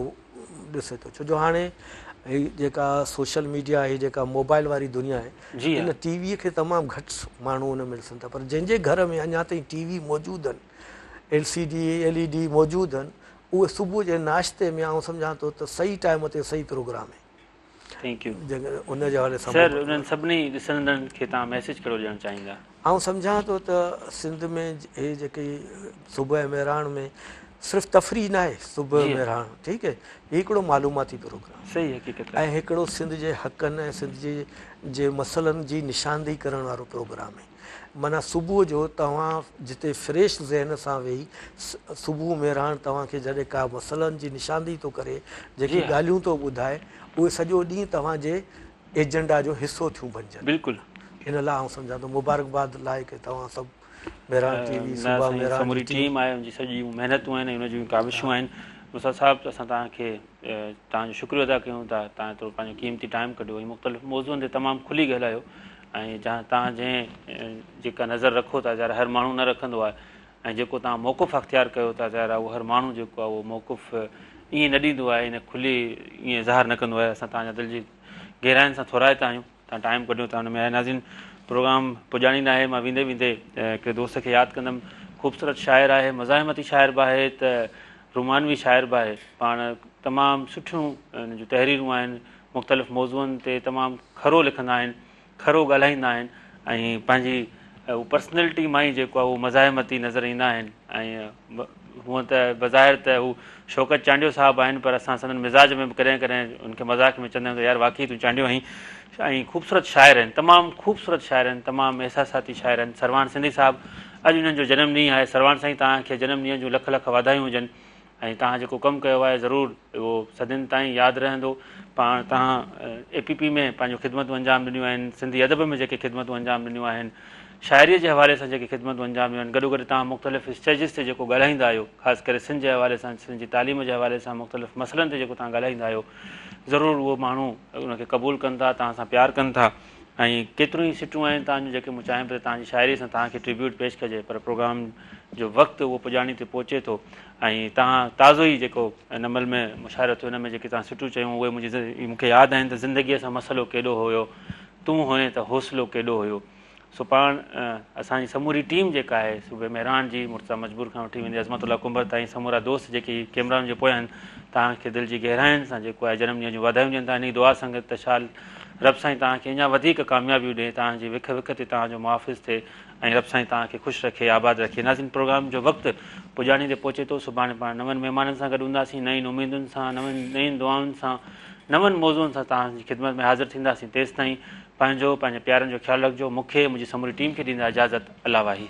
ॾिसे थो। छो जो हाणे हीअ जेका सोशल मीडिया आहे, जेका मोबाइल वारी दुनिया आहे, इन टीवीअ खे तमामु घटि माण्हू उन में ॾिसनि था। पर जंहिंजे घर में अञा ताईं टीवी मौजूदु आहिनि, LCD LED मौजूदु आहिनि, उहे सुबुह जे नाश्ते में आउं सम्झां थो त सही टाइम ते सही प्रोग्राम आहे। Thank U. उन जे हवाले सां सर, उन्हनि सभिनी ॾिसंदड़नि खे तव्हां मैसेज कहिड़ो ॾियणु चाहींदा? आउं सम्झां थो त सिंध में हे जेकी सुबुह मेहरान में सिर्फ़ु तफ़री न आहे, सुबुह मेहरान ठीकु आहे, हिकिड़ो मालूमाती प्रोग्राम सही हक़ीक़त, ऐं हिकिड़ो सिंध जे हक़नि ऐं सिंध जे मसइलनि जी निशानदेही करण वारो प्रोग्राम आहे। माना सुबुह जो तव्हां जिते फ्रेश ज़हन सां वेही सुबुह मेहरान तव्हांखे जॾहिं का मसइलनि जी निशानदेही थो करे, जेकी ॻाल्हियूं थो ॿुधाए, उहे सॼो ॾींहुं तव्हांजे एजेंडा जो हिसो थियूं बणजनि। बिल्कुलु। इन लाइ आउं सम्झां थो मुबारकबाद लाइ की तव्हां सभु मेहरान टीवी समूरी टीम आहे, उनजी सॼियूं महिनतूं आहिनि, उन जूं काविशूं आहिनि। मूसा साहिबु, असां तव्हांखे तव्हांजो शुक्रिया अदा कयूं था, तव्हां थोरो पंहिंजो क़ीमती टाइम कढियो, ऐं मुख़्तलिफ़ मौज़ुअनि ते तमामु खुली ॻाल्हायो। ऐं तव्हां जंहिं जेका नज़र रखो था, ज़ाहिर हर माण्हू न रखंदो आहे, ऐं जेको तव्हां मौक़ुफ़ अख़्तियार कयो था, ज़ाहिर आहे उहो हर माण्हू जेको आहे उहो मौक़ुफ़ ईअं न ॾींदो आहे, इन खुली ईअं ज़ाहिर न कंदो आहे। असां तव्हांजा दिलि जी गहराइनि सां थोराइता आहियूं, तव्हां टाइम कढियो था। हुन में नाज़रीन प्रोग्राम पुॼाणींदा आहे। मां वेंदे वेंदे हिकिड़े दोस्त खे यादि कंदुमि, ख़ूबसूरत शाइर आहे, मज़ाहिमती शाइर बि आहे, त रुमानवी शाइर बि आहे। पाण तमामु सुठियूं हिन जूं तहरीरूं आहिनि, मुख़्तलिफ़ मौज़ुअनि ते तमामु खरो लिखंदा आहिनि, खरो ॻाल्हाईंदा आहिनि, ऐं पंहिंजी उहा पर्सनैलिटी मां ई जेको आहे उहो मज़ाहिमती नज़र ईंदा आहिनि। ऐं हूअं त बज़ाहिर त हू शौकत चांडियो साहिबु आहिनि, पर असां संदन मिज़ाज में बि कॾहिं कॾहिं उनखे मज़ाक में चवंदा आहियूं त यार वाक़ई तूं चांडियो आहीं। ऐं ख़ूबसूरत शाइर आहिनि, तमामु ख़ूबसूरत शाइर आहिनि, तमामु अहसासाती शाइर आहिनि। सरवान सिंधी साहिबु, अॼु उन्हनि जो जनमु ॾींहुं आहे। सरवान साईं, तव्हांखे जनमु ॾींहं जूं लख लख वाधायूं हुजनि, ऐं तव्हां जेको कमु कयो आहे ज़रूरु उहो सदियुनि ताईं यादि रहंदो। पाण तव्हां APP में पंहिंजो ख़िदमतूं अंजाम ॾिनियूं आहिनि, सिंधी अदब में जेके ख़िदमतूं अंजाम ॾिनियूं आहिनि, शाइरीअ जे हवाले सां जेके ख़िदमतूं अंजाम ॾिनियूं आहिनि, गॾो गॾु तव्हां मुख़्तलिफ़ स्टेजिस ते जेको ॻाल्हाईंदा आहियो, ख़ासि करे सिंध जे हवाले सां, सिंध जी तालीम जे हवाले सां, मुख़्तलिफ़ मसइलनि ते जेको तव्हां ॻाल्हाईंदा आहियो, ज़रूरु उहो माण्हू उनखे क़बूलु कनि था, तव्हां सां प्यारु कनि था। ऐं केतिरियूं ई सिटूं आहिनि तव्हांजूं जेके मूं चाहियां पियो तव्हांजी शाइरी सां तव्हांखे ट्रिब्यूट पेश कजे, पर प्रोग्राम जो वक़्तु उहो पुॼाणी ते पहुचे थो। ऐं तव्हां ताज़ो ई जेको हिन अमल में मुशाइरो थियो, हिन में जेके तव्हां सिटूं चयूं उहे मूंखे यादि आहिनि त ज़िंदगीअ सां मसइलो केॾो हुयो, तूं हुए त हौसलो केॾो हुयो। सो पाण असांजी समूरी टीम जेका आहे सूबे मेरान जी, मुर्तज़ा मजबूर खां वठी वेंदी अज़मतुल्ला कुंबर ताईं, समूरा दोस्त जेके कैमरान जे पोयां आहिनि, तव्हांखे दिलि जी गहराइनि सां जेको आहे जनम ॾींहं जूं वाधायूं ॾियनि था। इन दुआ संगत त शाल रब साईं तव्हांखे अञा वधीक कामयाबियूं ॾिए, तव्हांजी विख विख ते तव्हांजो मुहाफ़िज़ थिए ऐं रब साईं तव्हांखे ख़ुशि रखे, आबाद रखे। नाज़रीन, प्रोग्राम जो वक़्तु पुॼाणी ते पहुचे थो। सुभाणे पाण नवनि महिमाननि सां गॾु हूंदासीं, नईं उमेदुनि सां, नईं दुआउनि सां, नवनि मौज़ूअनि सां तव्हांजी ख़िदमत में हाज़िर थींदासीं। तेसिताईं पंहिंजे प्यारनि जो ख़्यालु रखिजो। मूंखे, मुंहिंजी समूरी टीम खे ॾींदा इजाज़त। अल्लाह वाही।